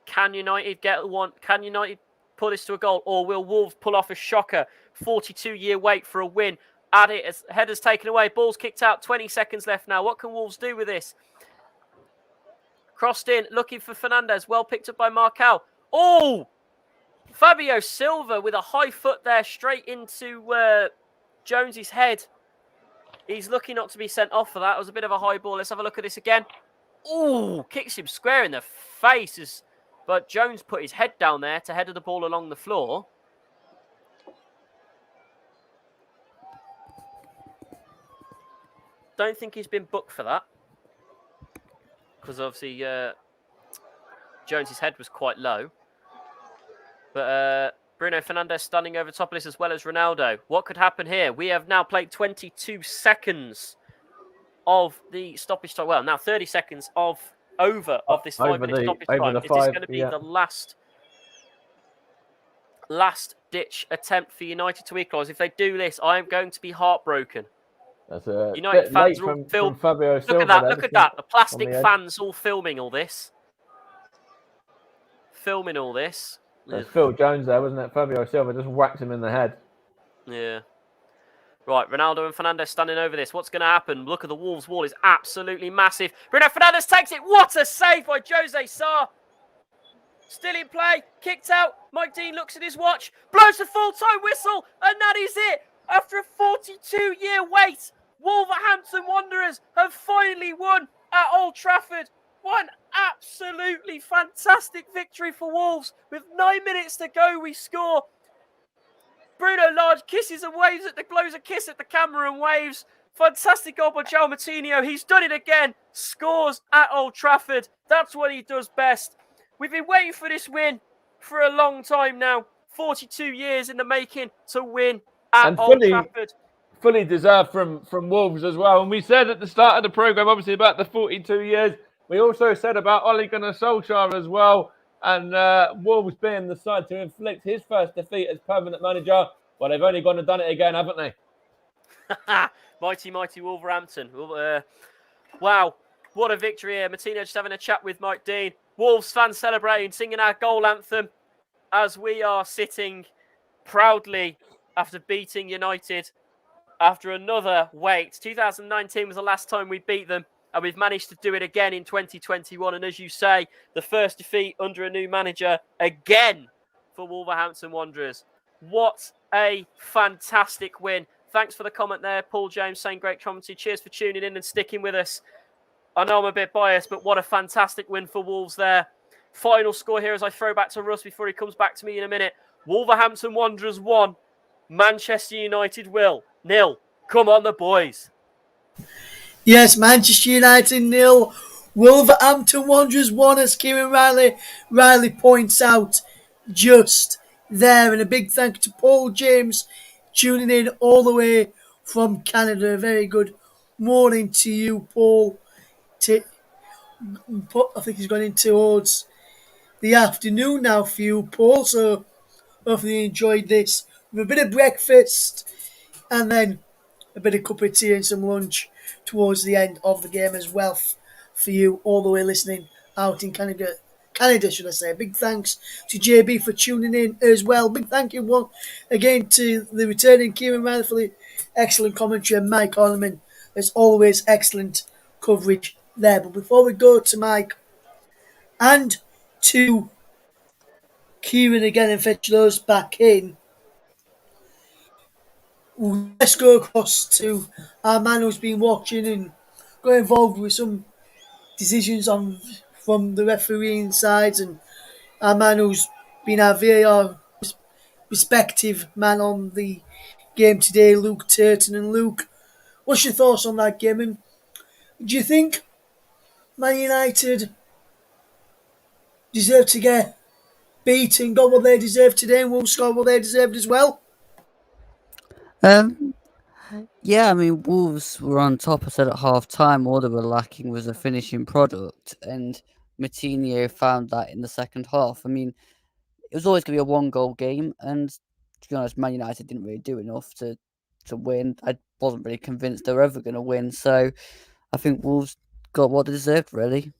Can United get one? Can United pull this to a goal? Or will Wolves pull off a shocker? 42-year wait for a win. At it as headers taken away. Ball's kicked out. 20 seconds left now. What can Wolves do with this? Crossed in. Looking for Fernandes. Well picked up by Markel. Oh! Fabio Silva with a high foot there straight into Jones's head. He's lucky not to be sent off for that. It was a bit of a high ball. Let's have a look at this again. Ooh, kicks him square in the face. But Jones put his head down there to header the ball along the floor. Don't think he's been booked for that. Because obviously Jones's head was quite low. But Bruno Fernandes standing over top of this as well as Ronaldo. What could happen here? We have now played 22 seconds of the stoppage time. Well, now 30 seconds of this 5-minute stoppage time. Is this going to be the last ditch attempt for United to equalise? If they do this, I am going to be heartbroken. That's a United fans are all filming. Look at that! Look at that! The plastic fans all filming all this. Filming all this. There's Phil Jones there, wasn't it? Fabio Silva just whacked him in the head. Yeah. Right, Ronaldo and Fernandes standing over this. What's going to happen? Look at the Wolves' wall is absolutely massive. Bruno Fernandes takes it. What a save by Jose Sarr. Still in play. Kicked out. Mike Dean looks at his watch. Blows the full-time whistle. And that is it. After a 42-year wait, Wolverhampton Wanderers have finally won at Old Trafford. What an absolutely fantastic victory for Wolves. With 9 minutes to go, we score. Bruno Lage kisses and waves blows a kiss at the camera and waves. Fantastic goal by João Moutinho. He's done it again. Scores at Old Trafford. That's what he does best. We've been waiting for this win for a long time now. 42 years in the making to win at Old Trafford. fully deserved from Wolves as well. And we said at the start of the programme, obviously, about the 42 years. We also said about Ole Gunnar Solskjaer as well. And Wolves being the side to inflict his first defeat as permanent manager. Well, they've only gone and done it again, haven't they? Mighty, mighty Wolverhampton. Wow, what a victory here. Martino just having a chat with Mike Dean. Wolves fans celebrating, singing our goal anthem as we are sitting proudly after beating United after another wait. 2019 was the last time we beat them, and we've managed to do it again in 2021. And as you say, the first defeat under a new manager again for Wolverhampton Wanderers. What a fantastic win. Thanks for the comment there, Paul James, saying great commentary. Cheers for tuning in and sticking with us. I know I'm a bit biased, but what a fantastic win for Wolves there. Final score here as I throw back to Russ before he comes back to me in a minute. Wolverhampton Wanderers 1, Manchester United 0. Come on, the boys. Yes, Manchester United 0, Wolverhampton Wanderers 1, as Kieran Riley points out just there. And a big thank you to Paul James tuning in all the way from Canada. A very good morning to you, Paul. I think he's gone in towards the afternoon now for you, Paul. So hopefully you enjoyed this with a bit of breakfast and then a bit of cup of tea and some lunch towards the end of the game as well for you all the way listening out in Canada, should I say. Big thanks to JB for tuning in as well. Big thank you again to the returning Kieran Riley for the excellent commentary, and Mike Orleman. There's always excellent coverage there. But before we go to Mike and to Kieran again and fetch those back in, let's go across to our man who's been watching and got involved with some decisions from the refereeing sides, and our man who's been our VAR respective man on the game today, Luke Turton. And Luke, what's your thoughts on that game? And do you think Man United deserve to get beaten, got what they deserved today, and Wolves got what they deserved as well? Yeah, I mean, Wolves were on top. I said at half time, all they were lacking was a finishing product, and Martino found that in the second half. I mean, it was always going to be a one-goal game, and to be honest, Man United didn't really do enough to win. I wasn't really convinced they were ever going to win, so I think Wolves got what they deserved, really.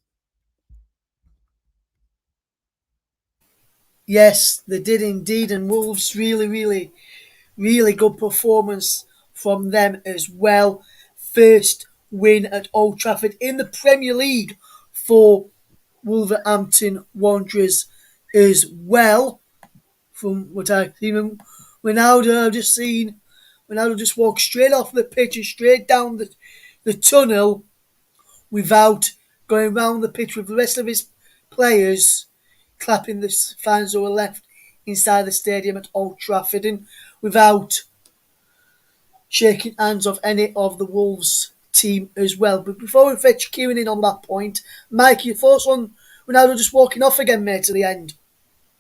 Yes, they did indeed, and Wolves really good performance from them as well. First win at Old Trafford in the Premier League for Wolverhampton Wanderers as well. From what I've seen, Ronaldo just walk straight off the pitch and straight down the tunnel without going round the pitch with the rest of his players clapping the fans who were left inside the stadium at Old Trafford, and without shaking hands of any of the Wolves team as well. But before we fetch Kieran in on that point, Mike, your thoughts on Ronaldo just walking off again, mate, to the end?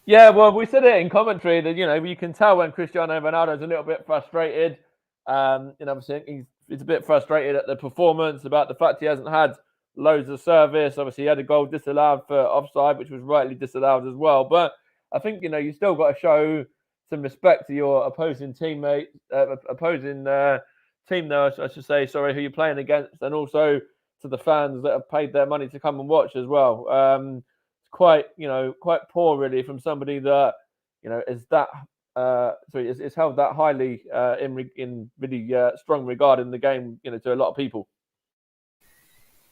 Yeah, well, we said it in commentary that, you can tell when Cristiano Ronaldo's a little bit frustrated. Obviously he's a bit frustrated at the performance, about the fact he hasn't had loads of service. Obviously, he had a goal disallowed for offside, which was rightly disallowed as well. But I think, you still got to show some respect to your opposing team, there, I should say, sorry, who you're playing against, and also to the fans that have paid their money to come and watch as well. Quite poor really from somebody that is that is held that highly in really strong regard in the game, to a lot of people.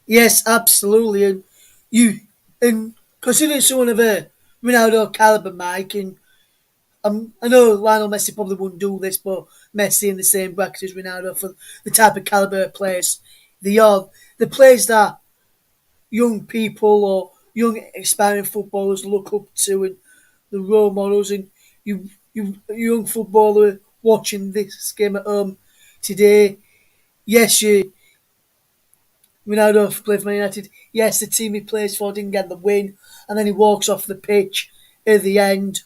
Yes, absolutely, and considering someone of a Ronaldo caliber, Mike, and I know Lionel Messi probably wouldn't do this, but Messi in the same bracket as Ronaldo for the type of caliber of players they are, the players that young people or young aspiring footballers look up to, and the role models. And you young footballer watching this game at home today, yes, Ronaldo played for Man United. Yes, the team he plays for didn't get the win, and then he walks off the pitch at the end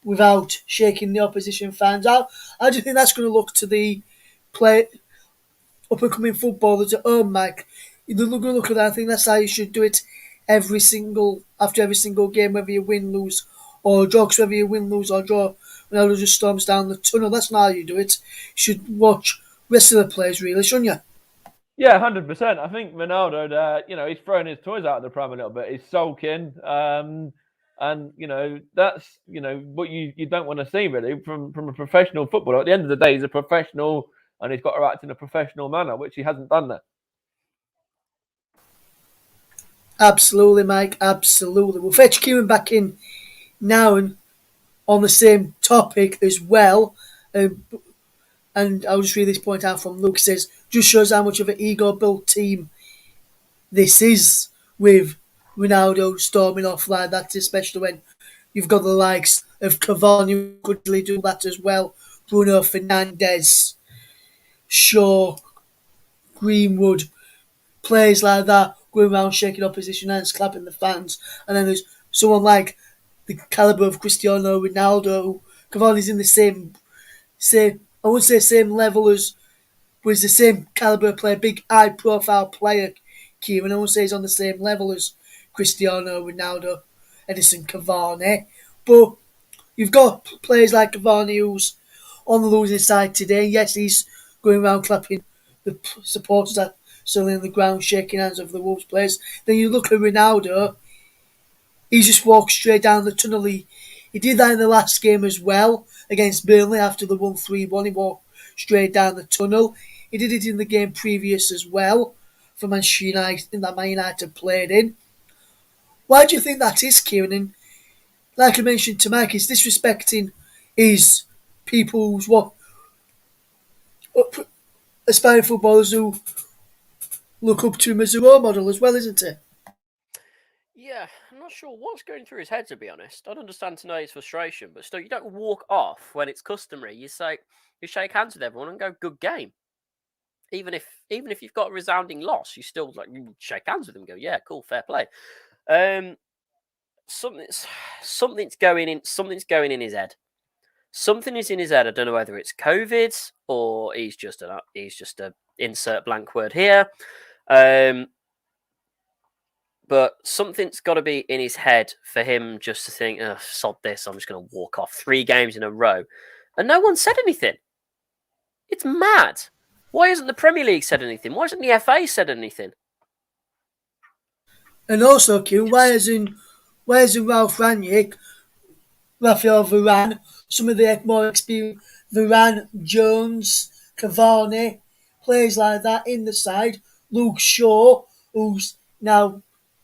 without shaking the opposition fans out. I just think that's going to look to the up and coming footballers at home, Mike. You're going to look at that. I think that's how you should do it after every single game, whether you win, lose, or draw. 'Cause whether you win, lose, or draw, Ronaldo just storms down the tunnel. That's not how you do it. You should watch rest of the players, really, shouldn't you? Yeah, 100%. I think Ronaldo, he's throwing his toys out of the pram a little bit. He's sulking, and that's what you don't want to see really from a professional footballer. At the end of the day, he's a professional, and he's got to act in a professional manner, which he hasn't done that. Absolutely, Mike. Absolutely. We'll fetch Kieran back in now and on the same topic as well. And I'll just read this point out from Luke. It says, just shows how much of an ego-built team this is with Ronaldo storming off like that, especially when you've got the likes of Cavani who could really do that as well, Bruno Fernandes, Shaw, Greenwood, players like that going around shaking opposition hands, clapping the fans. And then there's someone like the calibre of Cristiano Ronaldo, who Cavani's in the same, I wouldn't say same level as, but he's the same calibre player, big high profile player, Kieran. I wouldn't say he's on the same level as Cristiano Ronaldo, Edison Cavani. But you've got players like Cavani who's on the losing side today. Yes, he's going around clapping the supporters that still in the ground, shaking hands of the Wolves players. Then you look at Ronaldo, he just walked straight down the tunnel. He did that in the last game as well against Burnley after the 1-3-1. He walked straight down the tunnel. He did it in the game previous as well for Manchester United, in that Man United played in. Why do you think that is, Kieran? And like I mentioned to Mike, he's disrespecting his people's aspiring footballers who look up to him as a role model as well, isn't it? Yeah, I'm not sure what's going through his head, to be honest. I'd understand today's frustration, but still, you don't walk off when it's customary. You shake hands with everyone and go, "Good game." Even if you've got a resounding loss, you still you shake hands with them and go, "Yeah, cool, fair play." Something's going in his head. Something is in his head. I don't know whether it's COVID or he's just a insert blank word here. But something's got to be in his head for him just to think, "Oh, sod this, I'm just going to walk off 3 games in a row." And no one said anything. It's mad. Why hasn't the Premier League said anything? Why hasn't the FA said anything? And also, Q, why isn't Ralph Rangnick, Raphael Varane, some of the more experienced Varane, Jones, Cavani, players like that in the side, Luke Shaw, who's now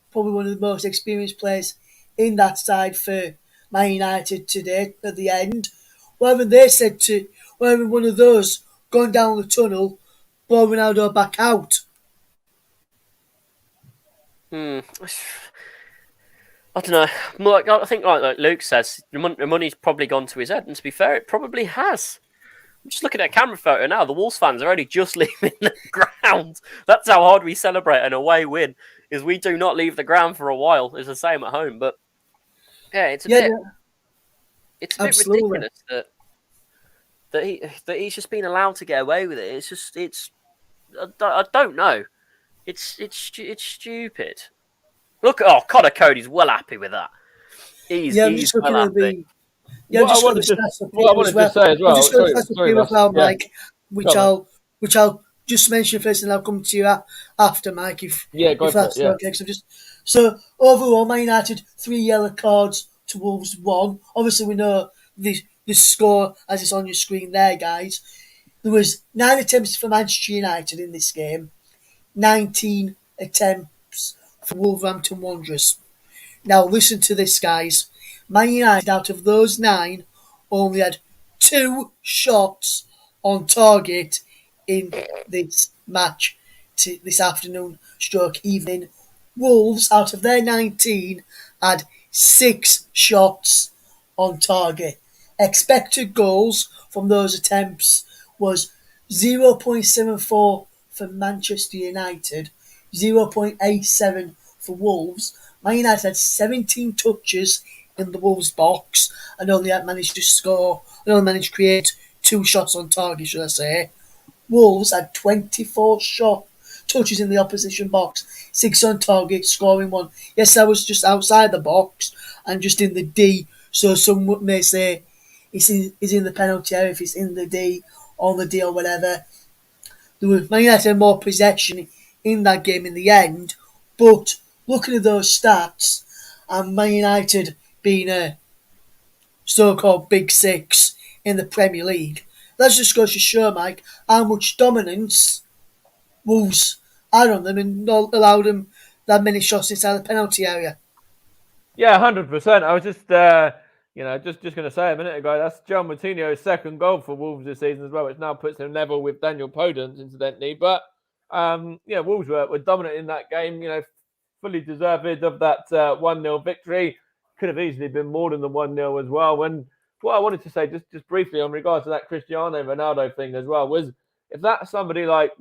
probably one of the most experienced players in that side for Man United today at the end. Why haven't one of those gone down the tunnel, brought Ronaldo back out? I don't know. I think, like Luke says, the money's probably gone to his head, and to be fair, it probably has. I'm just looking at a camera photo now. The Wolves fans are only just leaving the ground. That's how hard we celebrate an away win. Is we do not leave the ground for a while. It's the same at home, but yeah, it's a bit Absolutely. ridiculous that he's just been allowed to get away with it. I don't know. It's stupid. Look, Connor Cody's well happy with that. He's just looking well at happy. the. Yeah, What I wanted to say as well. I'm just going to Sorry, as well, yeah. Mike, which I'll just mention first, and I'll come to you after, Mike. If that's okay. So overall, Man United 3 yellow cards to Wolves 1. Obviously, we know the score as it's on your screen there, guys. There was 9 attempts for Manchester United in this game, 19 attempts for Wolverhampton Wanderers. Now listen to this, guys. Man United, out of those 9, only had 2 shots on target in this match this afternoon stroke evening. Wolves, out of their 19, had 6 shots on target. Expected goals from those attempts was 0.74 for Manchester United, 0.87 for Wolves. Man United had 17 touches in the Wolves box and only managed to create 2 shots on target, should I say. Wolves had 24 shot touches in the opposition box, 6 on target, scoring 1. Yes, that was just outside the box and just in the D. So some may say it's in the penalty area if it's in the D, on the D or whatever. There was Man United had more possession in that game in the end, but looking at those stats and Man United being a so-called Big Six in the Premier League, that just goes to show, Mike, how much dominance Wolves had on them and not allowed them that many shots inside the penalty area. Yeah, 100%. I was just, just going to say a minute ago, that's John Moutinho's second goal for Wolves this season as well, which now puts him level with Daniel Podence, incidentally. But, Wolves were dominant in that game, fully deserved of that 1-0 victory. Could have easily been more than the 1-0 as well. And what I wanted to say, just briefly, on regards to that Cristiano Ronaldo thing as well, was if that's somebody like,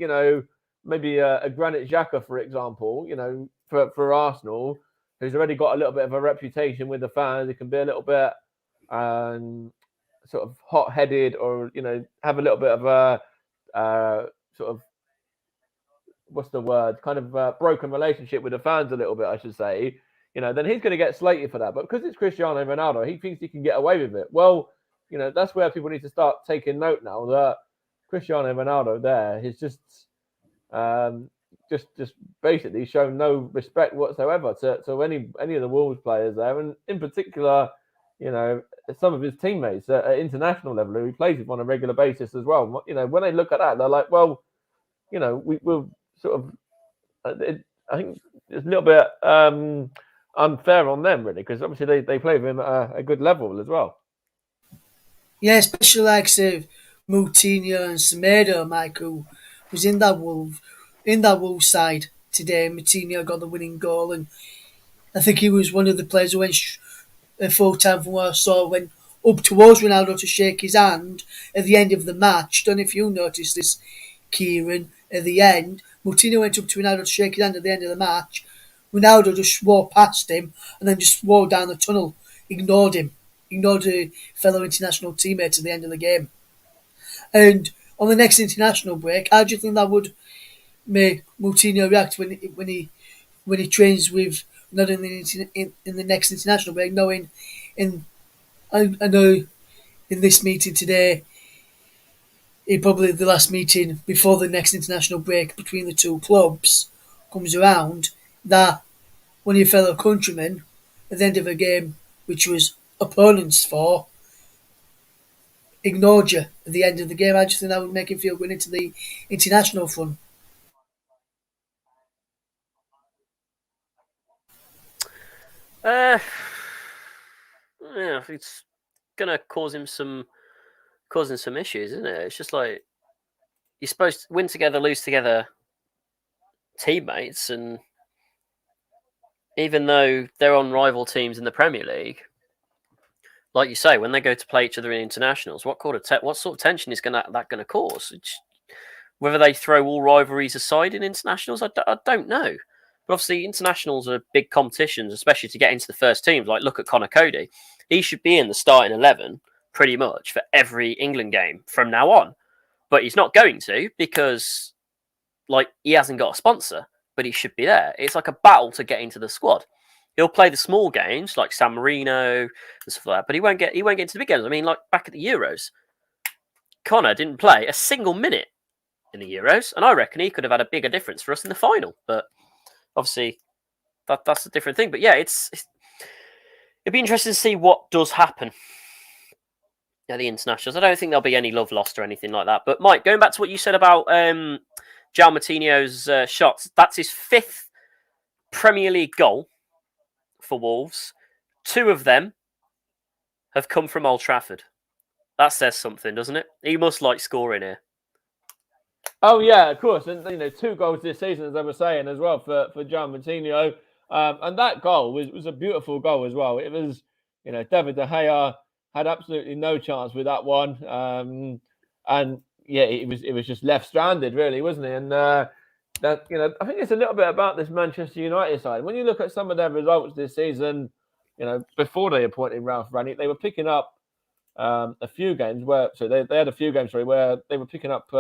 maybe a Granit Xhaka, for example, for Arsenal, who's already got a little bit of a reputation with the fans, he can be a little bit sort of hot-headed, or have a little bit of a sort of, what's the word, kind of broken relationship with the fans a little bit, I should say. Then he's going to get slated for that. But because it's Cristiano Ronaldo, he thinks he can get away with it. Well, that's where people need to start taking note now that Cristiano Ronaldo there is just basically shown no respect whatsoever to any of the Wolves players there, and in particular, some of his teammates at international level who he plays with on a regular basis as well. When they look at that, they're like, well, we'll sort of. I think it's a little bit unfair on them, really, because obviously they play with him at a good level as well. Yeah, especially like say Moutinho and Semedo, Michael, was in that Wolves side today. Moutinho got the winning goal, and I think he was one of the players who went full time from what I saw, went up towards Ronaldo to shake his hand at the end of the match. Don't know if you noticed this, Kieran. At the end, Moutinho went up to Ronaldo to shake his hand at the end of the match. Ronaldo just walked past him and then just walked down the tunnel, ignored a fellow international teammate at the end of the game. And on the next international break, how do you think that would make Moutinho react when he trains with not in the next international break, knowing I know in this meeting today, probably the last meeting before the next international break between the two clubs comes around, that one of your fellow countrymen at the end of a game, which was opponents for, ignored you at the end of the game. I just think that would make him feel going into the international front. Yeah, it's gonna cause him some issues, isn't it? It's just like you're supposed to win together, lose together, teammates, and even though they're on rival teams in the Premier League, like you say, when they go to play each other in internationals, what sort of tension is that going to cause? Whether they throw all rivalries aside in internationals, I don't know. But obviously, internationals are big competitions, especially to get into the first teams. Like, look at Connor Cody. He should be in the starting 11 pretty much for every England game from now on. But he's not going to because, he hasn't got a sponsor, but he should be there. It's like a battle to get into the squad. He'll play the small games like San Marino and stuff like that, but he won't get into the big games. I mean, like back at the Euros, Connor didn't play a single minute in the Euros, and I reckon he could have had a bigger difference for us in the final. But obviously, that's a different thing. But yeah, it'd be interesting to see what does happen at the internationals. I don't think there'll be any love lost or anything like that. But Mike, going back to what you said about João Moutinho's shots, that's his 5th Premier League goal for Wolves. 2 of them have come from Old Trafford. That says something, doesn't it? He must like scoring here. Oh yeah, of course, and 2 goals this season, as I was saying as well for João Moutinho, and that goal was a beautiful goal as well. It was, David De Gea had absolutely no chance with that one, and yeah, it was just left stranded, really, wasn't he? And that I think it's a little bit about this Manchester United side. When you look at some of their results this season, before they appointed Ralph Rangnick, they were picking up a few games where they had a few games where they were picking up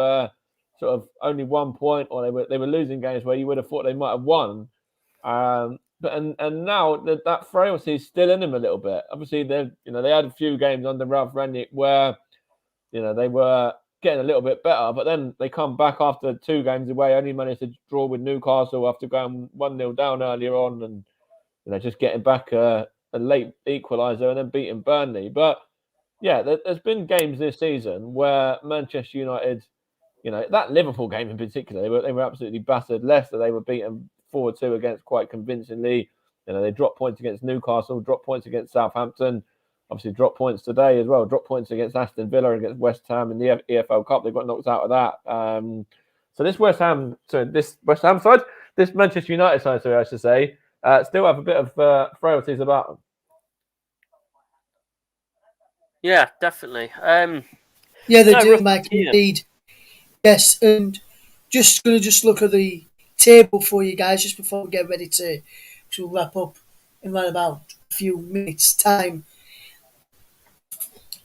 sort of only 1 point, or they were losing games where you would have thought they might have won. But now that frailty is still in them a little bit. Obviously, they had a few games under Ralph Rangnick where they were getting a little bit better, but then they come back after 2 games away, only managed to draw with Newcastle after going 1-0 down earlier on, and just getting back a late equaliser and then beating Burnley. But yeah, there's been games this season where Manchester United, that Liverpool game in particular, they were absolutely battered. Leicester, they were beaten 4-2 against quite convincingly. They dropped points against Newcastle, dropped points against Southampton, obviously dropped points today as well, dropped points against Aston Villa, against West Ham in the EFL Cup. They got knocked out of that. So this Manchester United side, I should say, still have a bit of frailties about them. Yeah, definitely. Yeah, they do, Mike, indeed. Yes, and just going to look at the table for you guys just before we get ready to wrap up in around about a few minutes' time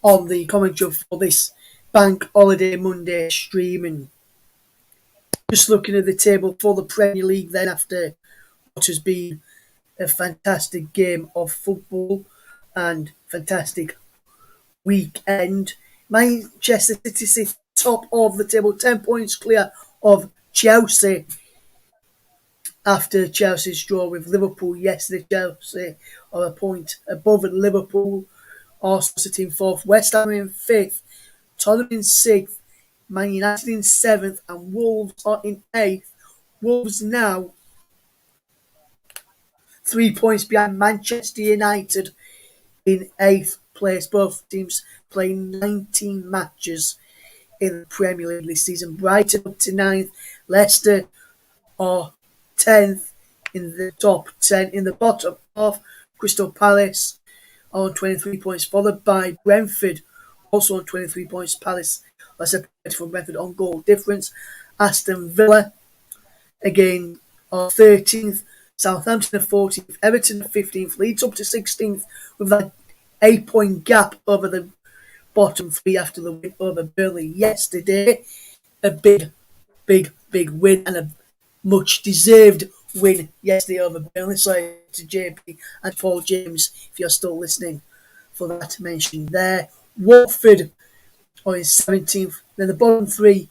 on the commentary for this Bank Holiday Monday stream. And just looking at the table for the Premier League then, after what has been a fantastic game of football and fantastic weekend. Manchester City sit top of the table, 10 points clear of Chelsea after Chelsea's draw with Liverpool yesterday. Chelsea are a point above Liverpool. Arsenal sitting 4th, West Ham in 5th, Tottenham in 6th, Man United in 7th, and Wolves are in 8th. Wolves now 3 points behind Manchester United in 8th place. Both teams playing 19 matches in the Premier League this season. Brighton up to 9th. Leicester are 10th in the top 10. In the bottom half, Crystal Palace are on 23 points, followed by Brentford, also on 23 points. Palace are separated from Brentford on goal difference. Aston Villa, again, are 13th. Southampton are 14th. Everton are 15th. Leeds up to 16th with that 8-point gap over the bottom 3 after the win over Burnley yesterday. A big win, and a much deserved win yesterday over Burnley. Sorry to JP and Paul James if you're still listening for that mention there. Watford are in 17th. Then the bottom 3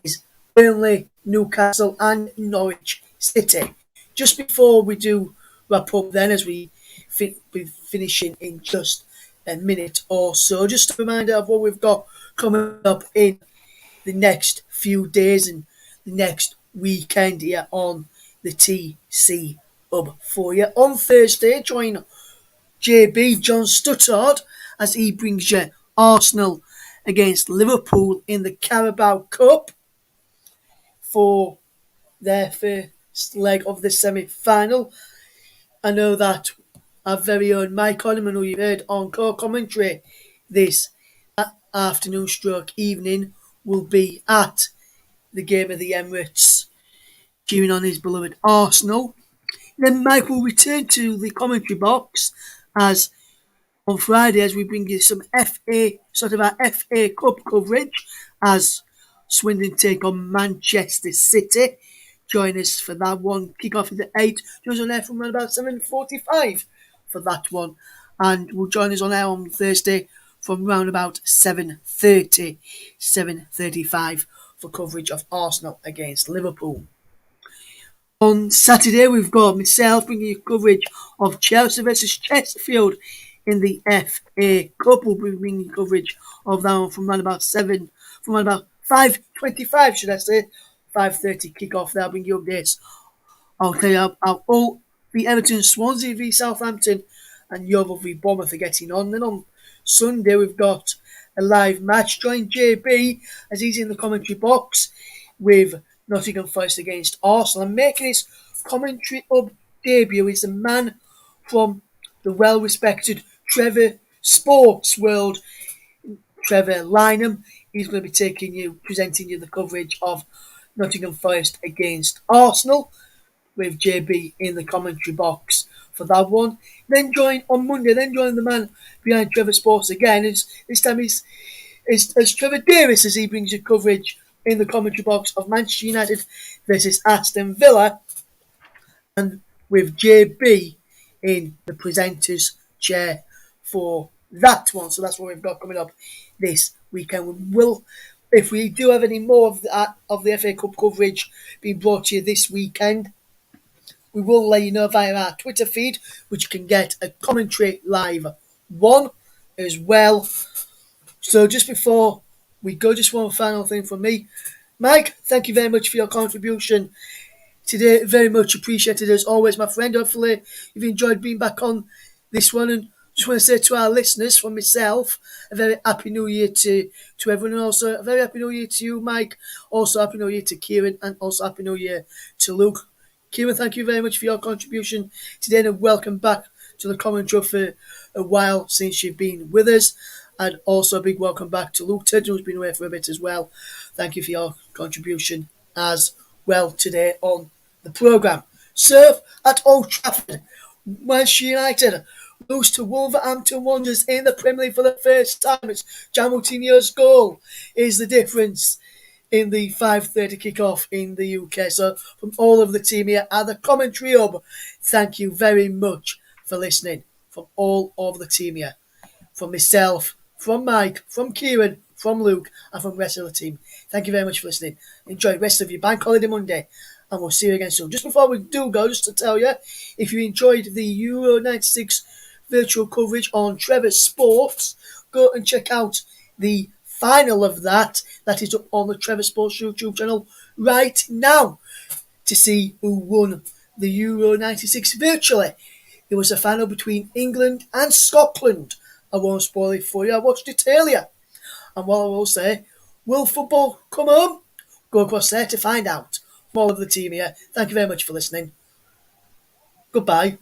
is Burnley, Newcastle and Norwich City. Just before we do wrap up then, as we be finishing in just a minute or so, just a reminder of what we've got coming up in the next few days and the next weekend here on the TC Hub for you. On Thursday, join JB John Stuttard as he brings you Arsenal against Liverpool in the Carabao Cup for their first leg of the semi-final. I know that our very own Mike Coleman, who you heard on co-commentary this afternoon stroke evening, will be at the game of the Emirates cheering on his beloved Arsenal. Then Mike will return to the commentary box as on Friday, as we bring you some our FA Cup coverage as Swindon take on Manchester City. Join us for that one. Kick off at 8. Join us on air from around about 7:45 for that one. And will join us on air on Thursday from round about 7:30, 7:35 for coverage of Arsenal against Liverpool. On Saturday, we've got myself bringing you coverage of Chelsea versus Chesterfield in the FA Cup. We'll be bringing coverage of that one from around about 5:25, should I say. 5:30 kick-off. That'll bring you updates. I'll tell you how all the Everton, Swansea v Southampton and Yeovil v Bournemouth are getting on. Then on Sunday, we've got a live match. Join JB as he's in the commentary box with Nottingham Forest against Arsenal. And making his commentary up debut is a man from the well-respected Trevor Sports World, Trevor Lynham. He's going to be presenting you the coverage of Nottingham Forest against Arsenal with JB in the commentary box for that one. Then join the man behind Trevor Sports again. This time it's Trevor Davis as he brings you coverage in the commentary box of Manchester United versus Aston Villa, and with JB in the presenter's chair for that one. So that's what we've got coming up this weekend. We will, if we do have any more of the FA Cup coverage being brought to you this weekend, we will let you know via our Twitter feed, which you can get a commentary live one as well. So just before we go, just one final thing from me. Mike, thank you very much for your contribution today. Very much appreciated as always, my friend. Hopefully you've enjoyed being back on this one, and just want to say to our listeners, from myself, a very happy new year to everyone, and also a very happy new year to you, Mike. Also happy new year to Kieran, and also happy new year to Luke. Kieran, thank you very much for your contribution today, and welcome back to the commentary for a while since you've been with us. And also a big welcome back to Luke Turton, who's been away for a bit as well. Thank you for your contribution as well today on the programme. So, at Old Trafford, Manchester United lose to Wolverhampton Wanderers in the Premier League for the first time. It's Gian Moutinho's goal is the difference in the 5:30 kickoff in the UK. So, from all of the team here at the Commentary Hub, thank you very much for listening. From all of the team here, from myself, from Mike, from Kieran, from Luke, and from the rest of the team. Thank you very much for listening. Enjoy the rest of your Bank Holiday Monday, and we'll see you again soon. Just before we do go, just to tell you, if you enjoyed the Euro 96 virtual coverage on Trevor Sports, go and check out the final of that. That is up on the Trevor Sports YouTube channel right now to see who won the Euro 96 virtually. It was a final between England and Scotland. I won't spoil it for you. I watched it earlier. And what I will say, will football come home? Go across there to find out. From all of the team here, thank you very much for listening. Goodbye.